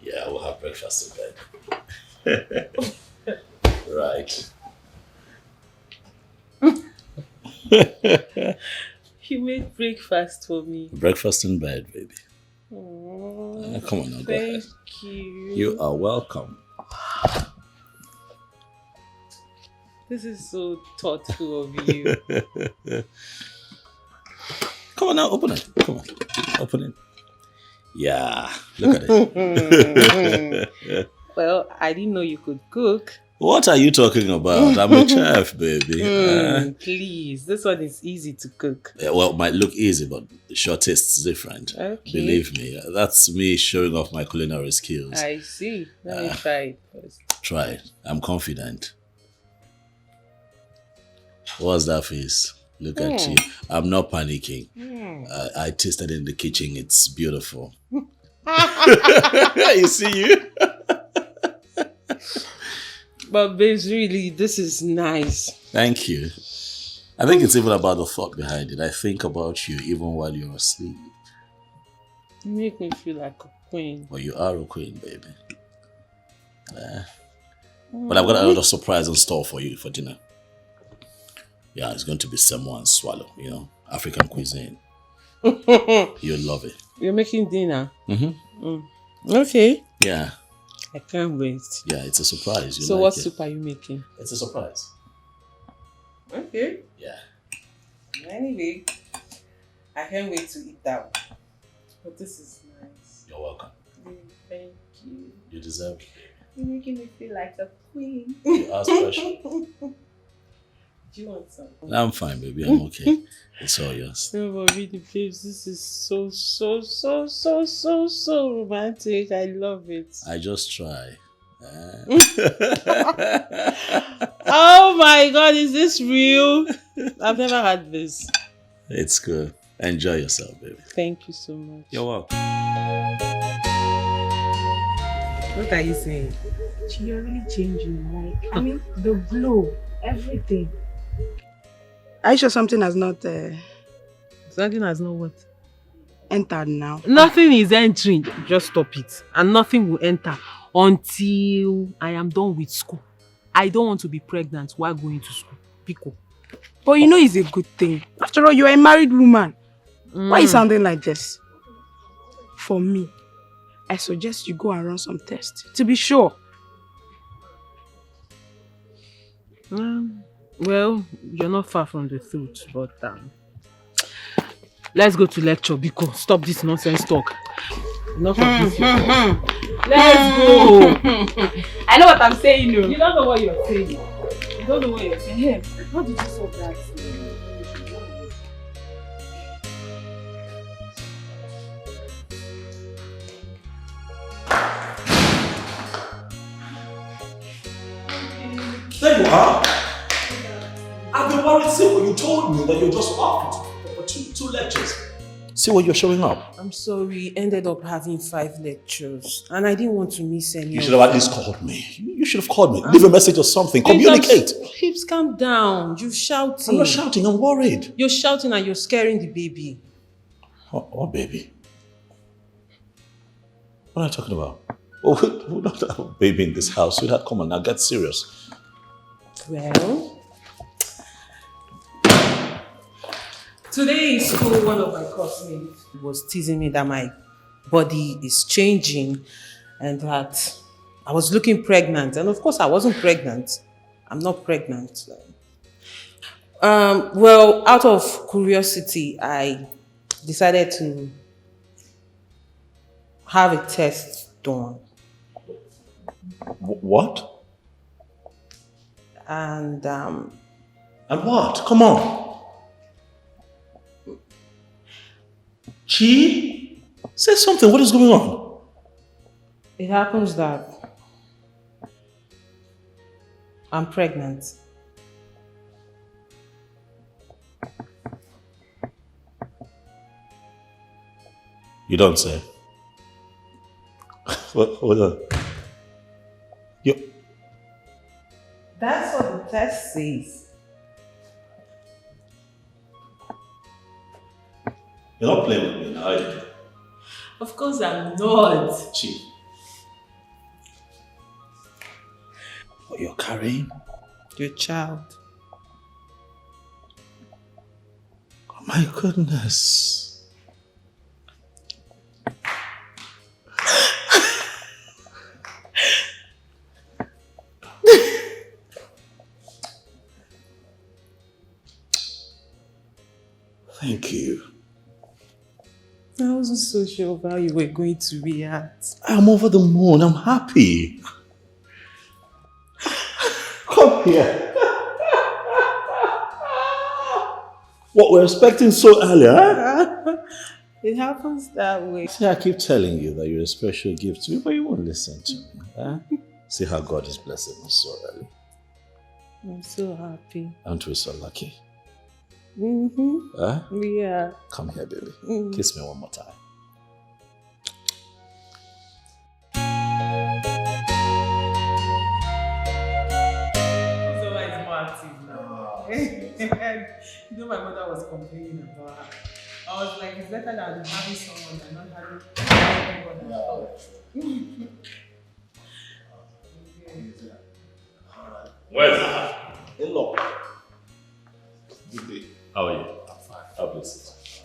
Yeah, we'll have breakfast in bed. Right.
You made breakfast for me.
Breakfast in bed, baby.
Oh,
Come on now, go ahead.
Thank you.
You are welcome.
This is so thoughtful of you.
Come on now, open it. Come on, open it. Yeah, look at it.
Well, I didn't know you could cook.
What are you talking about? I'm a chef, baby.
Please, this one is easy to cook.
Well, it might look easy, but your taste is different.
Okay.
Believe me, that's me showing off my culinary skills.
I see. Let me try it first.
Try it. I'm confident. What's that face? Look at you. I'm not panicking. I tasted it in the kitchen. It's beautiful. You see you?
But babes, really, this is nice.
Thank you. I think it's even about the thought behind it. I think about you even while you're asleep.
You make me feel like a queen.
Well, you are a queen, baby. But I've got another surprise in store for you for dinner. Yeah, it's going to be semo and swallow, you know, African cuisine. You'll love it.
You're making dinner?
Mm-hmm.
Okay.
Yeah.
I can't wait.
Yeah, it's a surprise.
So what soup are you making?
It's a surprise.
Okay.
Yeah.
Anyway, I can't wait to eat that one. But this is nice.
You're welcome.
Thank you.
You deserve it.
You're making me feel like a queen.
You are special.
Do you want some?
I'm fine, baby. I'm okay. It's all yours.
No, but really, babes, this is so romantic. I love it.
I just try.
Oh my God, is this real? I've never had this.
It's good. Enjoy yourself, baby.
Thank you so much.
You're welcome.
What are you saying?
You're really changing. Like, I mean, the glow, everything. Are you sure something has not...
Something has not what?
Entered now.
Nothing is entering. Just stop it. And nothing will enter until I am done with school. I don't want to be pregnant while going to school. Pico.
But you know it's a good thing. After all, you're a married woman. Why are you sounding like this? For me, I suggest you go and run some tests. To be sure.
Well, you're not far from the truth, but let's go to lecture, Biko. Stop this nonsense talk. Enough of this. Let's go.
I know what I'm saying.
You don't know what you're saying. You don't know what you're saying. Hey, how did you solve that?
There you are. I've been worried since when you told me that you're just off for two lectures. See what you're showing up.
I'm sorry, ended up having 5 lectures and I didn't want to miss any.
You should have at least called me. You should have called me. Leave a message or something. Communicate.
Hips, calm down. You're shouting.
I'm not shouting. I'm worried.
You're shouting and you're scaring the baby.
What baby? What are you talking about? Oh, we don't have a baby in this house. Sweetheart, come on now. Get serious.
Well, today in school, one of my classmates was teasing me that my body is changing and that I was looking pregnant. And of course, I wasn't pregnant. I'm not pregnant. Well, out of curiosity, I decided to have a test done.
What?
And
what? Come on. Chi? Say something. What is going on?
It happens that I'm pregnant.
You don't say. Hold on.
That's what the test says.
You're not playing with me now, are you?
Of course I'm not.
Chi. What you're carrying?
Your child.
Oh my goodness. Thank you.
I wasn't so sure of how you were going to react.
I'm over the moon. I'm happy. Come here. What we're expecting so early, huh?
It happens that way.
See, I keep telling you that you're a special gift to me, but you won't listen to me. Huh? See how God is blessing us so early.
I'm so happy.
Aren't we so lucky? Huh?
Yeah.
Come here, baby. Kiss me one more time.
So why is more active now? You know, my mother was complaining about her. I was like, it's better than having someone than not having anyone at all.
Where's that? Hello. Good day. How are you? I'm fine. How blessed.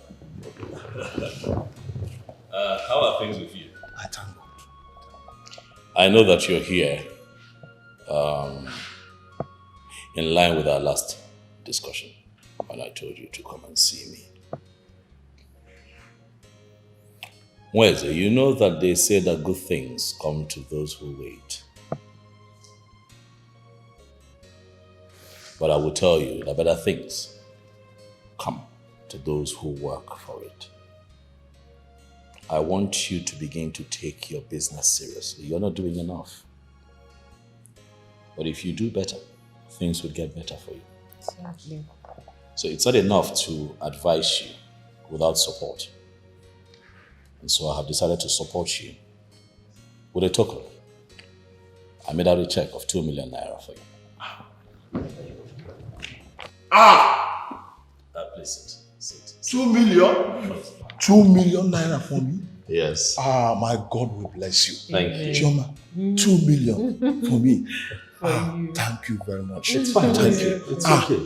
How are things with you?
I thank God.
I know that you're here in line with our last discussion when I told you to come and see me. Wednesday, you know that they say that good things come to those who wait. But I will tell you that better things come to those who work for it. I want you to begin to take your business seriously. You're not doing enough. But if you do better, things will get better for you.
Exactly.
So it's not enough to advise you without support. And so I have decided to support you with a token. I made out a check of 2 million naira for you. Please sit.
2 million? 2 million naira for me?
Yes.
My God will bless you.
Thank you.
Chioma, 2 million for me. Thank you very much.
It's fine.
Thank you.
It's okay.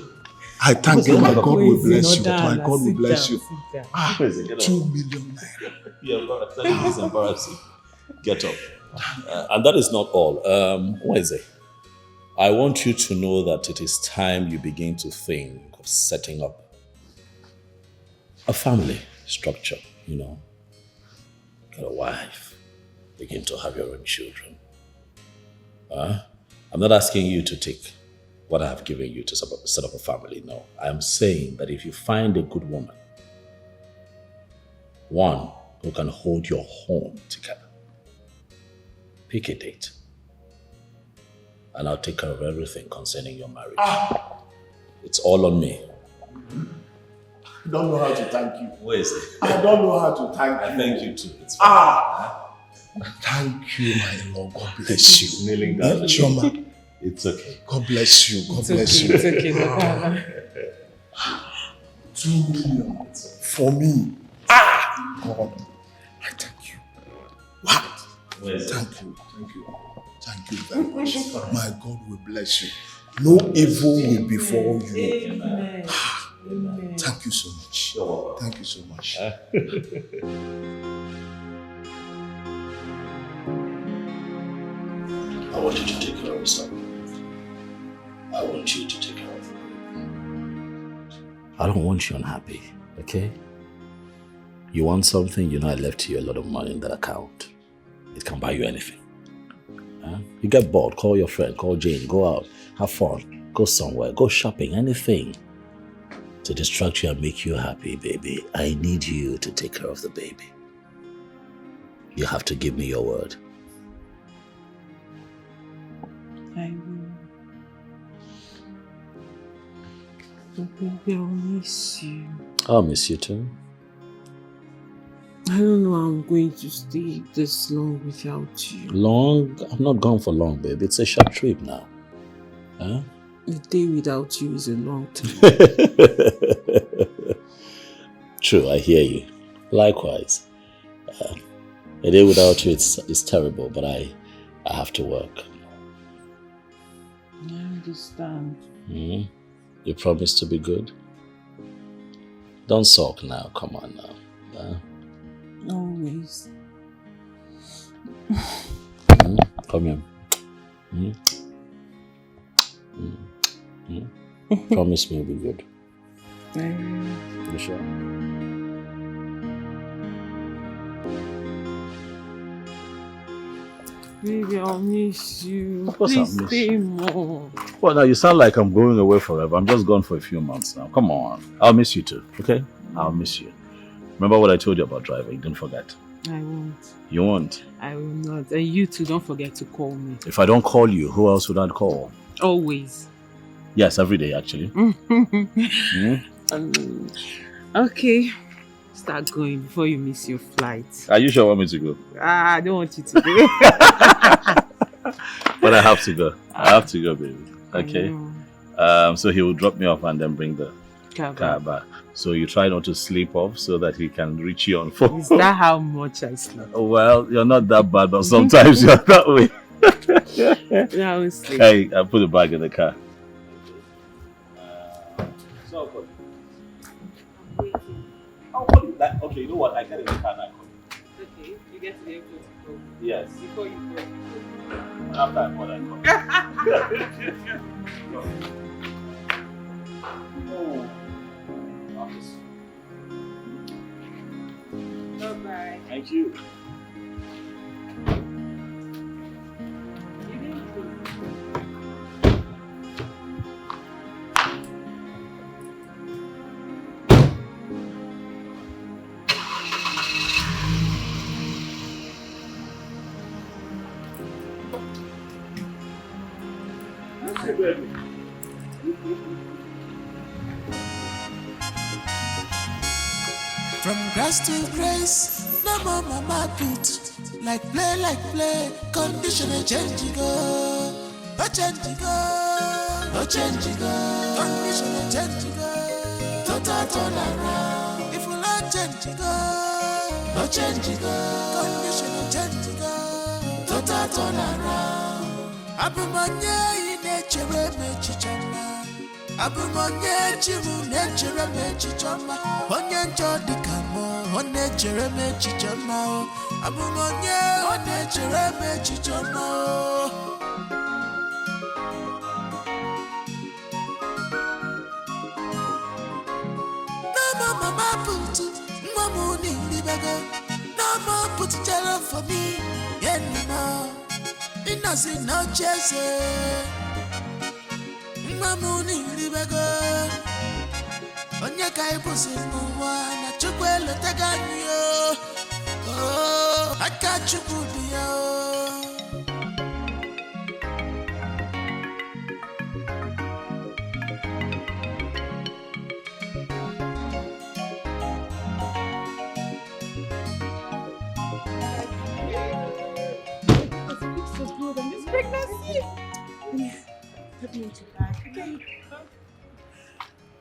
I thank you. My God will bless you.
Down,
My God will bless you.
2
million naira.
You're embarrassed. It's embarrassing. Get up. And that is not all. Wednesday, I want you to know that it is time you begin to think of setting up a family structure, you know. Get a wife. Begin to have your own children. I'm not asking you to take what I have given you to set up a family. No. I'm saying that if you find a good woman, one who can hold your home together, pick a date. And I'll take care of everything concerning your marriage. It's all on me.
I don't know how to thank you.
Where is it?
I don't know how to thank you.
I thank you too. It's fine.
Thank you, my Lord. God bless you.
Kneeling down.
Chioma.
It's okay.
God bless you. God bless you.
It's okay, no problem.
2 million for me. God. I thank you. Wow. Thank you. Thank you. Thank you very much. My God will bless you. No evil will befall you.
Amen.
Amen. Thank you so much. Thank you so much.
I want you to take care of yourself. I want you to take care of me. I don't want you unhappy, okay? You want something, you know I left you a lot of money in that account. It can buy you anything. You get bored, call your friend, call Jane, go out, have fun, go somewhere, go shopping, anything to distract you and make you happy, baby. I need you to take care of the baby. You have to give me your word.
I will. But baby, I'll miss you.
I'll miss you too.
I don't know how I'm going to stay this long without you.
Long? I'm not gone for long, babe. It's a short trip now. Huh?
A day without you is a long time.
True, I hear you. Likewise. A day without you it's terrible, but I have to work.
I understand.
You promise to be good? Don't sulk now. Come on now.
Always.
Come here. Promise me you'll be good.
I will.
You sure?
Baby, I'll miss you.
Of course I'll
Please
miss
stay
you.
more.
Well, now you sound like I'm going away forever. I'm just gone for a few months now. Come on. I'll miss you too, okay? I'll miss you. Remember what I told you about driving? Don't forget.
I won't.
You won't?
I will not. And you too, don't forget to call me.
If I don't call you, who else would I call?
Always.
Yes, every day actually.
Okay. Start going before you miss your flight.
Are you sure you want me to go?
I don't want you to go.
But I have to go. I have to go, baby. Okay? So he will drop me off and then bring the car back. So you try not to sleep off so that he can reach you on phone.
Is that how much I sleep?
Well, you're not that bad, but sometimes you're that way.
Yeah, I will sleep.
Hey, I put the bag in the car. Okay, you know what? I get in the car now.
Okay, you get to the airport to go.
Yes.
Before you go.
After I bought, I come.
Bye-bye.
Thank you.
From grass to grace, no more mama put. Like play, condition a change go. No change go, no change go. Condition a change go. Total turn around. If you like change go, no change go. Condition a change go. Total turn around. Abumanye nature me chichama. Abumanye chimu nature me chichama. Onye njodi kamo, onye chere me chichama. Abumanye, onye chere me chichama. No more mama put, no more nili baga. No more put jello for me, anymore. Innocent no chase. Mamuni libego onye kai pusi n'ụwa na chukwu elotega anyị aka chukwu dị ya
Pregnancy. Put me into bag. Okay.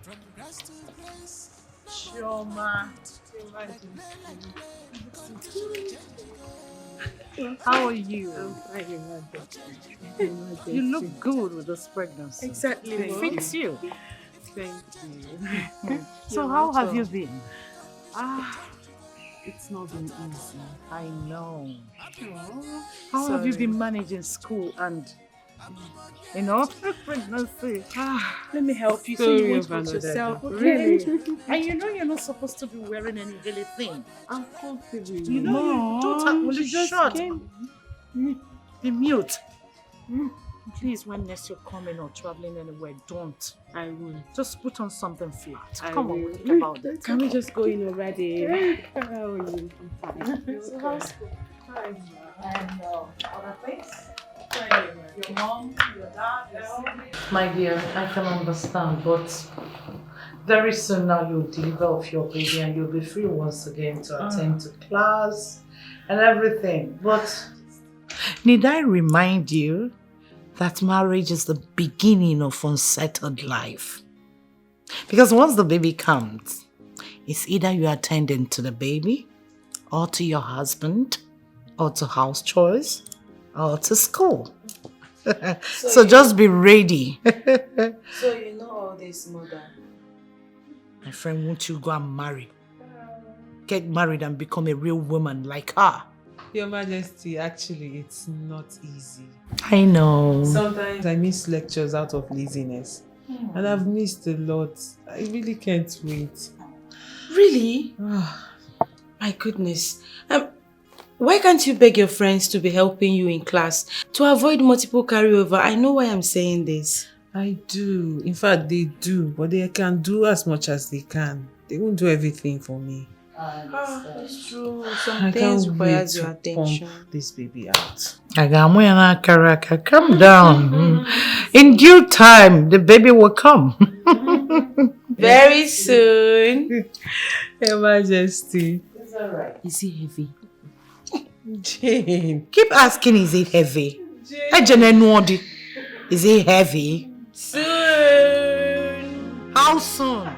From grass to grace.
Shoma.
How are you?
I'm fine, Mother.
You look good with this pregnancy.
Exactly.
It fits you.
Thank you.
So how have you been?
It's not been easy.
I know. How have you been managing school and, pregnancy?
Let me help you so you won't hurt yourself. Okay?
Really? And you know you're not supposed to be wearing any really thing.
I'm comfortable.
You know you don't have to shut. Be mute. Please, when next you're coming or traveling anywhere, don't.
I will.
Just put on something flat.
I
Come on,
will.
we'll think about that.
Can we just go in already?
How are you? I'm fine. So how's school? Fine. And other things? Your mom, your dad, your siblings? My dear, I can understand, but very soon now you'll deliver of your baby and you'll be free once again to attend to class and everything. But need I remind you that marriage is the beginning of unsettled life? Because once the baby comes, it's either you attending to the baby, or to your husband, or to house chores, or to school. So just be ready.
So you know all this, mother?
My friend, won't you go and marry? Get married and become a real woman like her.
Your Majesty, actually, it's not easy.
I know.
Sometimes I miss lectures out of laziness. And I've missed a lot. I really can't wait.
Really? My goodness. Why can't you beg your friends to be helping you in class to avoid multiple carryover? I know why I'm saying this.
I do. In fact, they do. But they can do as much as they can. They won't do everything for me.
It's true.
I
Some
can't
things
wait
requires
to
your attention.
pump this baby out.
Calm down. In due time, the baby will come.
Very soon.
Your Majesty.
It's alright.
Is he heavy?
Jane. Keep asking, is it heavy? Jane. Is it heavy?
Soon.
How soon?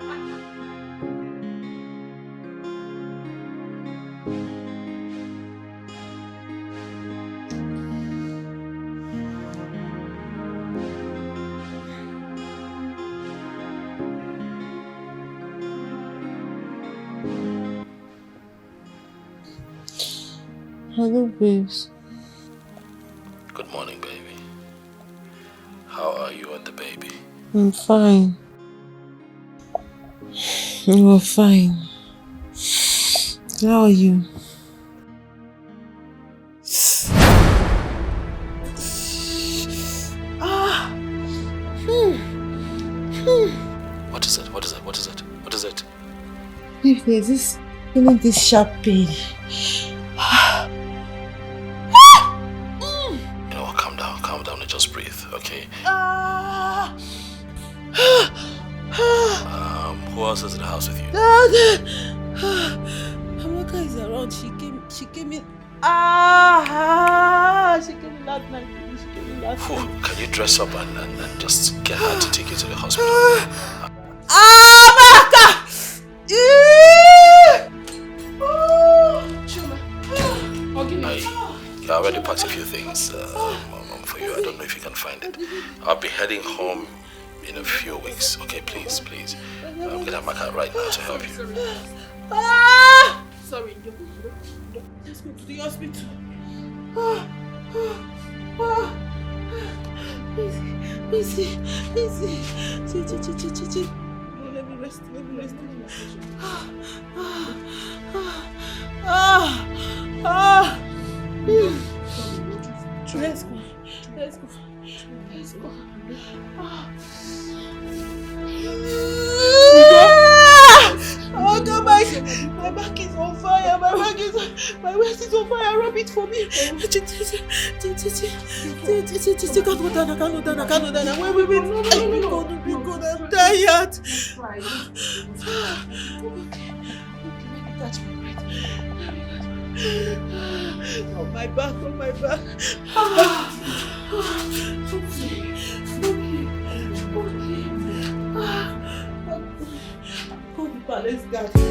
Hello, babes.
Good morning, baby. How are you and the baby?
I'm fine. You're fine. How are you?
What is it? What is it? What is it? What is it?
If there's this, feeling this sharp pain.
You know what? Calm down and just breathe, okay? Who else is in the house with you?
Amaka is around. She came in. She came in last night.
Can you dress up and just get her to take you to the hospital?
Amaka!
I already packed a few things for you. I don't know if you can find it. I'll be heading home in a few weeks. Okay, please. I'm gonna back out right now to help you.
Sorry, let's go to the hospital. Easy. Let me rest. Let's go. Oh God, my back is on fire. My waist is on fire. Rub it for me. I can't go down. Wait. Be good. I'm tired. Okay, let me catch my breath. On my back. Go the palace garden.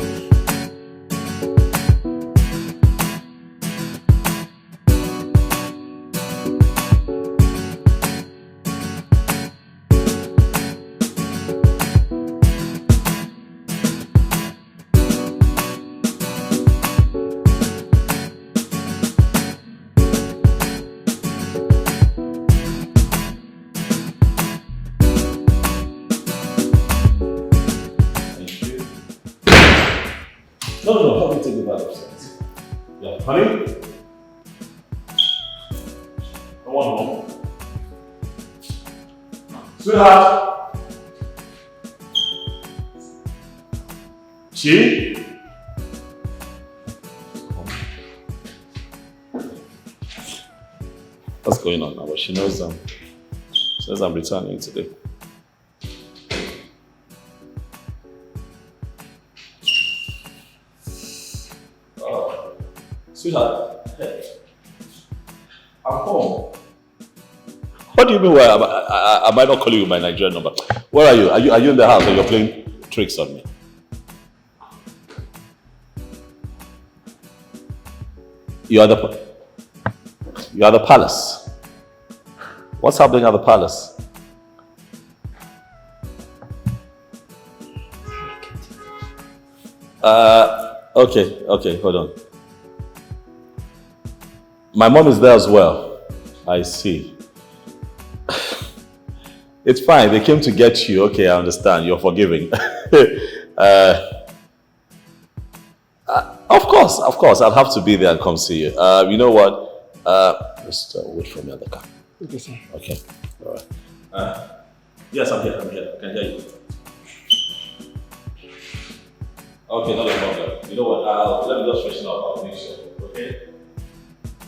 No, help me take the bag upstairs. Yeah, honey? I want home. Sweetheart? She? What's going on now? Well, she knows says I'm returning today. Sweetheart, hey. I'm home. What do you mean? Why I might not call you with my Nigerian number? Where are you? Are you in the house or you're playing tricks on me? You are the palace. What's happening at the palace? Okay, hold on. My mom is there as well. I see. It's fine. They came to get you. Okay, I understand. You're forgiving. Of course. I'll have to be there and come see you. You know what? Just wait for me at the car.
Okay, sir.
Okay. All right. Yes, I'm here. I can hear you. Okay, not a problem. You know what? Let me just freshen up. I'll make sure. Okay?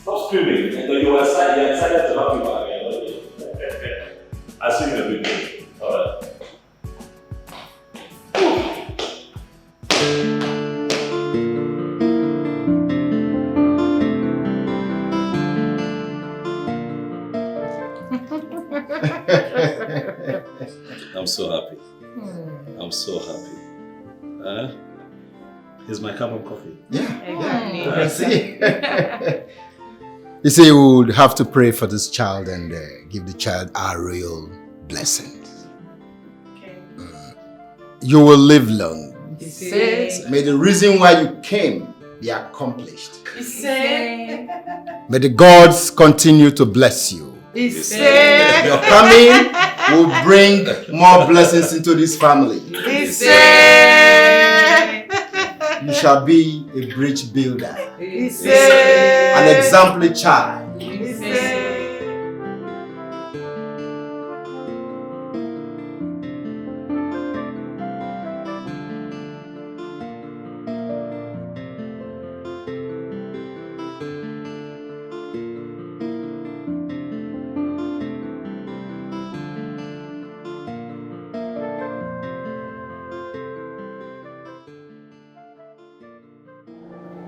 Stop screaming. I know you're excited to have you back again. I'll see you in a bit. Alright. I'm so happy. I'm so happy. Here's my cup of coffee.
Yeah. See. You see, you would have to pray for this child and give the child our royal blessings. Okay. You will live long. May the reason why you came be accomplished. May the gods continue to bless you. Your coming will bring more blessings into this family. You shall be a bridge builder. An exemplary child.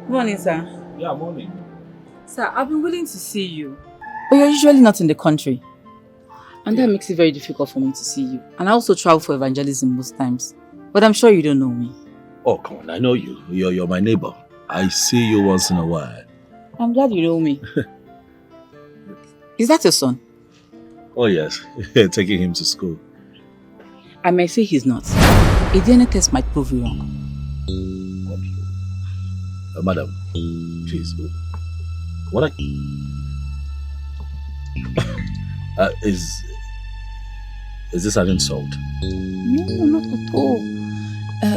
Morning, sir.
Yeah, morning.
Sir, I've been willing to see you, but you're usually not in the country. And that makes it very difficult for me to see you. And I also travel for evangelism most times. But I'm sure you don't know me.
Oh, come on. I know you. You're my neighbor. I see you once in a while.
I'm glad you know me. Is that your son?
Oh, yes. Taking him to school.
I may say he's not. A DNA test might prove you wrong.
Madam, please. What is this an insult?
No, not at all.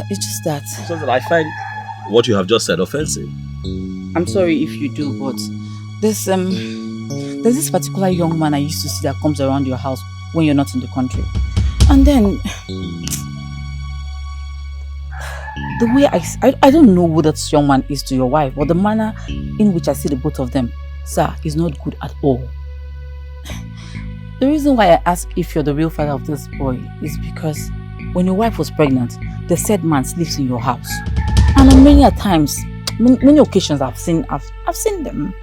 It's just that.
It's just that I find what you have just said offensive.
I'm sorry if you do, but there's this particular young man I used to see that comes around your house when you're not in the country. And then the way I don't know who that young man is to your wife, but the manner in which I see the both of them, sir, is not good at all. The reason why I ask if you're the real father of this boy is because when your wife was pregnant, the said man sleeps in your house. And on many occasions I've seen them.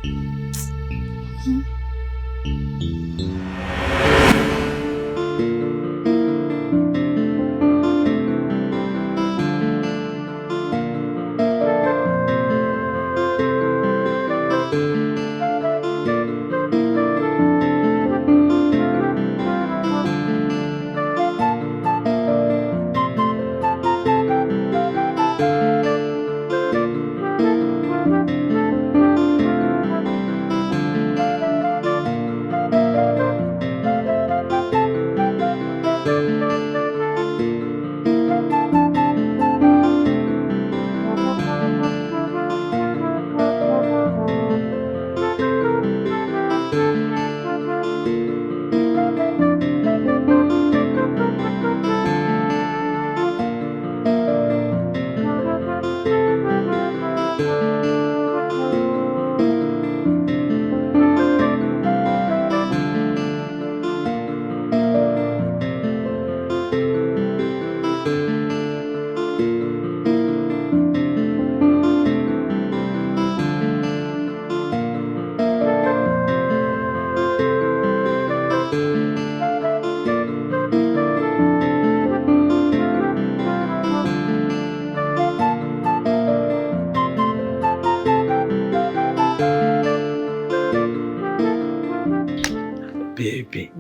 Baby,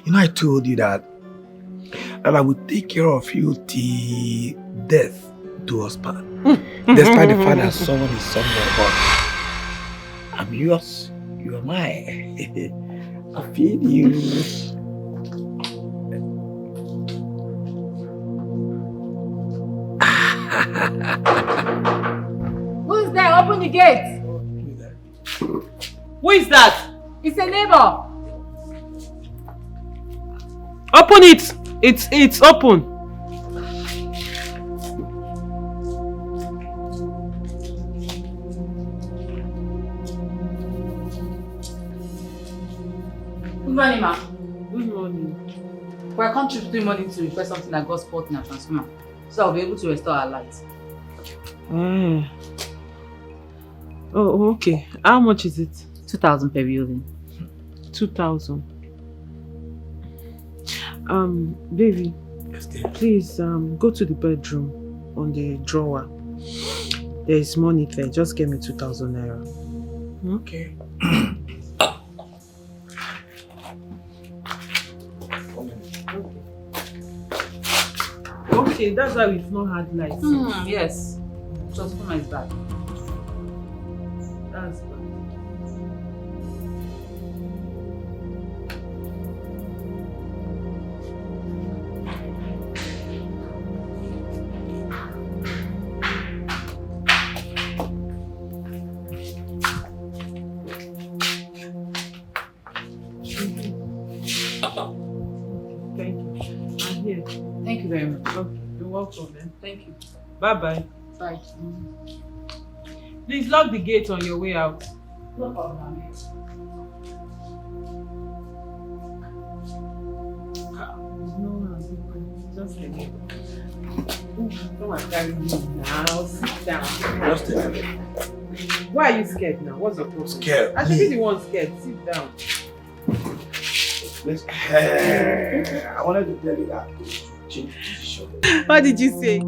you know I told you that I would take care of you till death do us part. Despite the fact that someone is somewhere, but I'm yours, you are mine. I feel you.
Who's there? Open the gate.
Who is that?
It's a neighbor.
Open it. It's open.
morning, ma.
Good morning.
We're contributing money to repair something that got spoiled in our transformer, so I'll be able to restore our lights.
Oh, okay. How much is it?
2,000 per building.
2,000. Baby.
Yes, dear.
Please, go to the bedroom on the drawer. There is money there. Just give me 2,000 naira.
Okay.
Okay, that's why we've not had lights.
Yes. Transformer is bad.
That's bad. Thank you. I'm here.
Thank you very much.
Okay, you're welcome, man.
Thank you.
Bye-bye.
Bye.
Please lock the gate on your way out.
No problem.
Just a minute. Come and carry me now. Sit down.
Just a minute.
Why are you scared now? What's your problem?
Scared.
I should be the one scared. Sit down.
Let's. I wanted to tell you that. Change position.
What did you say?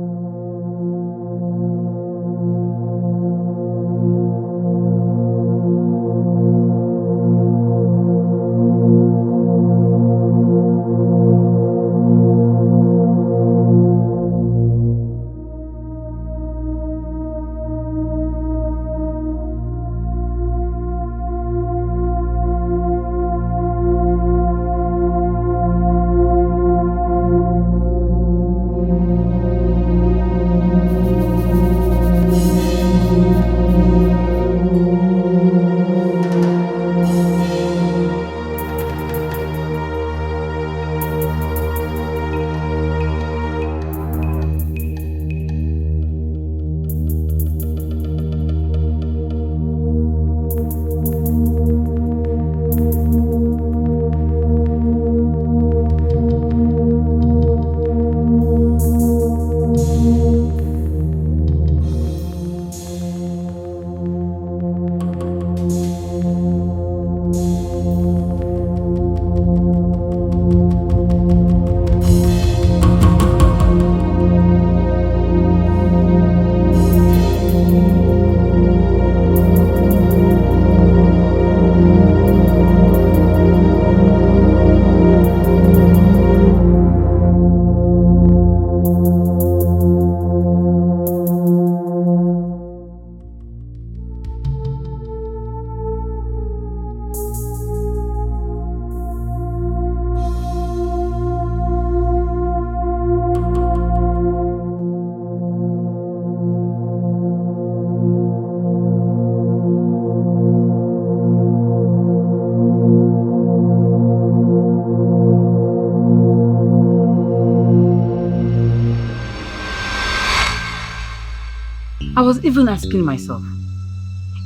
I was even asking myself,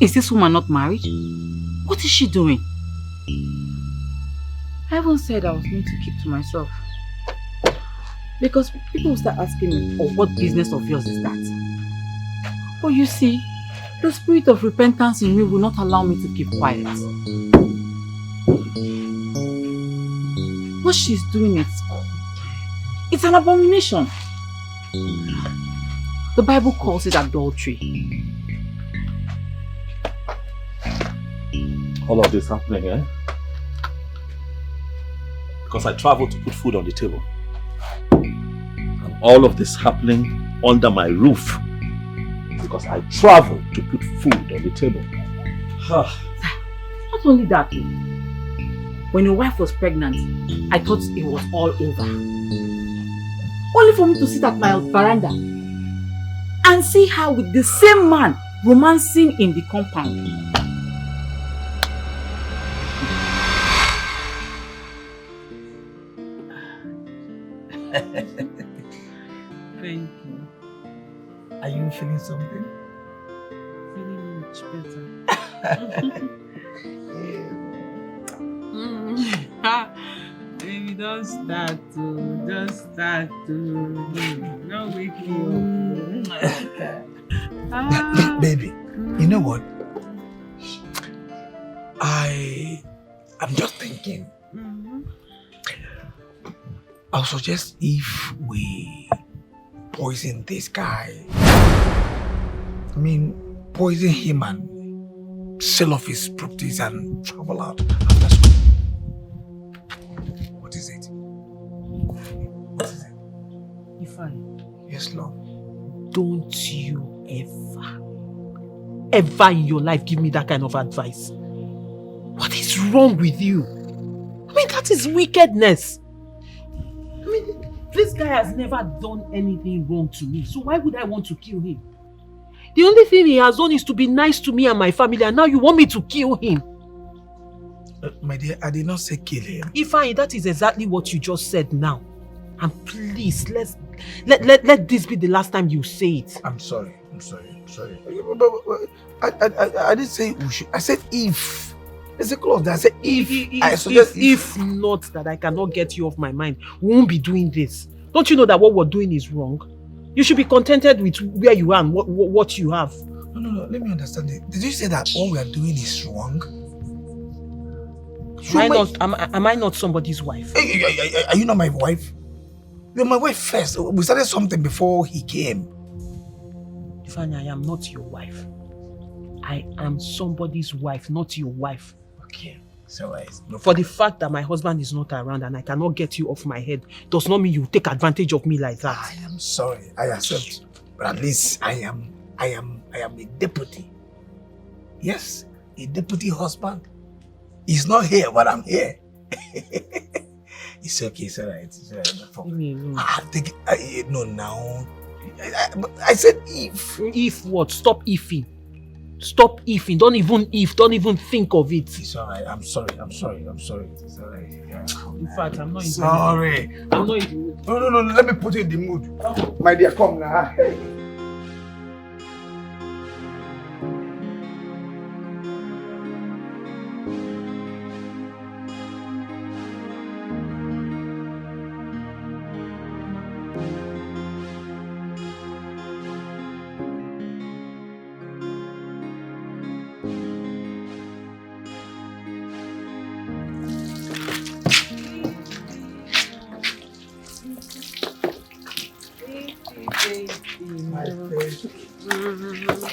is this woman not married? What is she doing? I even said I was going to keep to myself. Because people will start asking me, oh, what business of yours is that? But you see, the spirit of repentance in me will not allow me to keep quiet. What she's doing it's an abomination. The Bible calls it adultery.
All of this happening, eh? Because I traveled to put food on the table. And all of this happening under my roof. Because I traveled to put food on the table.
Not only that, when your wife was pregnant, I thought it was all over. Only for me to sit at my veranda and see her with the same man romancing in the compound.
Thank you.
Are you feeling something?
Feeling much better. Baby, don't start to, just start to. Don't wake me up.
Baby, you know what? I'm just thinking. I'll suggest if we poison this guy. I mean, poison him and sell off his properties and travel out after school. What is it?
Ifeanyi.
Yes, Lord.
Don't you ever in your life give me that kind of advice. What is wrong with you? I mean, that is wickedness. I mean, this guy has never done anything wrong to me, so why would I want to kill him? The only thing he has done is to be nice to me and my family, and now you want me to kill him?
My dear, I did not say kill him.
Ifeanyi, that is exactly what you just said now. And please, let this be the last time you say it.
I'm sorry. I didn't say we should. I said if. It's a clause that I said if. I suggest
if not that I cannot get you off my mind, we won't be doing this. Don't you know that what we're doing is wrong? You should be contented with where you are and what you have.
No. Let me understand it. Did you say that what we are doing is wrong?
Am I not somebody's wife?
Are you not my wife? You're my wife first. We started something before he came.
Ifeanyi, I am not your wife. I am somebody's wife, not your wife.
Okay. So
for the fact that my husband is not around and I cannot get you off my head does not mean you take advantage of me like that.
I am sorry. I accept. But at least I am a deputy. Yes, a deputy husband. He's not here, but I'm here. It's okay, it's alright. It's alright. No, now. I said if.
If what? Stop ifing. Stop ifing. Don't even think of it.
It's alright. I'm sorry. It's alright. Yeah.
In fact, I'm not even.
Sorry.
I'm not even.
No. Let me put you in the mood. My dear, come now.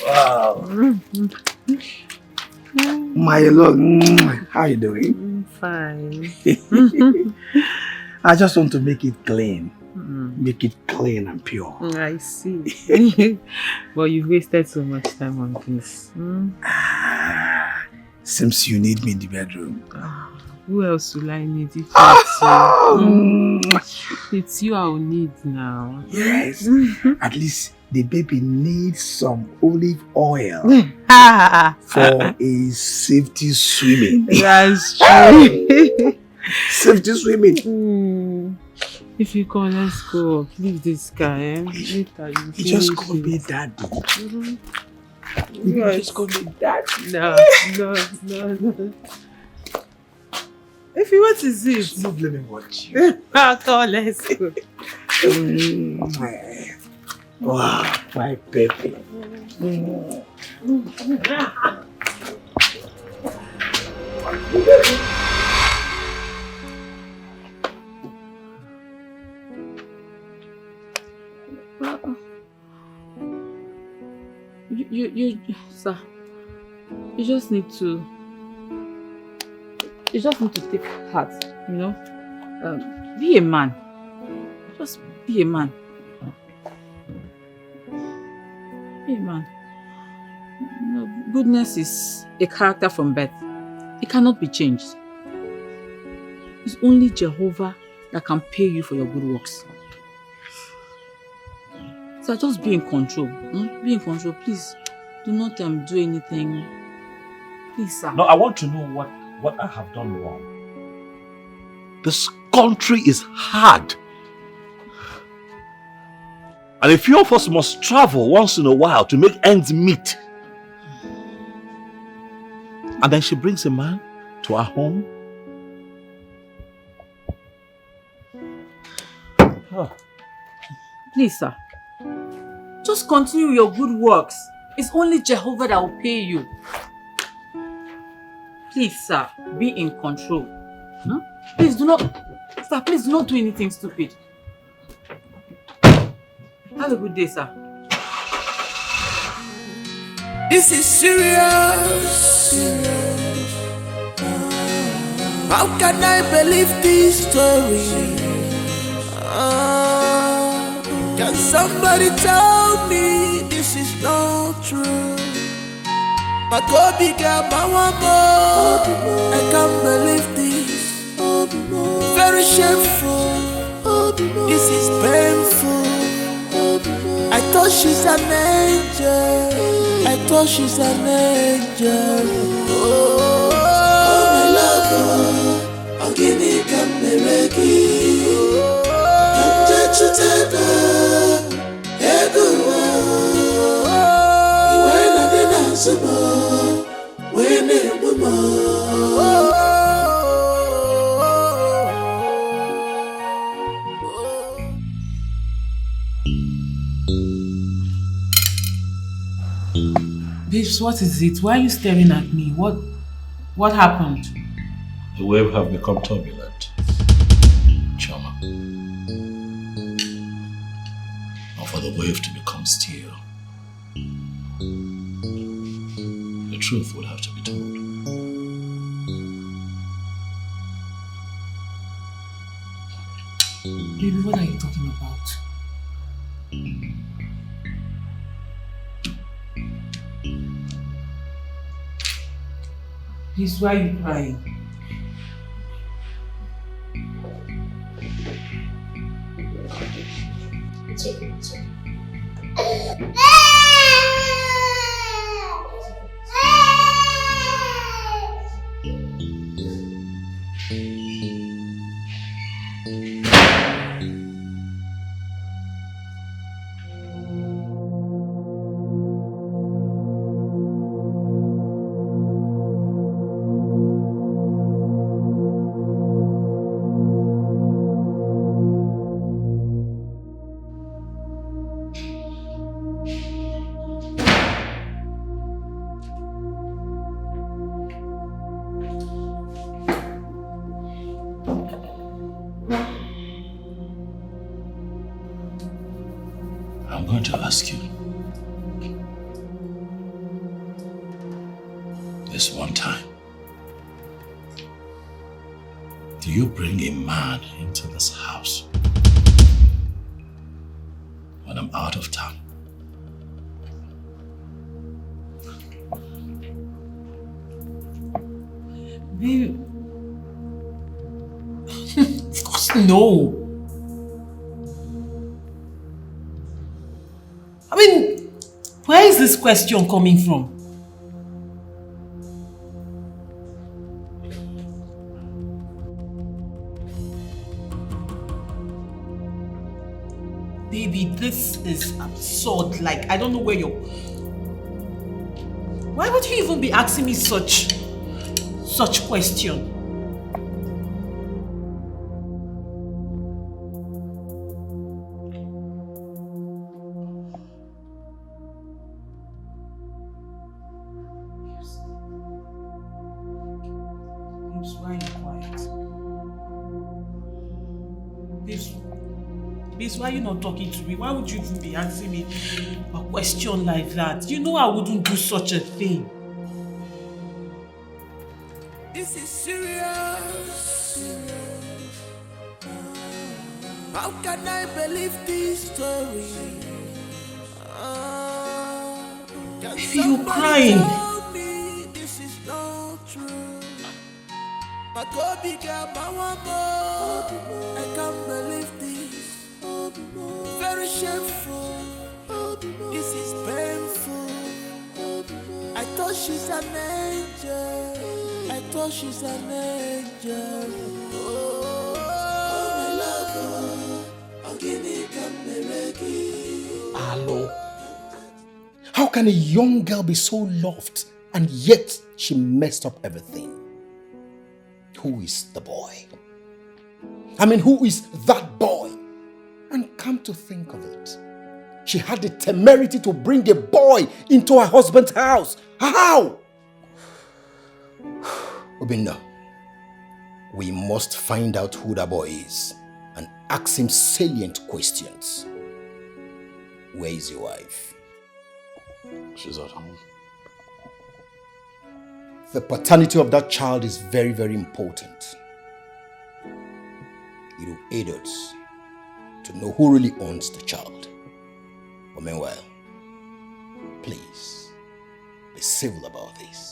Wow. My lord, how you doing?
Fine.
I just want to make it clean. Make it clean and pure.
I see. But you've wasted so much time on this.
Seems you need me in the bedroom.
Who else will I need? It's you I will need now.
Yes. At least the baby needs some olive oil for a safety swimming.
That's true.
Safety swimming.
If you call, let's go. Leave this guy. Later you
just call me daddy. You just call me daddy.
No. If you what is it?
Not let me watch you.
Come, let's go.
Wow, my baby.
You, sir, you just need to take heart, you know. Be a man. Just be a man. Be a man. You know, goodness is a character from birth. It cannot be changed. It's only Jehovah that can pay you for your good works. So just be in control. Be in control. Please, do not do anything. Please, sir.
No, I want to know what I have done wrong. This country is hard. And a few of us must travel once in a while to make ends meet. And then she brings a man to our home.
Please, sir. Just continue your good works. It's only Jehovah that will pay you. Please, sir, be in control. Huh? Please do not do anything stupid. Have a good day, sir.
This is serious. How can I believe this story? Can somebody tell me this is not true? My Kobe girl, my woman, I can't believe this. Very shameful. This is painful. I thought she's an angel. I thought she's an angel. Oh, my lover, I'll give you Cameregi. Can't you tell her? When I did answer, when it was
Babes, what is it? Why are you staring at me? What happened?
The wave have become turbulent, Chama. Or for the wave to become still, the truth would have to be told.
Baby, what are you talking about? Please, why are you crying?
It's okay, it's okay. I'm going to ask you this one time. Do you bring a man into this house when I'm out of town?
Baby. Of course no. I mean, where is this question coming from? Baby, this is absurd. Like, I don't know where you're... Why would you even be asking me such question? Why are you not talking to me? Why would you even be asking me a question like that? You know I wouldn't do such a thing.
This is serious. How can I believe this story?
You're crying.
This is not true. My Kobe girl, my woman, I can't believe this. Very shameful. This is painful. I thought she's an angel. I thought she's an angel. Oh, my lover, I'll give you Cameregi.
Hello. How can a young girl be so loved and yet she messed up everything? Who is the boy? I mean, who is that boy? And come to think of it, she had the temerity to bring a boy into her husband's house. How? Obinna, we must find out who that boy is and ask him salient questions. Where is your wife?
She's at home.
The paternity of that child is very, very important. It will aid us to know who really owns the child. But meanwhile, please, be civil about this.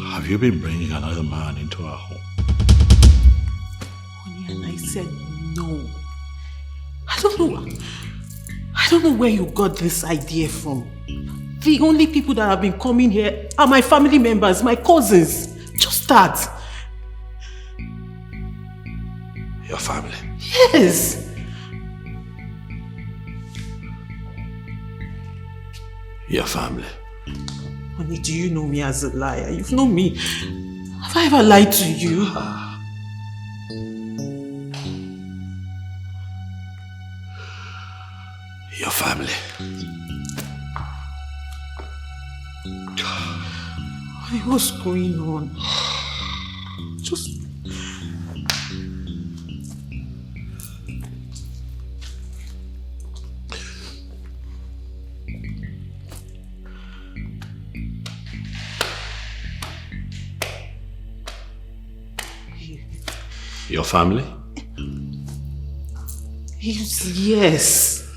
Have you been bringing another man into our home?
Honey, and I said no. I don't know where you got this idea from. The only people that have been coming here are my family members, my cousins. Just that.
Your family?
Yes.
Your family?
Honey, do you know me as a liar? You've known me. Have I ever lied to you?
Your family?
Honey, what's going on? Just...
Your family?
Yes.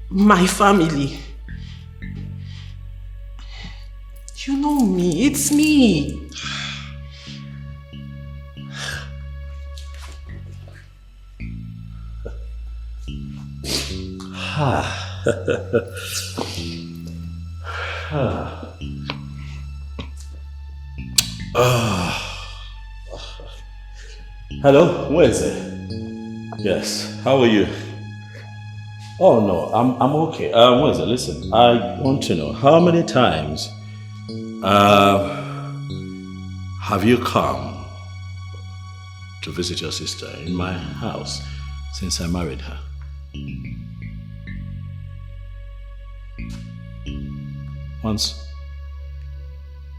My family. You know me, it's me.
Hello, where is it? Yes, how are you? Oh no, I'm okay. What is it? Listen, I want to know how many times have you come to visit your sister in my house since I married her? Once?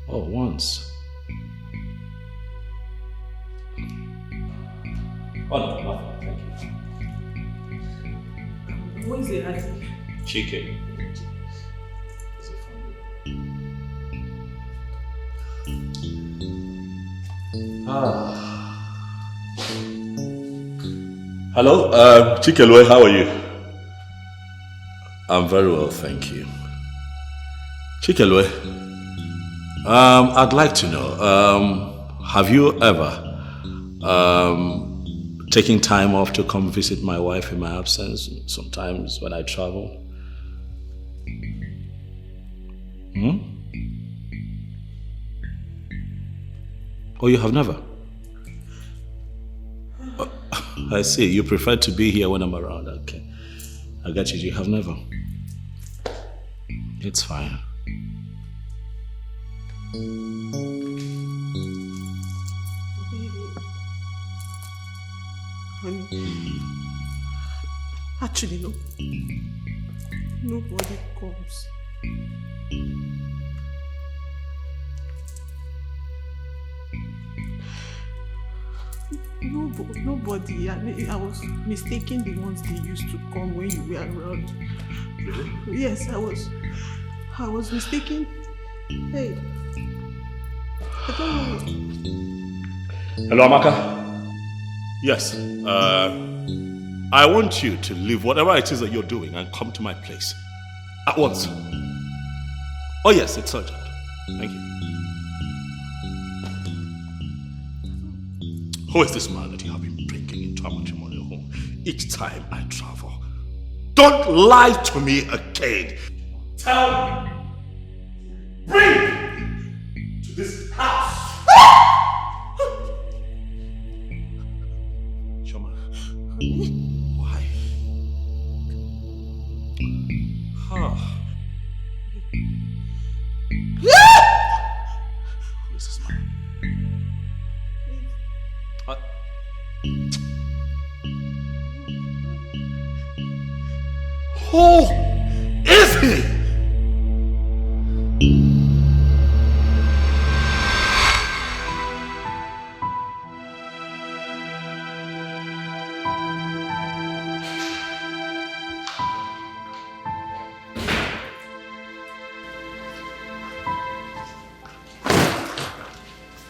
Oh, once. Oh no, nothing. Thank you.
Who is it?
Chike. Hello, Chike, how are you? I'm very well, thank you. Chike, I'd like to know, have you ever taking time off to come visit my wife in my absence, sometimes when I travel? Oh, you have never? I see, you prefer to be here when I'm around. Okay, I got you, you have never. It's fine.
Honey, actually, no. Nobody comes. Nobody. I was mistaking the ones they used to come when you were around.
Really?
Yes, I was mistaken. Hey, I don't know.
Hello, Amaka. Yes, I want you to leave whatever it is that you're doing and come to my place at once. Oh yes, it's urgent. Thank you. Who is this man that you have been bringing into our matrimonial home each time I travel? Don't lie to me again. Tell me. Bring to this house. Shoma. Why? Who is this man? Who is he?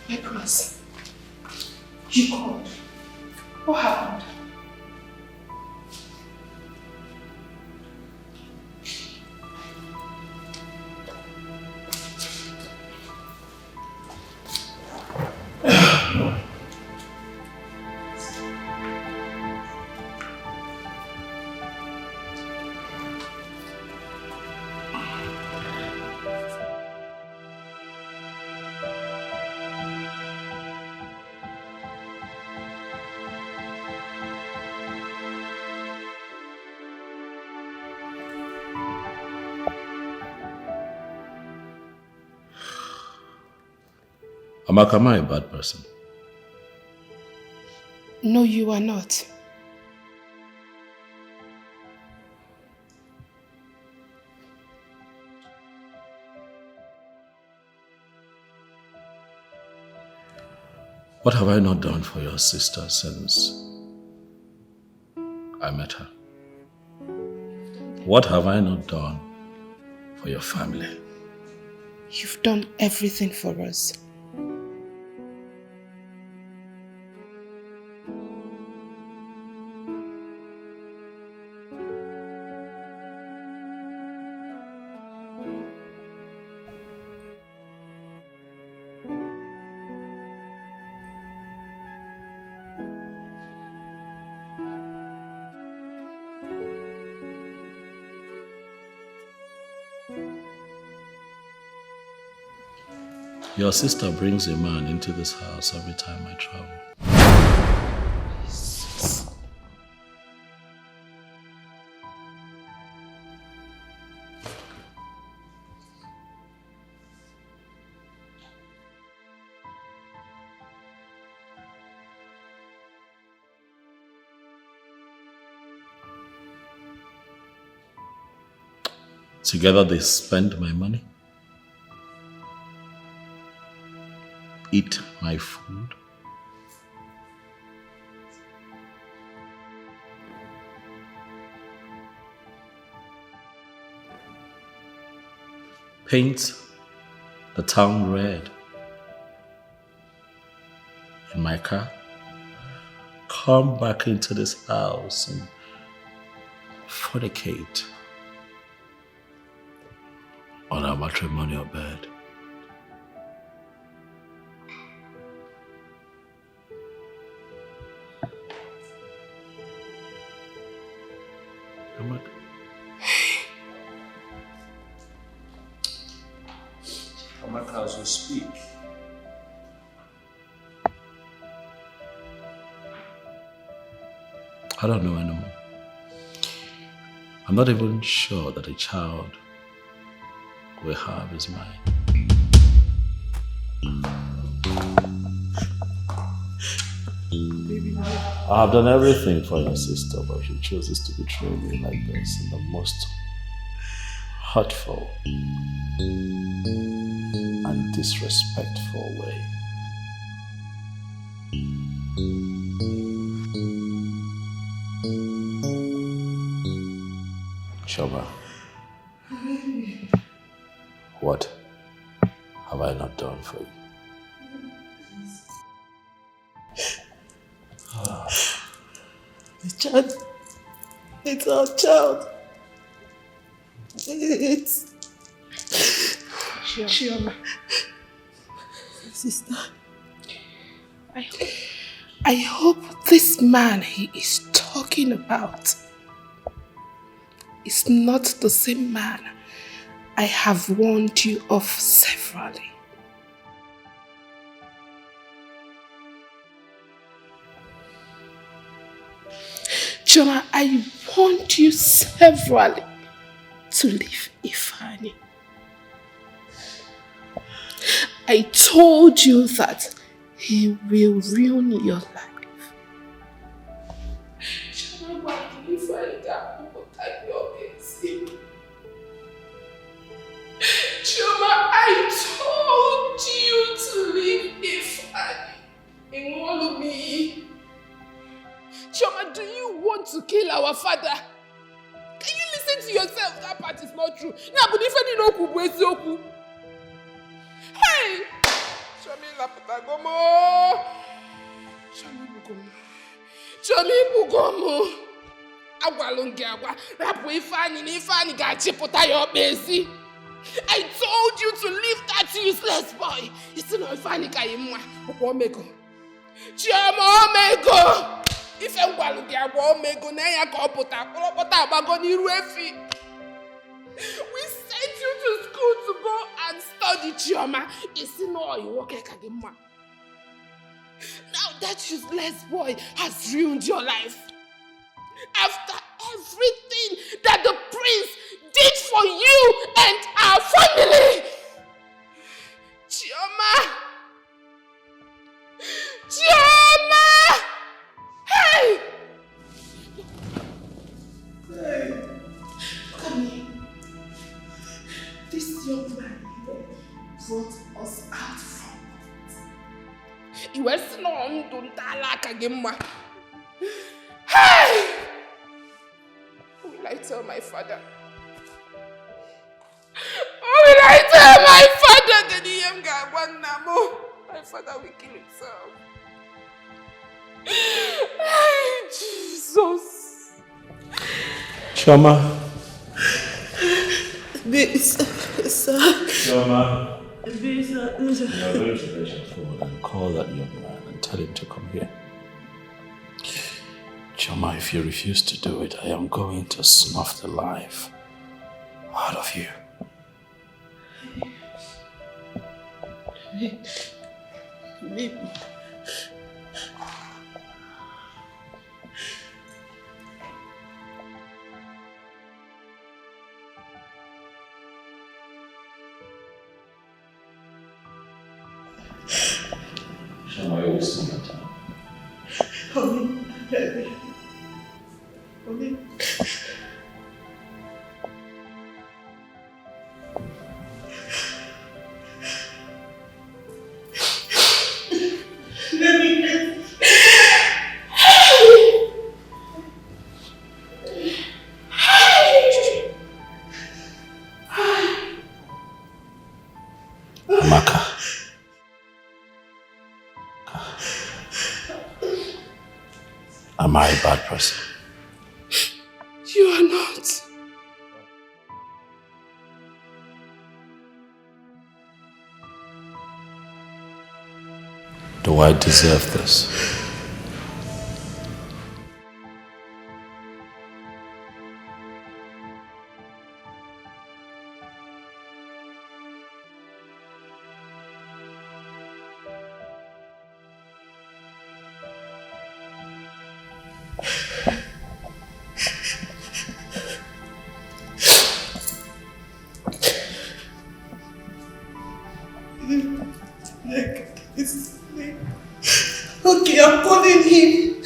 Nicholas, you called. What happened?
Amaka, am I a bad person?
No, you are not.
What have I not done for your sister since I met her? What have I not done for your family?
You've done everything for us.
Your sister brings a man into this house every time I travel. Together they spend my money, eat my food, paint the town red in my car, come back into this house and fornicate on our matrimonial bed. Amaka, as we speak, I don't know anymore. I'm not even sure that a child we have is mine. I have done everything for your sister, but she chooses to betray me like this in the most hurtful and disrespectful way. Shoma, what have I not done for you?
The child. It's our child. It's Chioma. Sister,
I hope this man he is talking about is not the same man I have warned you of severally. Chioma, I warned you severally to leave Ifeanyi. I told you that he will ruin your life. Chioma, why do you find out what I know is it? Chioma, I told you to leave Ifeanyi. Inwolumi. Chioma, do you want to kill our father? Can you listen to yourself? That part is not true. Now, but if I didn't know, hey! Chomi Laputagomo! Chomi Bugomo! Chomi Bugomo! Agwalonge agwa, rapu Ifeanyi gachi puta your bezi. I told you to leave that useless boy. It's not Ifeanyi kayimwa. Omego. Chioma Omego! If I'm going to get Omego, Naya Kopota, Bagoni Refi. We sent you to school to go and study, Chioma. It's not you work like a man. Now that useless boy has ruined your life. After everything that the prince did for you and our family. Chioma! Chioma! Hey! Hey! Come here. This young man here brought us out from it. He was not on Talaka. Hey! Will I tell my father? Will I tell my father that he am one namo? My father will kill himself. Hey, Jesus.
Chioma.
Chioma.
You're going to Regretful and call that young man and tell him to come here. Chioma, if you refuse to do it, I am going to snuff the life out of you. Chioma, you're wasting your time. Am I a bad person?
You are not.
Do I deserve this?
Okay, I'm calling him.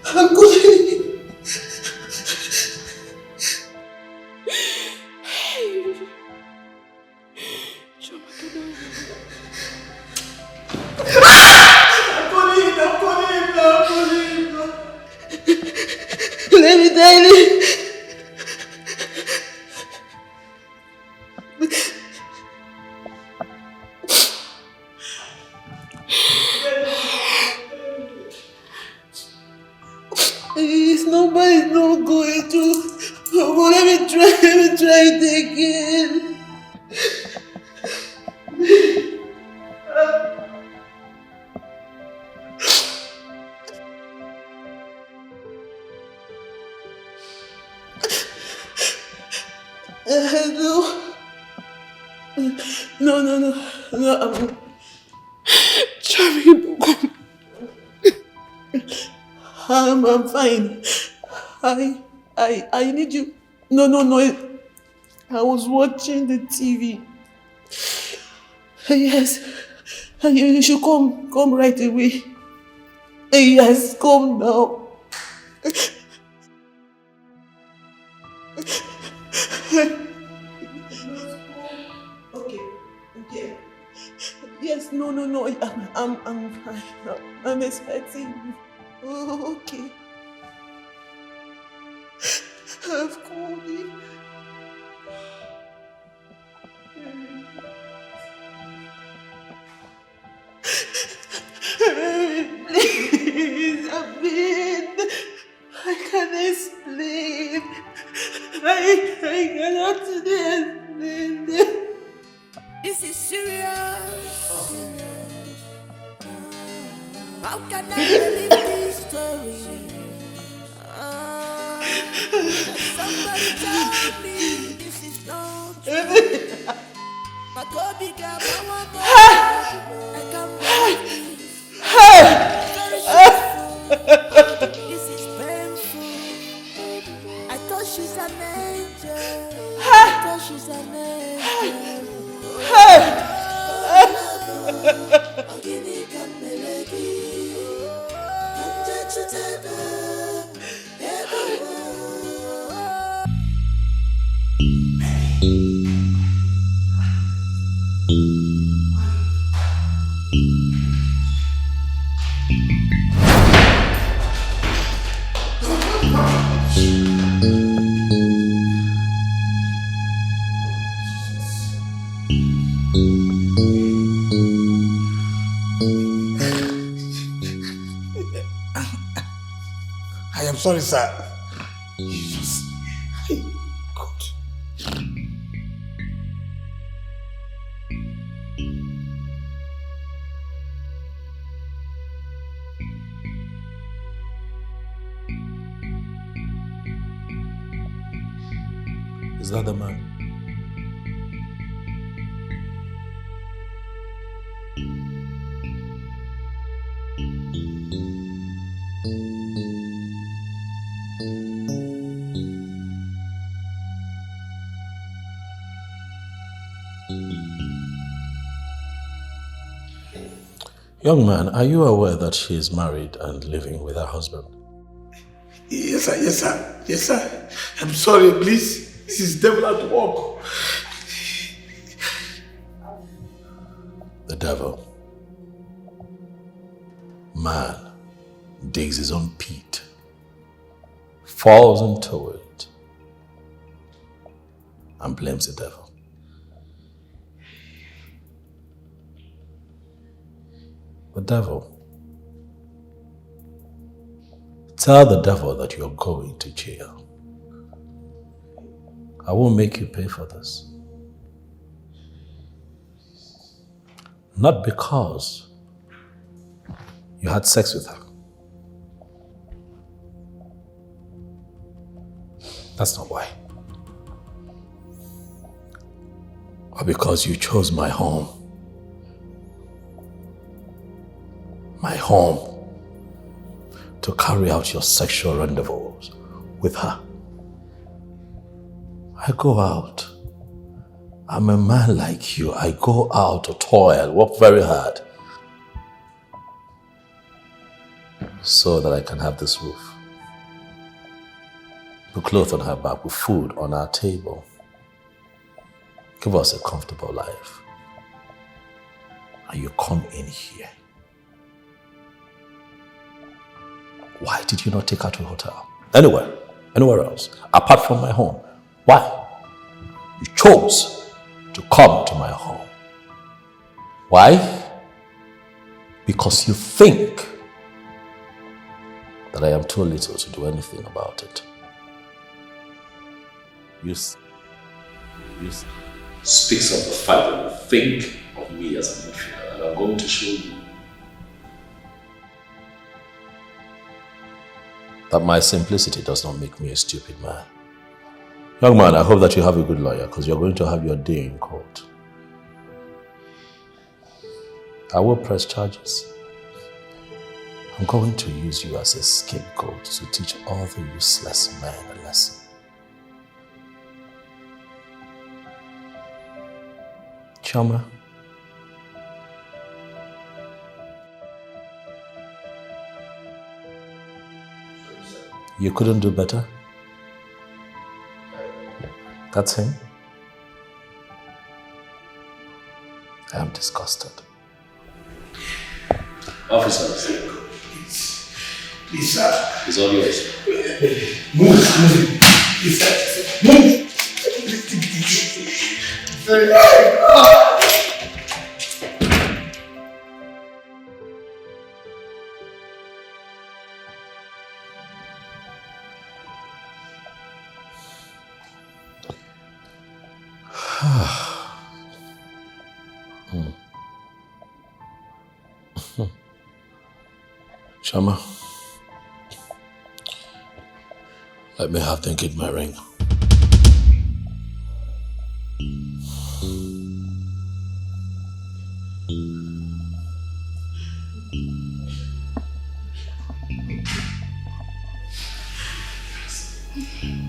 I'm calling him. Let me tell you. Nobody's not going to. Oh, let me try it again.
No. Chami, I'm fine. I need you. No. I was watching the TV. Yes. You should come right away. Yes, come now. Okay. Yes, no. I'm fine. I'm expecting you. Oh, okay. I've called you. Please, I can't explain. I cannot explain.
This is serious. How can I believe this story? Somebody tell me this is not true. But what big I can't believe this. Very shameful. This is painful. I thought she's an angel. I thought she's an angel.
I am sorry, sir. Jesus. God.
Is that the man? Young man, are you aware that she is married and living with her husband?
Yes, sir. I'm sorry, please. This is devil at work.
The devil. Man digs his own pit, falls into it, and blames the devil. The devil. Tell the devil that you're going to jail. I won't make you pay for this. Not because you had sex with her. That's not why. Or because you chose my home. My home to carry out your sexual rendezvous with her. I go out. I'm a man like you. I go out to toil, work very hard, so that I can have this roof, put clothes on her back, with food on our table, give us a comfortable life. And you come in here. Why did you not take her to a hotel? Anywhere else, apart from my home? Why? You chose to come to my home. Why? Because you think that I am too little to do anything about it. You speaks of the fact that you think of me as an inferior, and I'm going to show you that my simplicity does not make me a stupid man. Young man, I hope that you have a good lawyer because you're going to have your day in court. I will press charges. I'm going to use you as a scapegoat to teach all the useless men a lesson. Chama, you couldn't do better? That's him? I am disgusted.
Officers. Please, sir.
It's all yours.
Move. Please, sir. Move.
Chama, let me have them get my ring.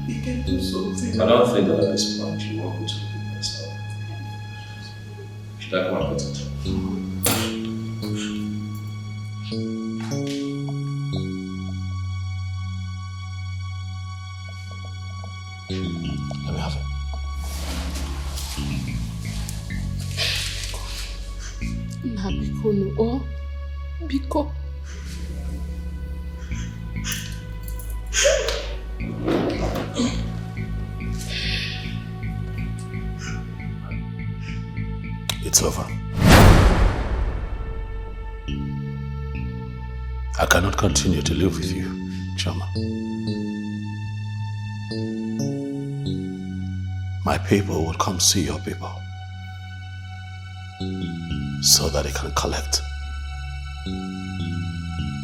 He can do something.
I don't think that at this point you want me to repeat myself. Should I come and put it? Let me have it.
Na biko no o biko.
It's over. I cannot continue to live with you, Chama. My people will come see your people so that they can collect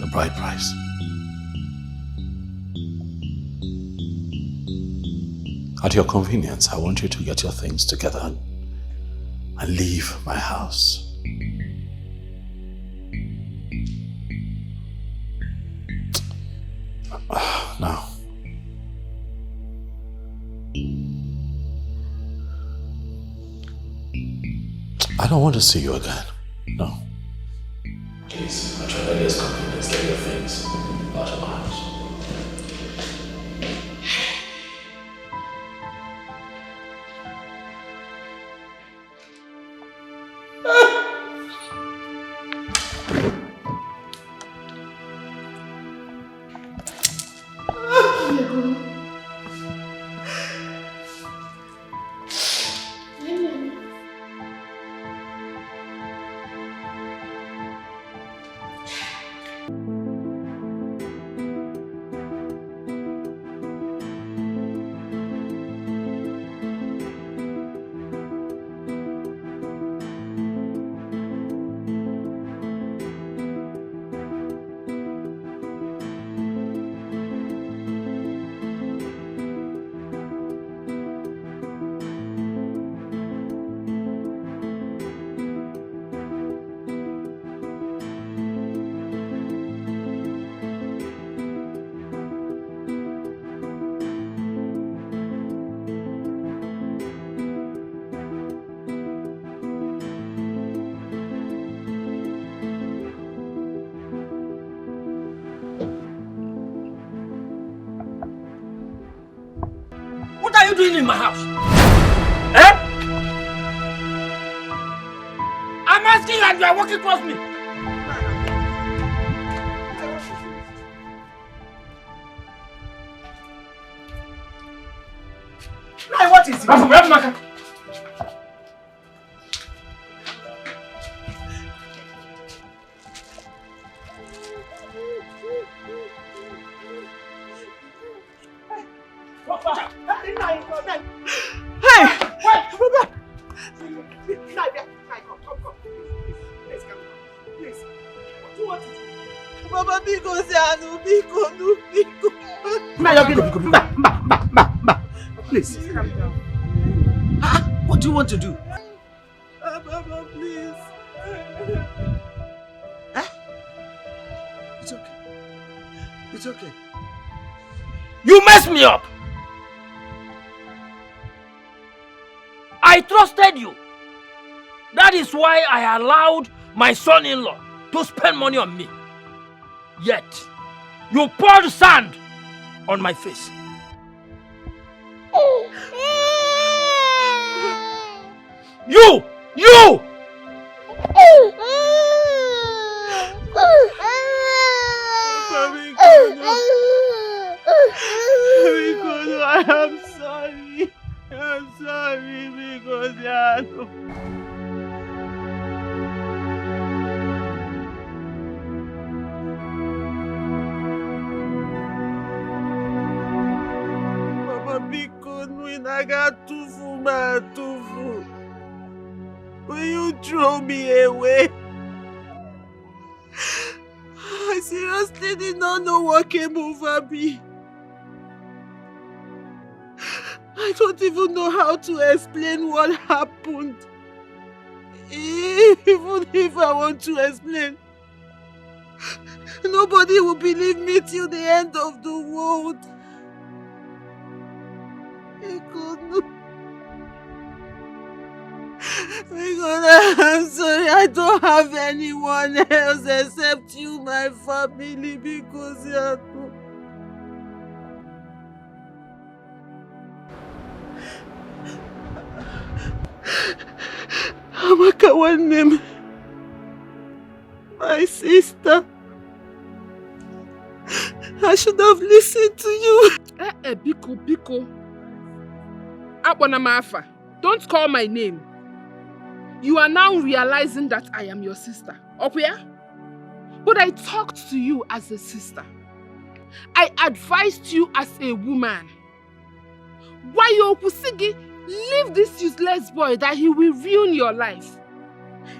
the bride price. At your convenience, I want you to get your things together and leave my house. Now, I don't want to see you again. No. Please, at your earliest convenience, get your things out of my house.
What are you doing in my house? Eh? I'm asking you and you are walking towards me. Now what is it?
Please.
Calm down.
What do you want to do?
Papa, please.
It's okay. It's okay.
You messed me up! I trusted you. That is why I allowed my son-in-law to spend money on me. Yet, you poured sand on my face. You!
I am sorry. I'm sorry because Papa Biko Nwinaga tufu. Will you throw me away? I seriously did not know what came over me. I don't even know how to explain what happened. Even if I want to explain, nobody will believe me till the end of the world. I'm sorry, I don't have anyone else except you, my family, because you are too. Amaka, what name? My sister. I should have listened to you.
Biko. Abonamafa, don't call my name. You are now realizing that I am your sister. Okay? But I talked to you as a sister. I advised you as a woman. Why you Okusigi, leave this useless boy that he will ruin your life.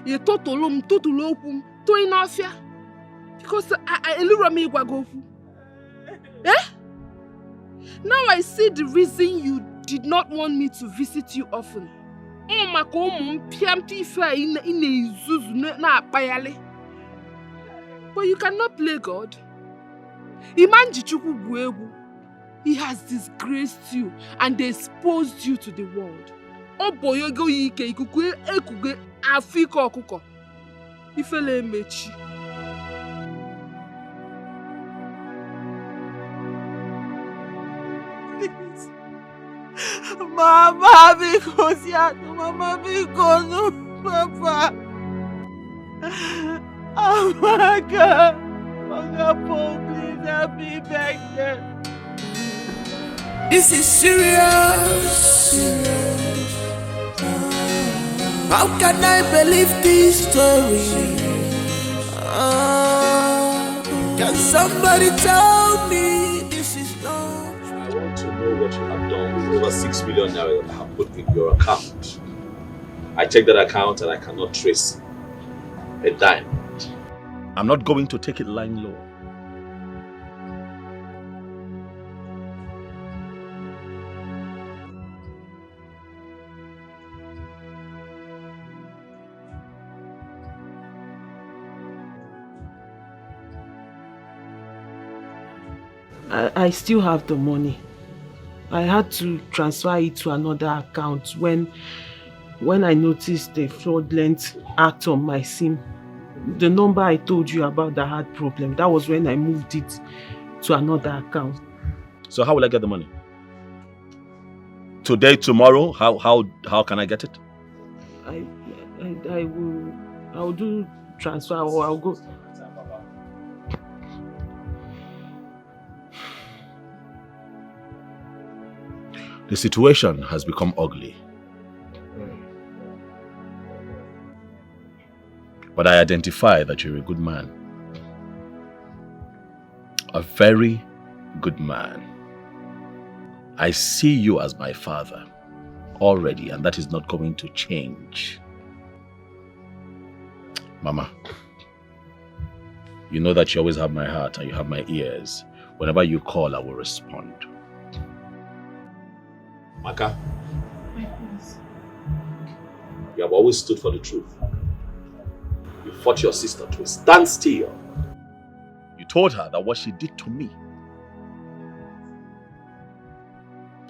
You totolum totulopum to inafia. Because I elurami igwagofu. Eh? Now I see the reason you did not want me to visit you often. But you cannot play God. He has disgraced you and exposed you to the world.
Please. Mama, because you are Mama, because no, Papa. Oh my God. Paul, please help me back there.
This is serious. How can I believe this story? Can somebody tell me this is not?
I want to know what you have done with over 6 million naira that I have put in your account. I checked that account and I cannot trace a dime. I'm not going to take it lying low.
I still have the money. I had to transfer it to another account when I noticed the fraudulent act on my SIM. The number I told you about that had problem, that was when I moved it to another account.
So how will I get the money? Today, tomorrow? How can I get it?
I will do transfer, or I'll go.
The situation has become ugly. But I identify that you're a good man. A very good man. I see you as my father already, and that is not going to change. Mama, you know that you always have my heart and you have my ears. Whenever you call, I will respond. Maka, you have always stood for the truth. You fought your sister to a standstill. You told her that what she did to me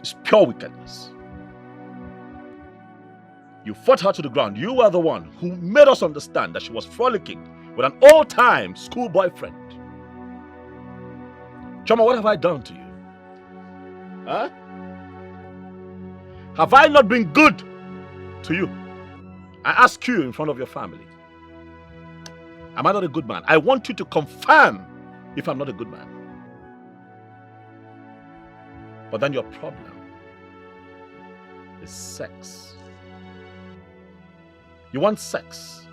is pure wickedness. You fought her to the ground. You were the one who made us understand that she was frolicking with an old-time school boyfriend. Choma, what have I done to you? Huh? Have I not been good to you? I ask you in front of your family. Am I not a good man? I want you to confirm if I'm not a good man. But then your problem is sex. You want sex.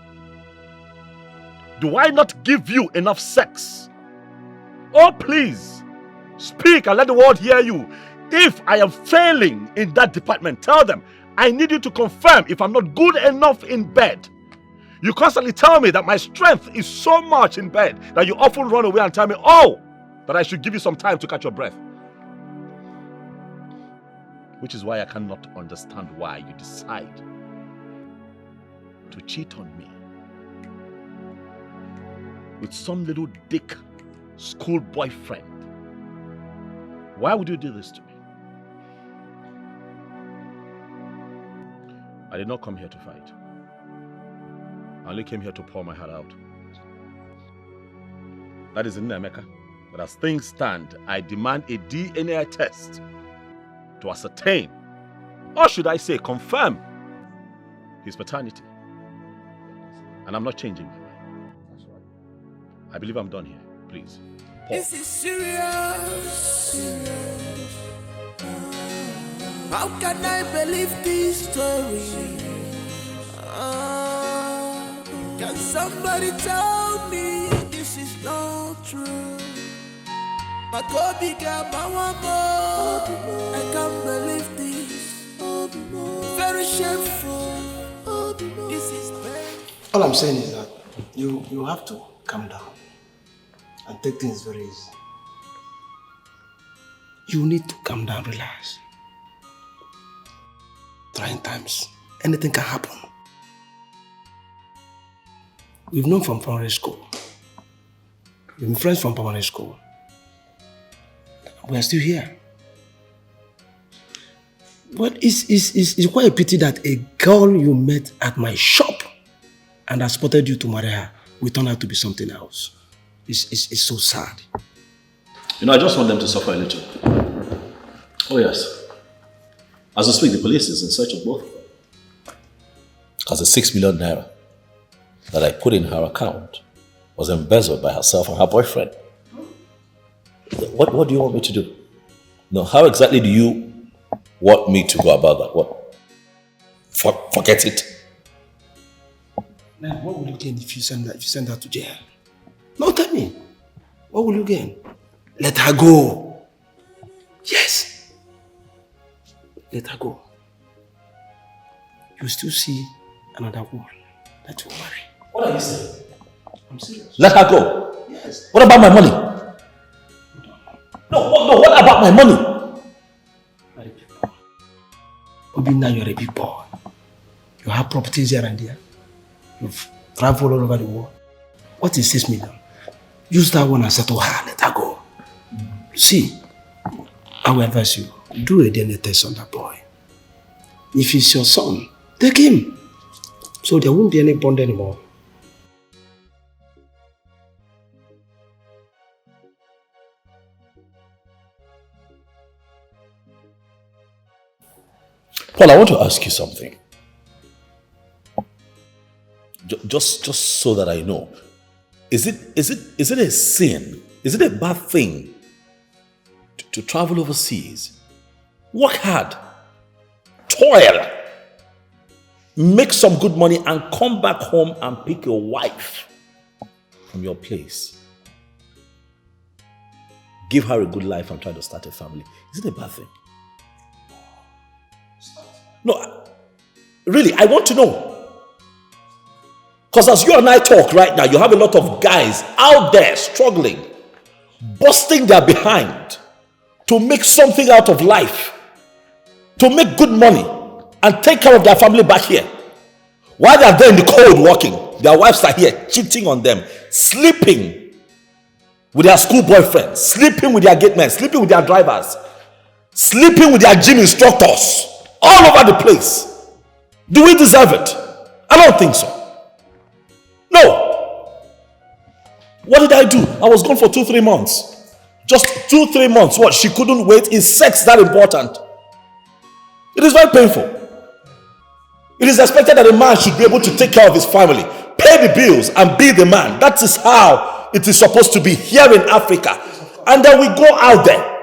Do I not give you enough sex? Oh, please, speak and let the world hear you. If I am failing in that department, tell them I need you to confirm if I'm not good enough in bed. You constantly tell me that my strength is so much in bed that you often run away and tell me, oh, that I should give you some time to catch your breath. Which is why I cannot understand why you decide to cheat on me with some little dick school boyfriend. Why would you do this to me? I did not come here to fight. I only came here to pour my heart out. That is in Emeka. But as things stand, I demand a DNA test to ascertain, or should I say confirm, his paternity. And I'm not changing my mind. That's right. I believe I'm done here. Please.
This is serious. How can I believe this story? Can somebody tell me this is not true? My Kobe got my one more. I can't believe this. Very shameful. This is bad.
All I'm saying is that you have to calm down and take things very easy. You need to calm down, relax. Trying times, anything can happen. We've known from primary school. We've been friends from primary school. We are still here. But it's quite a pity that a girl you met at my shop and I spotted you to marry her will turn out to be something else. It's so sad.
You know, I just want them to suffer a little. Oh yes. As we speak, the police is in search of both of them. Because the 6 million naira that I put in her account was embezzled by herself and her boyfriend. What do you want me to do? No, how exactly do you want me to go about that? What? Forget it.
Now, what will you gain if you send her to jail? No, tell me. What will you gain? Let her go. Yes. Let her go. You still see another woman that will marry.
What are you saying?
I'm serious.
Let her go?
Yes.
What about my money? No, what about my money?
Obi, now you're a big boy. You have properties here and there. You've traveled all over the world. What is 6 million? Use that one and settle her. Let her go. See, I will advise you. Do a DNA test on that boy. If he's your son, take him. So there won't be any bond anymore.
Paul, I want to ask you something. Just so that I know. Is it a sin? Is it a bad thing to travel overseas? Work hard. Toil. Make some good money and come back home and pick your wife from your place. Give her a good life and try to start a family. Is it a bad thing? No, really, I want to know. Because as you and I talk right now, you have a lot of guys out there struggling, busting their behind to make something out of life. to make good money and take care of their family back here. While they are there in the cold working, their wives are here cheating on them, sleeping with their school boyfriends, sleeping with their gate men, sleeping with their drivers, sleeping with their gym instructors, all over the place. Do we deserve it? I don't think so. No. What did I do? I was gone for 2-3 months. Just 2-3 months. What? She couldn't wait? Is sex that important? It is very painful. It is expected that a man should be able to take care of his family, pay the bills, and be the man. That is how it is supposed to be here in Africa. And then we go out there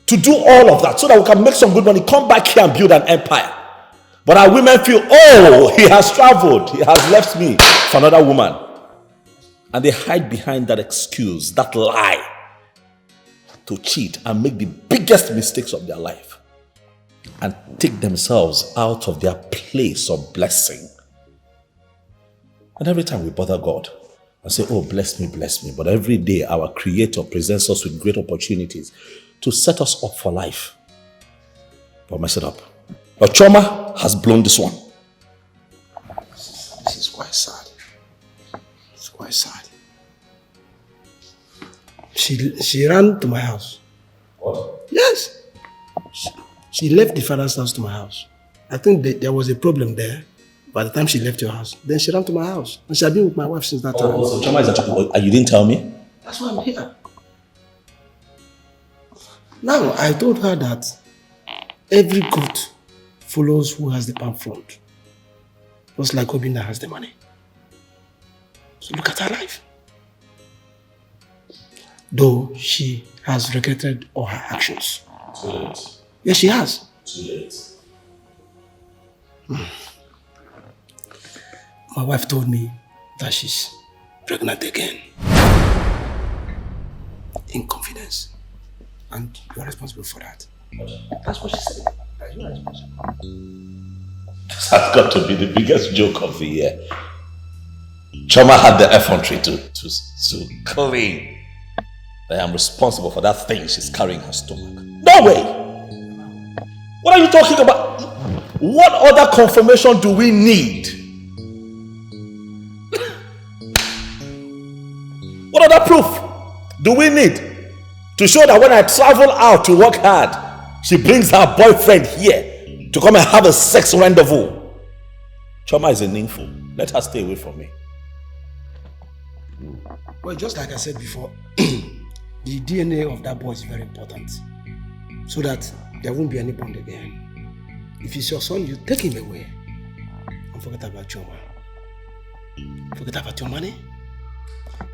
to do all of that so that we can make some good money, come back here and build an empire. But our women feel, oh, he has traveled, he has left me for another woman. And they hide behind that excuse, that lie, to cheat and make the biggest mistakes of their life and take themselves out of their place of blessing. And every time we bother God and say, oh, bless me, but every day our Creator presents us with great opportunities to set us up for life, but mess it up. But trauma has blown this one.
This is quite sad. It's quite sad. She ran to my house.
What?
Yes. She left the father's house to my house. I think there was a problem there. By the time she left your house, then she ran to my house. And she had been with my wife since that time.
So trauma is and you didn't tell me?
That's why I'm here. Now, I told her that every goat follows who has the palm front. Just like Obinna has the money. So look at her life. Though she has regretted all her actions.
Too late.
Yes, she has.
Too late.
My wife told me that she's pregnant again. In confidence. And you are responsible for that. That's what she said. That you are responsible.
This has got to be the biggest joke of the year. Choma had the effrontery to claim that I am responsible for that thing she's carrying in her stomach. No way! What are you talking about? What other confirmation do we need? What other proof do we need to show that when I travel out to work hard, she brings her boyfriend here to come and have a sex rendezvous? Choma is a nympho. Let her stay away from me.
Well, just like I said before, the DNA of that boy is very important. So that there won't be any bond again. If it's your son, you take him away. And forget about Choma. Forget about your money.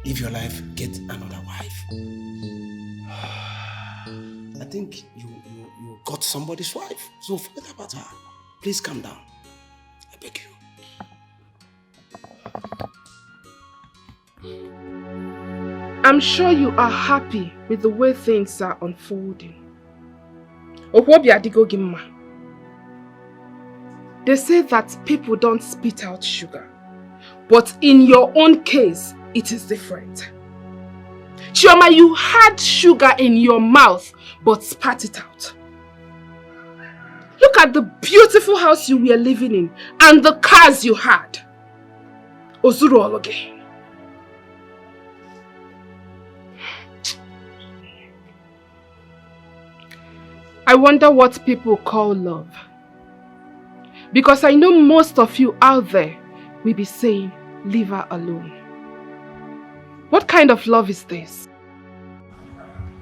Live your life, get another wife. I think you got somebody's wife. So forget about her. Please calm down. I beg
you. I'm sure you are happy with the way things are unfolding. They say that people don't spit out sugar, but in your own case, it is different. Chioma, you had sugar in your mouth, but spat it out. Look at the beautiful house you were living in and the cars you had. Ozuru Ologe. I wonder what people call love. Because I know most of you out there will be saying, leave her alone. What kind of love is this?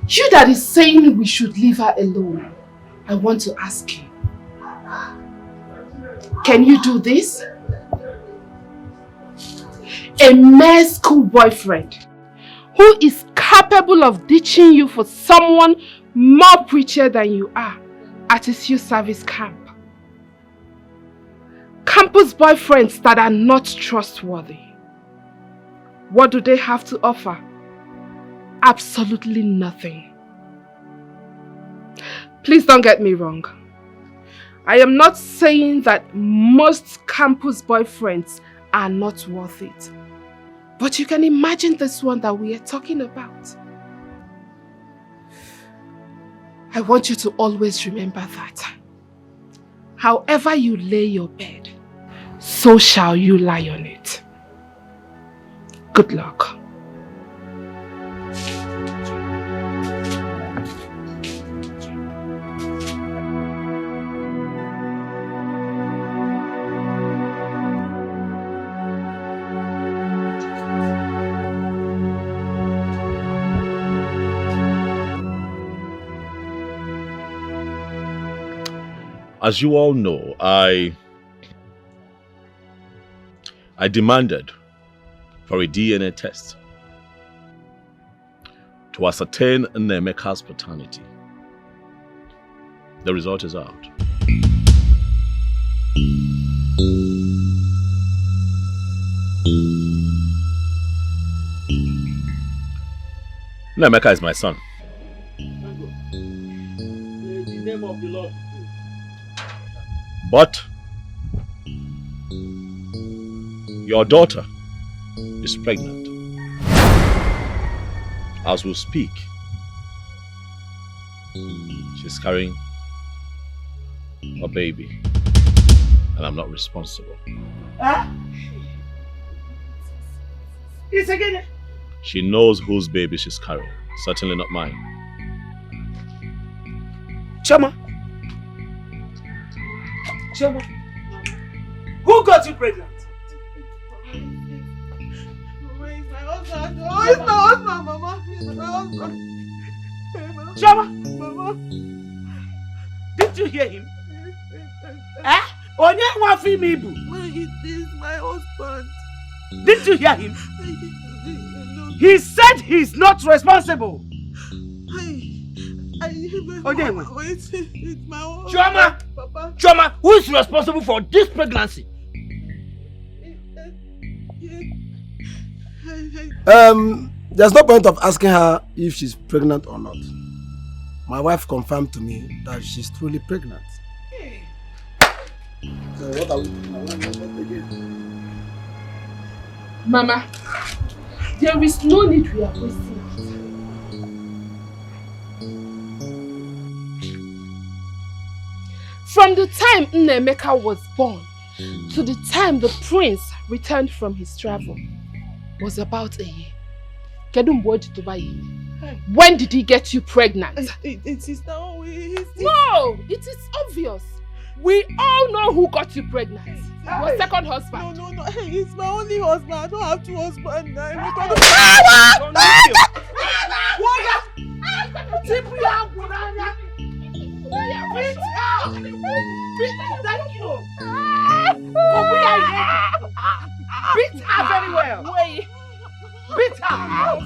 You that is saying we should leave her alone, I want to ask you, can you do this? A mere school boyfriend who is capable of ditching you for someone more preacher than you are at his youth service camp. Campus boyfriends that are not trustworthy. What do they have to offer? Absolutely nothing. Please don't get me wrong. I am not saying that most campus boyfriends are not worth it. But you can imagine this one that we are talking about. I want you to always remember that. However you lay your bed, so shall you lie on it. Good luck.
As you all know, I demanded for a DNA test to ascertain Nnemeka's paternity. The result is out. Nnemeka is my son.
The name of the Lord.
But your daughter is pregnant. As we speak, she's carrying a baby, and I'm not responsible.
It's again.
She knows whose baby she's carrying, certainly not mine.
Chama. Chama. Who got you pregnant?
Where is my husband? Oh, it's my husband, Mama. It's my husband.
Chama.
Mama.
Did you hear him? Eh? Onye wafi mibu.
It is my husband.
Did you hear him? He said he's not responsible.
It's my husband.
Choma!
Papa.
Choma, who is responsible for this pregnancy?
There's no point of asking her if she's pregnant or not. My wife confirmed to me that she's truly pregnant. So what are we doing again?
Mama, there is no need we are wasting. From the time Nnemeka was born to the time the prince returned from his travel was about a year. When did he get you pregnant?
It is now.
No, it is obvious. We all know who got you pregnant. Your second husband.
No. He's my only husband. I don't have two husbands.
Beat her very well.
Wait.
Beat her.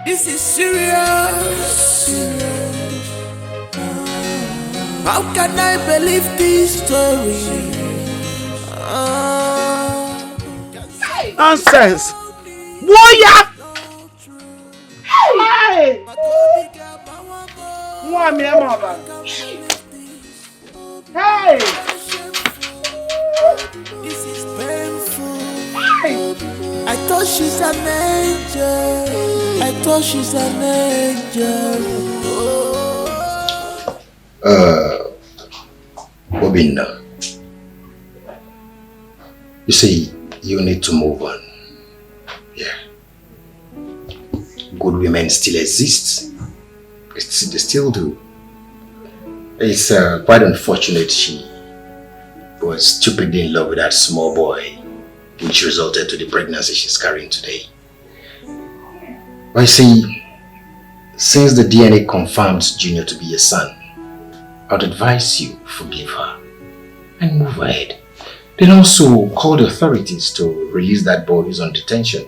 This is serious. How can I believe this story?
Nonsense. Warrior. Hey. Hey.
This is painful. I thought she's an angel. I thought she's an angel.
Obinna, you see, you need to move on. Yeah. Good women still exist. They still do. It's quite unfortunate she was stupidly in love with that small boy, which resulted to the pregnancy she's carrying today. But you see, since the DNA confirms Junior to be your son, I'd advise you forgive her and move ahead. Then also call the authorities to release that boy who's on detention.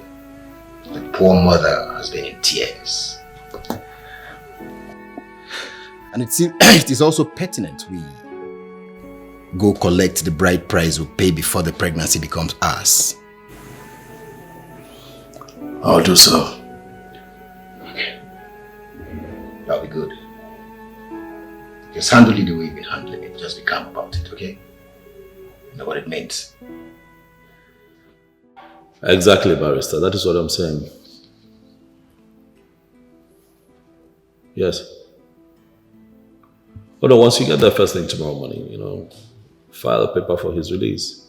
The poor mother has been in tears. And it is also pertinent we go collect the bride price we pay before the pregnancy becomes ours. I'll do so. Okay. That'll be good. Just handle it the way you've been handling it. Just be calm about it, okay? know what it means.
Exactly, barrister. That is what I'm saying. Yes. But once you get that first thing tomorrow morning, file a paper for his release.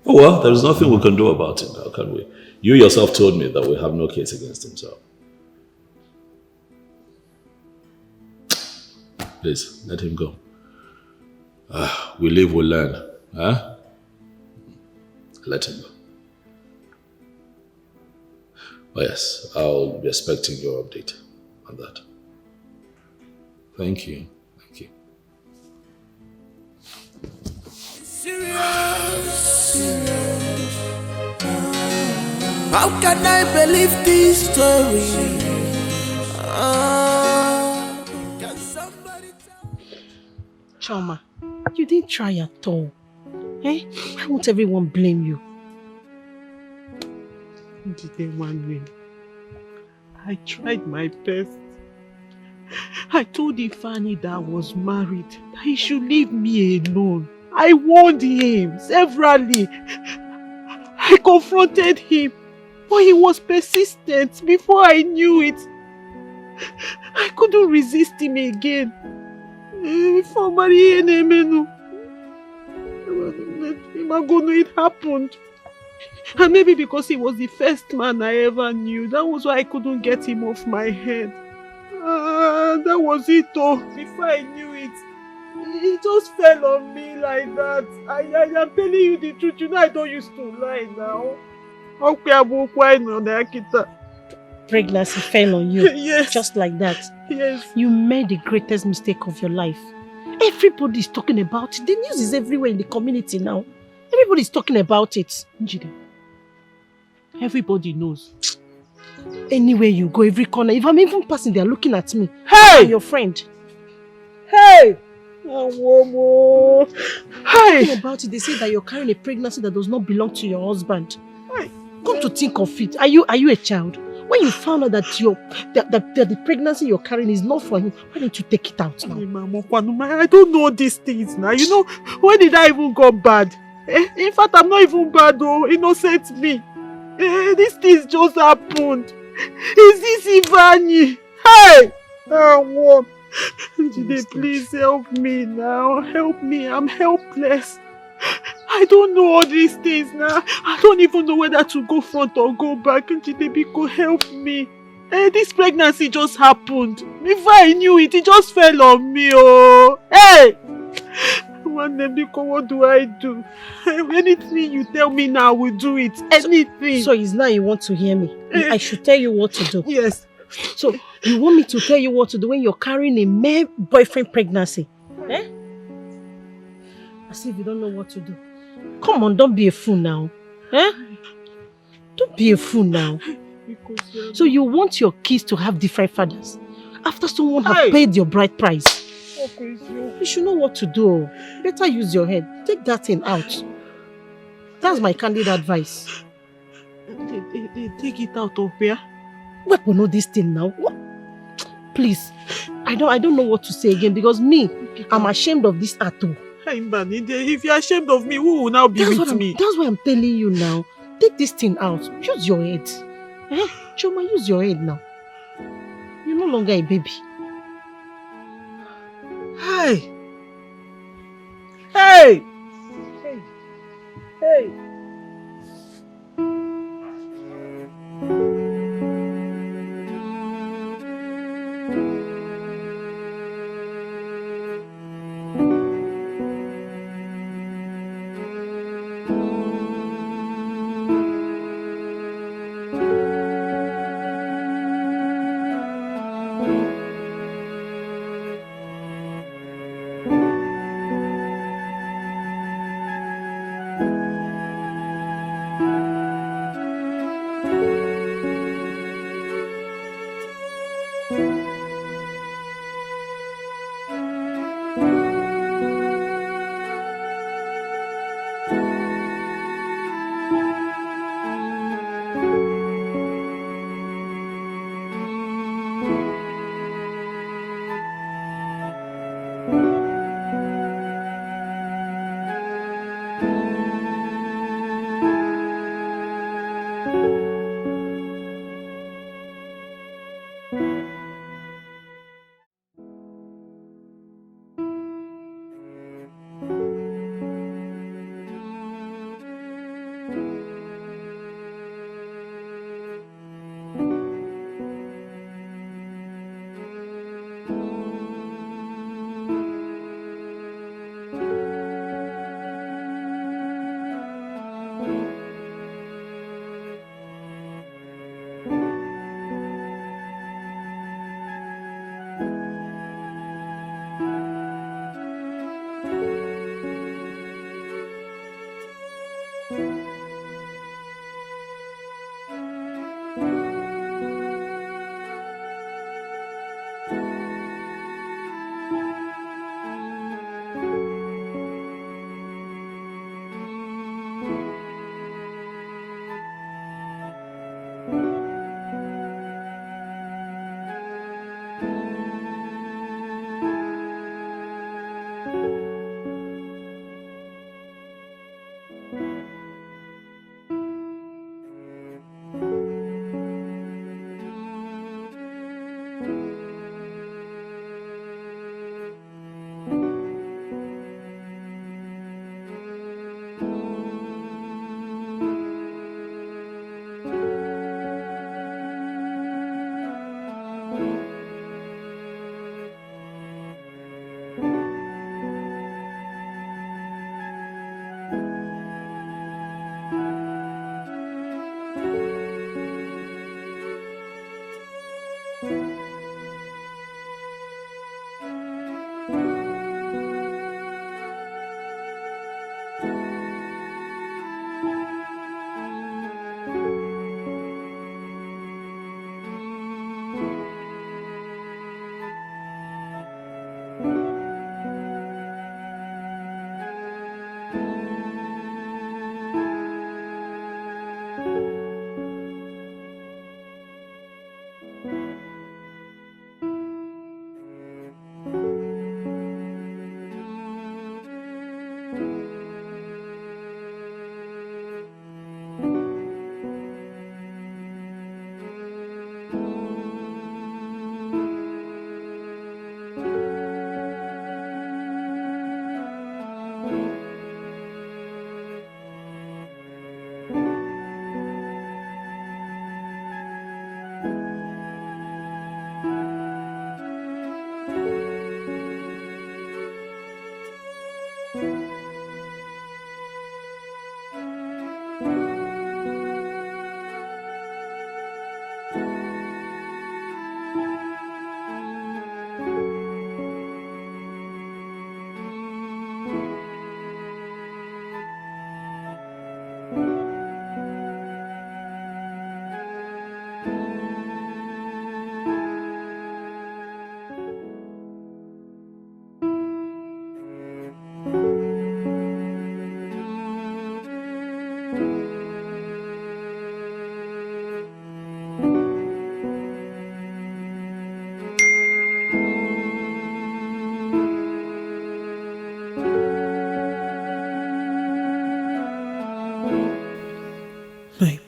Oh well, there's nothing we can do about it now, can we? You yourself told me that we have no case against him, so. Please, let him go. We live, we learn. Huh? Let him go. Oh yes, I'll be expecting your update on that. Thank you. Thank you.
How can I believe this story? Can somebody
Choma, you didn't try at all. Eh? Why won't everyone blame you?
I tried my best. I told Ifeanyi that I was married, that he should leave me alone. I warned him severally. I confronted him, but he was persistent. Before I knew it, I couldn't resist him again. It happened. And maybe because he was the first man I ever knew, that was why I couldn't get him off my head. That was it though. Before I knew it, he just fell on me like that. I am telling you the truth. I don't used to lie now.
Pregnancy fell on you.
Yes.
Just like that.
Yes.
You made the greatest mistake of your life. Everybody's talking about it. The news is everywhere in the community now. Everybody's talking about it.
Njide, everybody knows.
Anywhere you go, every corner, if I'm even passing, they're looking at me.
Hey!
I'm your friend.
Hey!
Talking about it, they say that you're carrying a pregnancy that does not belong to your husband. Come to think of it, are you a child? When you found out that the pregnancy you're carrying is not for him, why don't you take it out now?
I don't know these things now. When did I even go bad? In fact, I'm not even bad though. Innocent me. These things just happened. Is this Ifeanyi? Hey! Njide, please help me now. Help me. I'm helpless. I don't know all these things now. I don't even know whether to go front or go back. Njide, Biko, help me. This pregnancy just happened. Before I knew it, it just fell on me. Oh, hey! Biko, what do I do? Anything you tell me now, I will do it. Anything.
So it's now you want to hear me? I should tell you what to do.
Yes.
So you want me to tell you what to do when you're carrying a mere boyfriend pregnancy? Eh? As if you don't know what to do. Come on, don't be a fool now. Eh? Don't be a fool now. So you want your kids to have different fathers after someone have paid your bride price? You should know what to do. Better use your head. Take that thing out. That's my candid advice.
They take it out of where?
We will know this thing now. What? Please, I don't know what to say again because me, I'm ashamed of this atu.
If you're ashamed of me, who will now be with me?
That's why I'm telling you now. Take this thing out. Use your head. Eh? Choma, use your head now. You're no longer a baby.
Hey! Hey! Hey! Hey!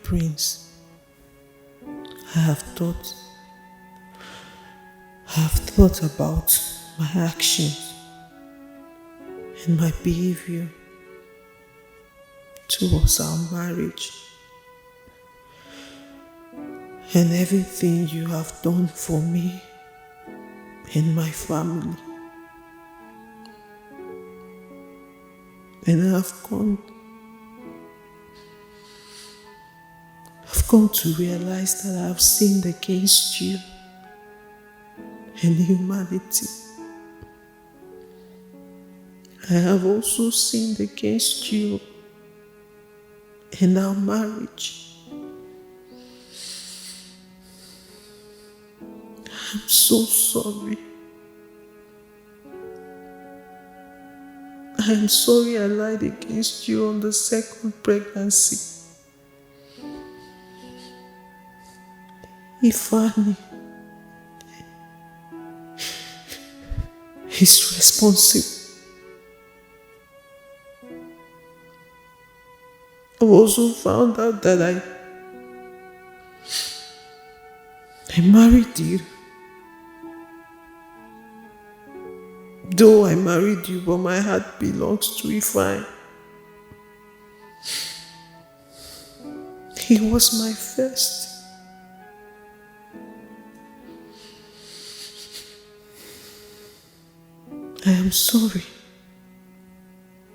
prince, I have thought about my actions and my behavior towards our marriage and everything you have done for me and my family. And I've come to realize that I've sinned against you and humanity. I have also sinned against you and our marriage. I'm so sorry. I'm sorry I lied against you on the second pregnancy. Ifani is responsible. I also found out that I married you. Though I married you, but my heart belongs to Ifani. He was my first. I am sorry.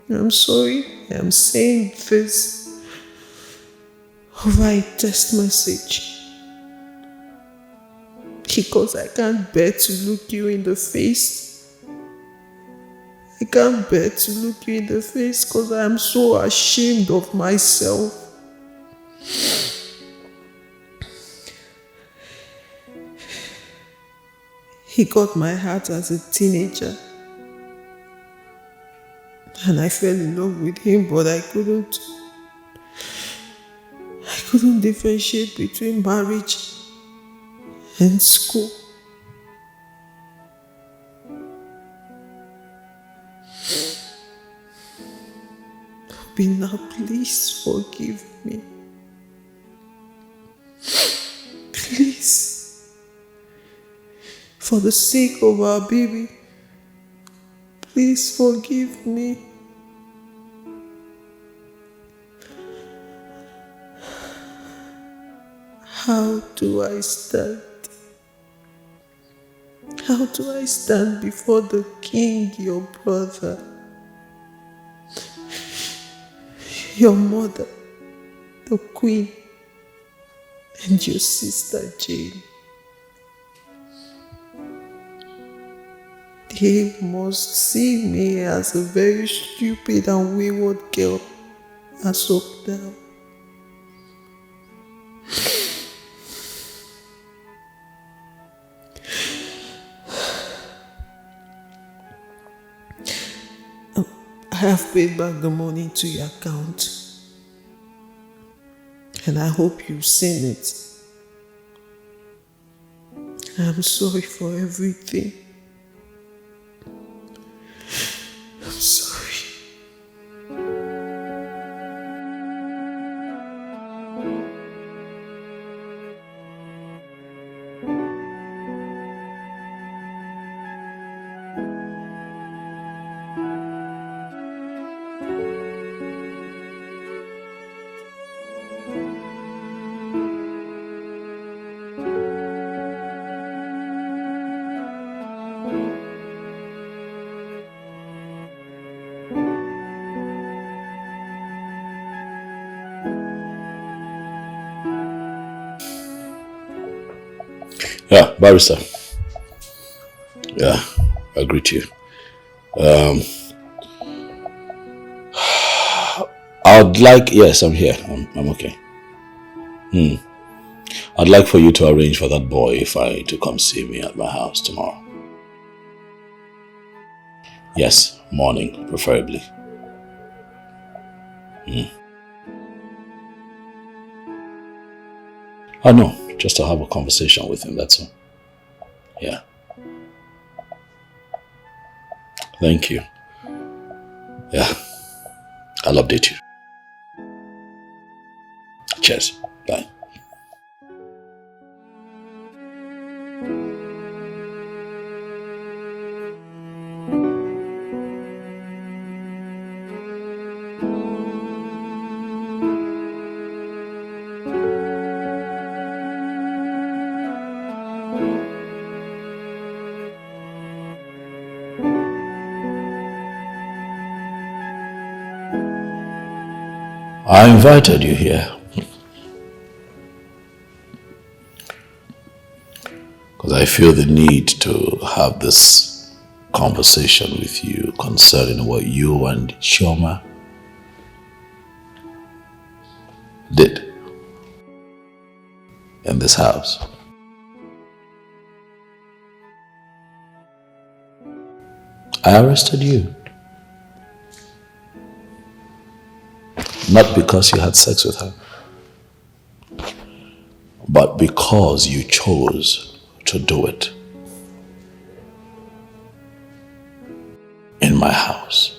I'm sorry I'm saying this over a text message because I can't bear to look you in the face. I can't bear to look you in the face because I am so ashamed of myself. He got my heart as a teenager. And I fell in love with him, but I couldn't differentiate between marriage and school. But now please forgive me. Please. For the sake of our baby, please forgive me. How do I stand? How do I stand before the king, your brother, your mother, the queen, and your sister Jane? They must see me as a very stupid and wayward girl as of now. I have paid back the money to your account, and I hope you've seen it. I'm sorry for everything. I'm sorry.
Yeah, barrister. Yeah, I greet you. I'd like, yes, I'm here. I'm okay. I'd like for you to arrange for that boy Ifai to come see me at my house tomorrow. Yes, morning, preferably. Oh no, just to have a conversation with him, that's all. Yeah. Thank you. Yeah, I'll update you. Cheers. Bye. I invited you here because I feel the need to have this conversation with you concerning what you and Chioma did in this house. I arrested you. Not because you had sex with her, but because you chose to do it in my house,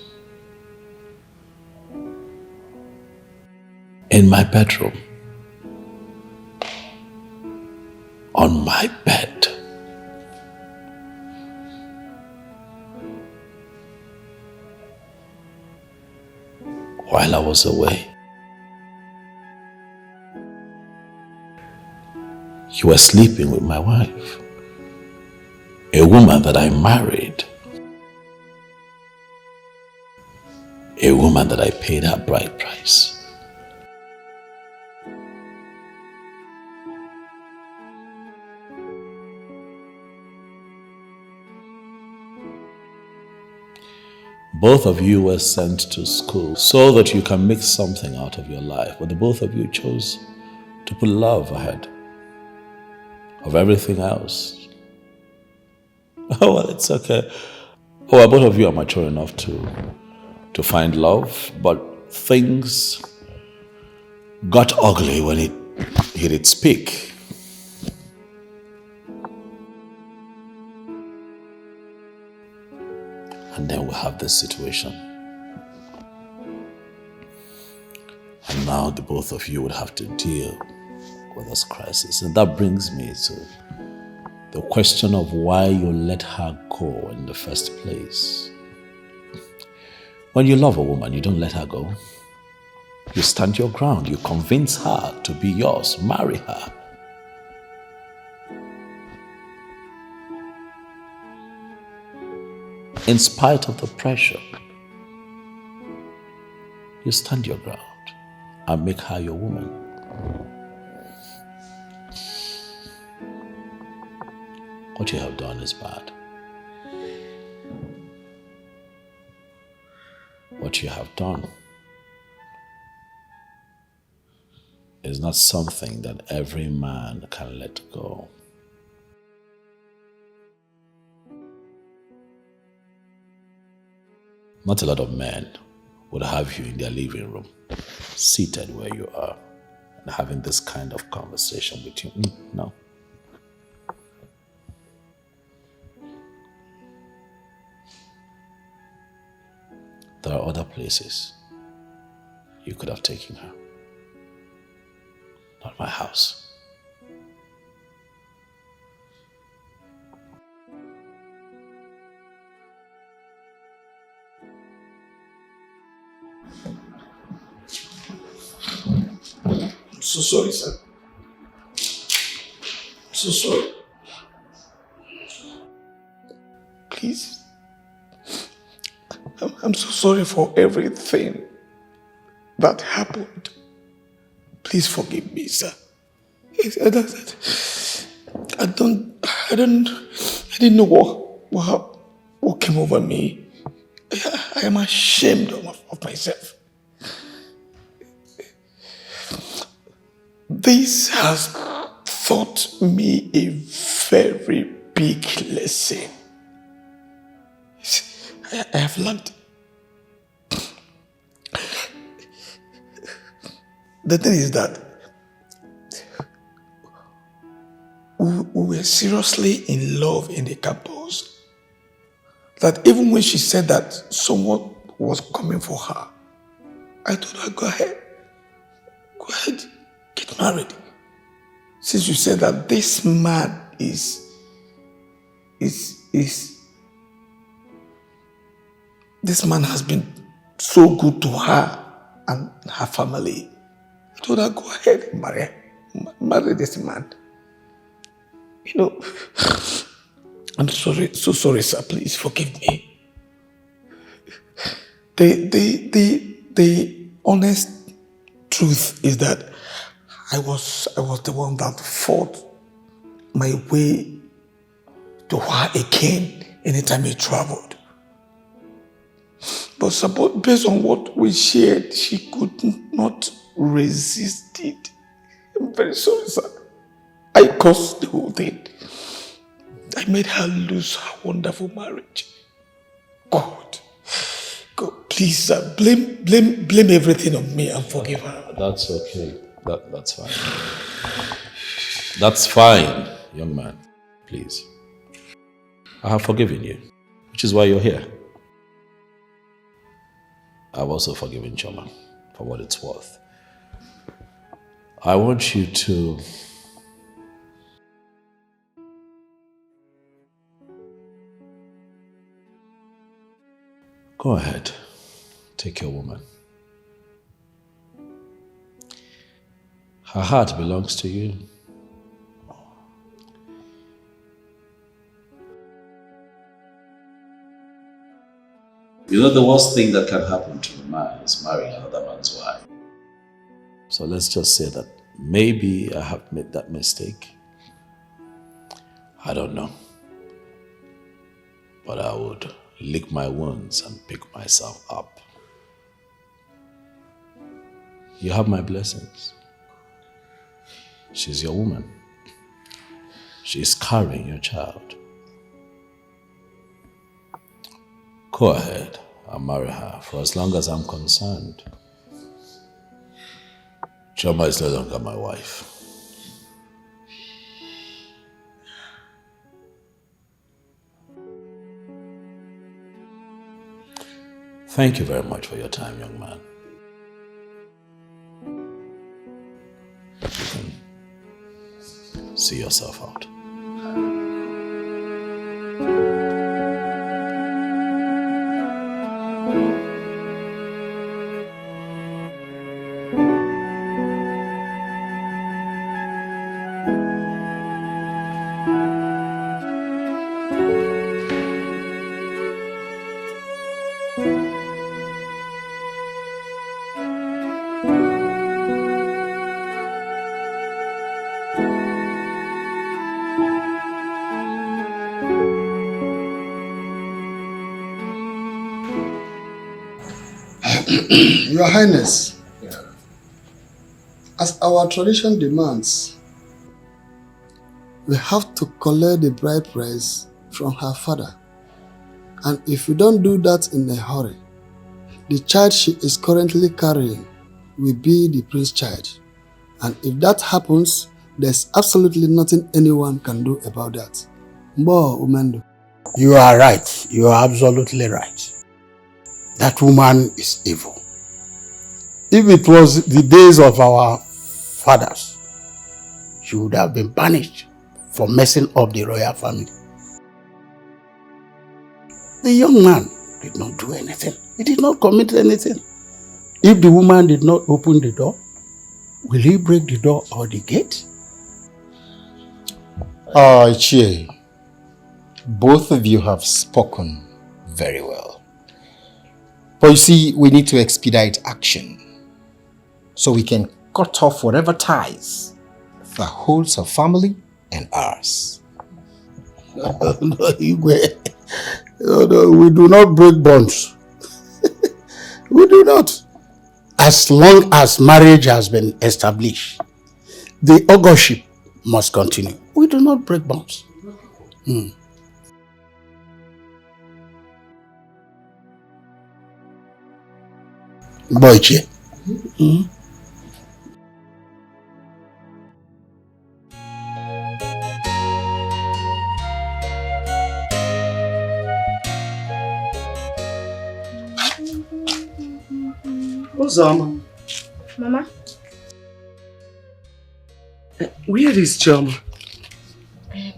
in my bedroom, on my bed. While I was away. You were sleeping with my wife, a woman that I married, a woman that I paid her bride price. Both of you were sent to school so that you can make something out of your life, but the both of you chose to put love ahead of everything else. Oh, well, it's okay. Oh, well, both of you are mature enough to find love, but things got ugly when it hit its peak. And then we'll have this situation. And now the both of you would have to deal with this crisis. And that brings me to the question of why you let her go in the first place. When you love a woman, you don't let her go. You stand your ground. You convince her to be yours. Marry her. In spite of the pressure, you stand your ground and make her your woman. What you have done is bad. What you have done is not something that every man can let go. Not a lot of men would have you in their living room, seated where you are, and having this kind of conversation with you. No. There are other places you could have taken her. Not my house.
I'm so sorry, sir. I'm so sorry. Please. I'm so sorry for everything that happened. Please forgive me, sir. I didn't know what came over me. I am ashamed of myself. This has taught me a very big lesson. I have learned. The thing is that we were seriously in love in the campus. That even when she said that someone was coming for her, I told her, go ahead. Go ahead.
get married. Since you said that this man is this man has been so good to her and her family, I told her, go ahead and marry this man. You know, I'm sorry, so sorry, sir. Please forgive me. The honest truth is that I was the one that fought my way to her again anytime he traveled. But based on what we shared, she could not resist it. I'm very sorry, sir. I caused the whole thing. I made her lose her wonderful marriage. God, please, sir, blame everything on me and forgive her.
That's okay. That's fine. That's fine, young man. Please. I have forgiven you, which is why you're here. I've also forgiven Choma for what it's worth. I want you to go ahead, take your woman. Her heart belongs to you. You know, the worst thing that can happen to a man is marrying another man's wife. So let's just say that maybe I have made that mistake. I don't know. But I would lick my wounds and pick myself up. You have my blessings. She's your woman. She's carrying your child. Go ahead and marry her. For as long as I'm concerned, Choma is no longer my wife. Thank you very much for your time, young man. You can see yourself out.
Your Highness, as our tradition demands, we have to collect the bride price from her father. And if we don't do that in a hurry, the child she is currently carrying will be the prince's child. And if that happens, there's absolutely nothing anyone can do about that. Mbo Umendo.
You are right. You are absolutely right. That woman is evil. If it was the days of our fathers, she would have been banished for messing up the royal family. The young man did not do anything. He did not commit anything. If the woman did not open the door, will he break the door or the gate?
Chie, both of you have spoken very well. But you see, we need to expedite action so we can cut off whatever ties that holds her family and ours.
No, we do not break bonds. We do not. As long as marriage has been established, the augurship must continue. We do not break bonds. Boyche.
Mama.
Where is Chioma?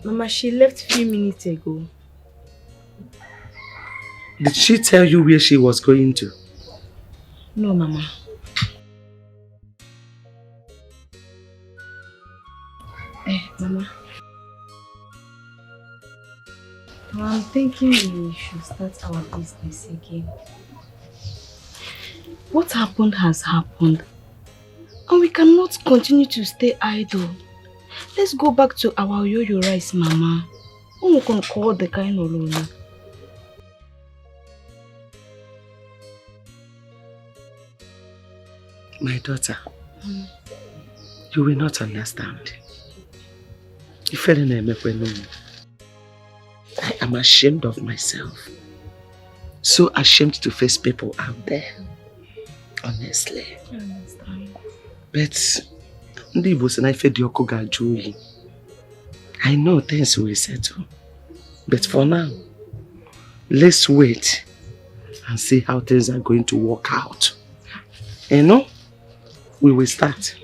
Mama, she left a few minutes ago.
Did she tell you where she was going to?
No, Mama. Mama. I'm thinking we should start our business again. What happened has happened. And we cannot continue to stay idle. Let's go back to our yo-yo rice, Mama. We can call the kind of lolo.
My daughter, you will not understand. I am ashamed of myself. So ashamed to face people out there. Honestly.
I understand.
But I know things will settle. But for now, let's wait and see how things are going to work out. You know, we will start.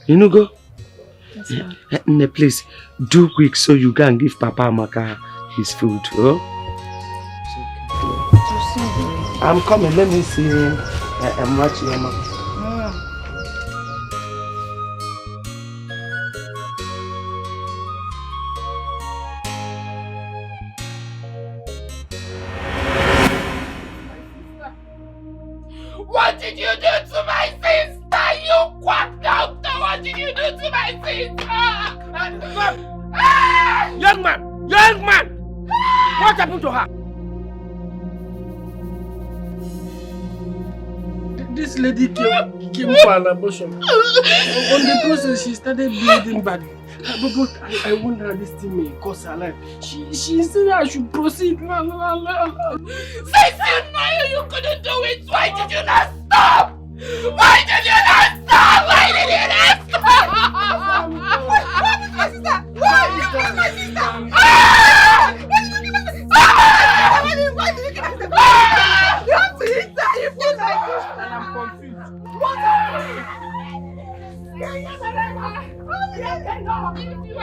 You know, go? Please, do quick so you can give Papa Amaka his food. Oh? I'm coming, let me see him. I'm watching him.
What did you do to my sister? You quack doctor! What did you do to my sister?
Young man! Young man! What happened to her?
This lady came for an abortion. On the process, she started bleeding bad. But I want her this thing may cost her life. She said I should proceed.
Since you know you couldn't do it, why did you not stop? Why did you not stop? Why did you not stop? My sister! Why did you kill my sister? Why did you kill my sister? You have to hit her! You killed my sister! I'm confused. What happened? You are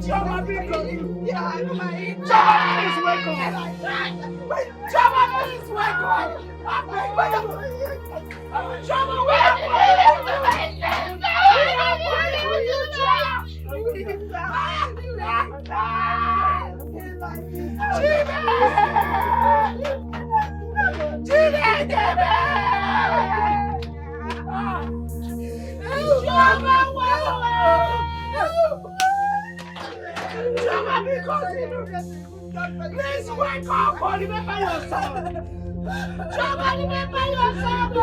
Choma, please welcome. Choma, please welcome. Choma, please wake up or remember yourself. Choma, remember yourself.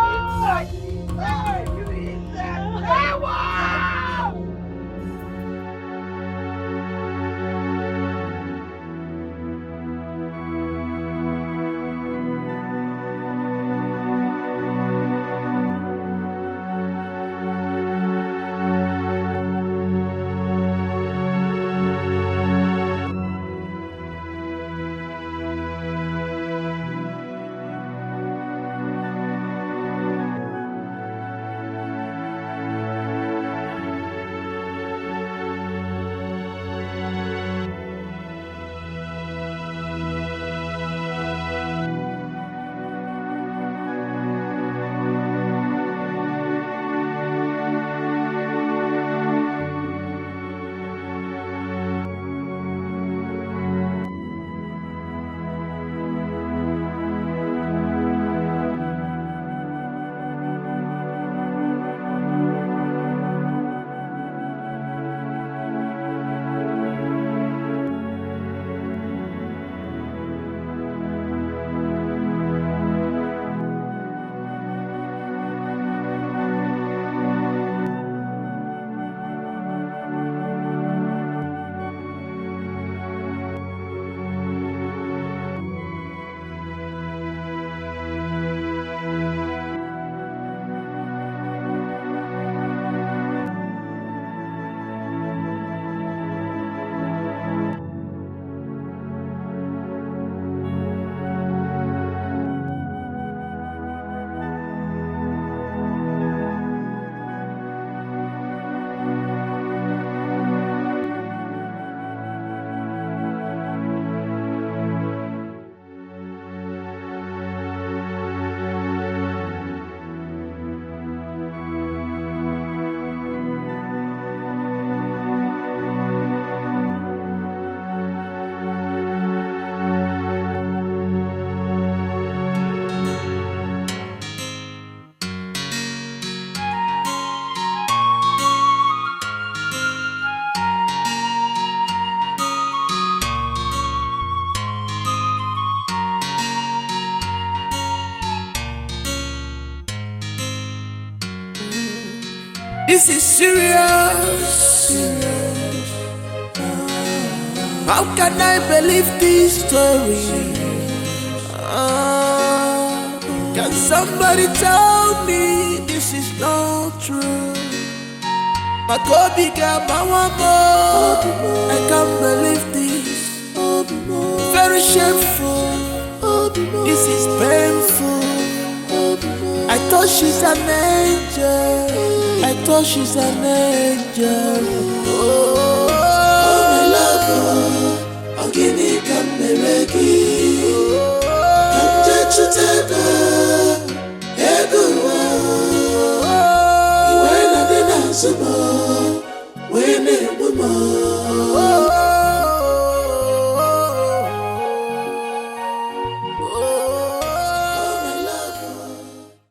Hey, you need that. Hey, wow!
This is serious. How can I believe this story? Can somebody tell me this is not true? My Kobe got my mama. I can't believe this. Very shameful. This is painful. I thought she's an angel. I thought she's an angel. Oh, my love, I'm gonna come mereki. Come to table, when I didn't answer, when it was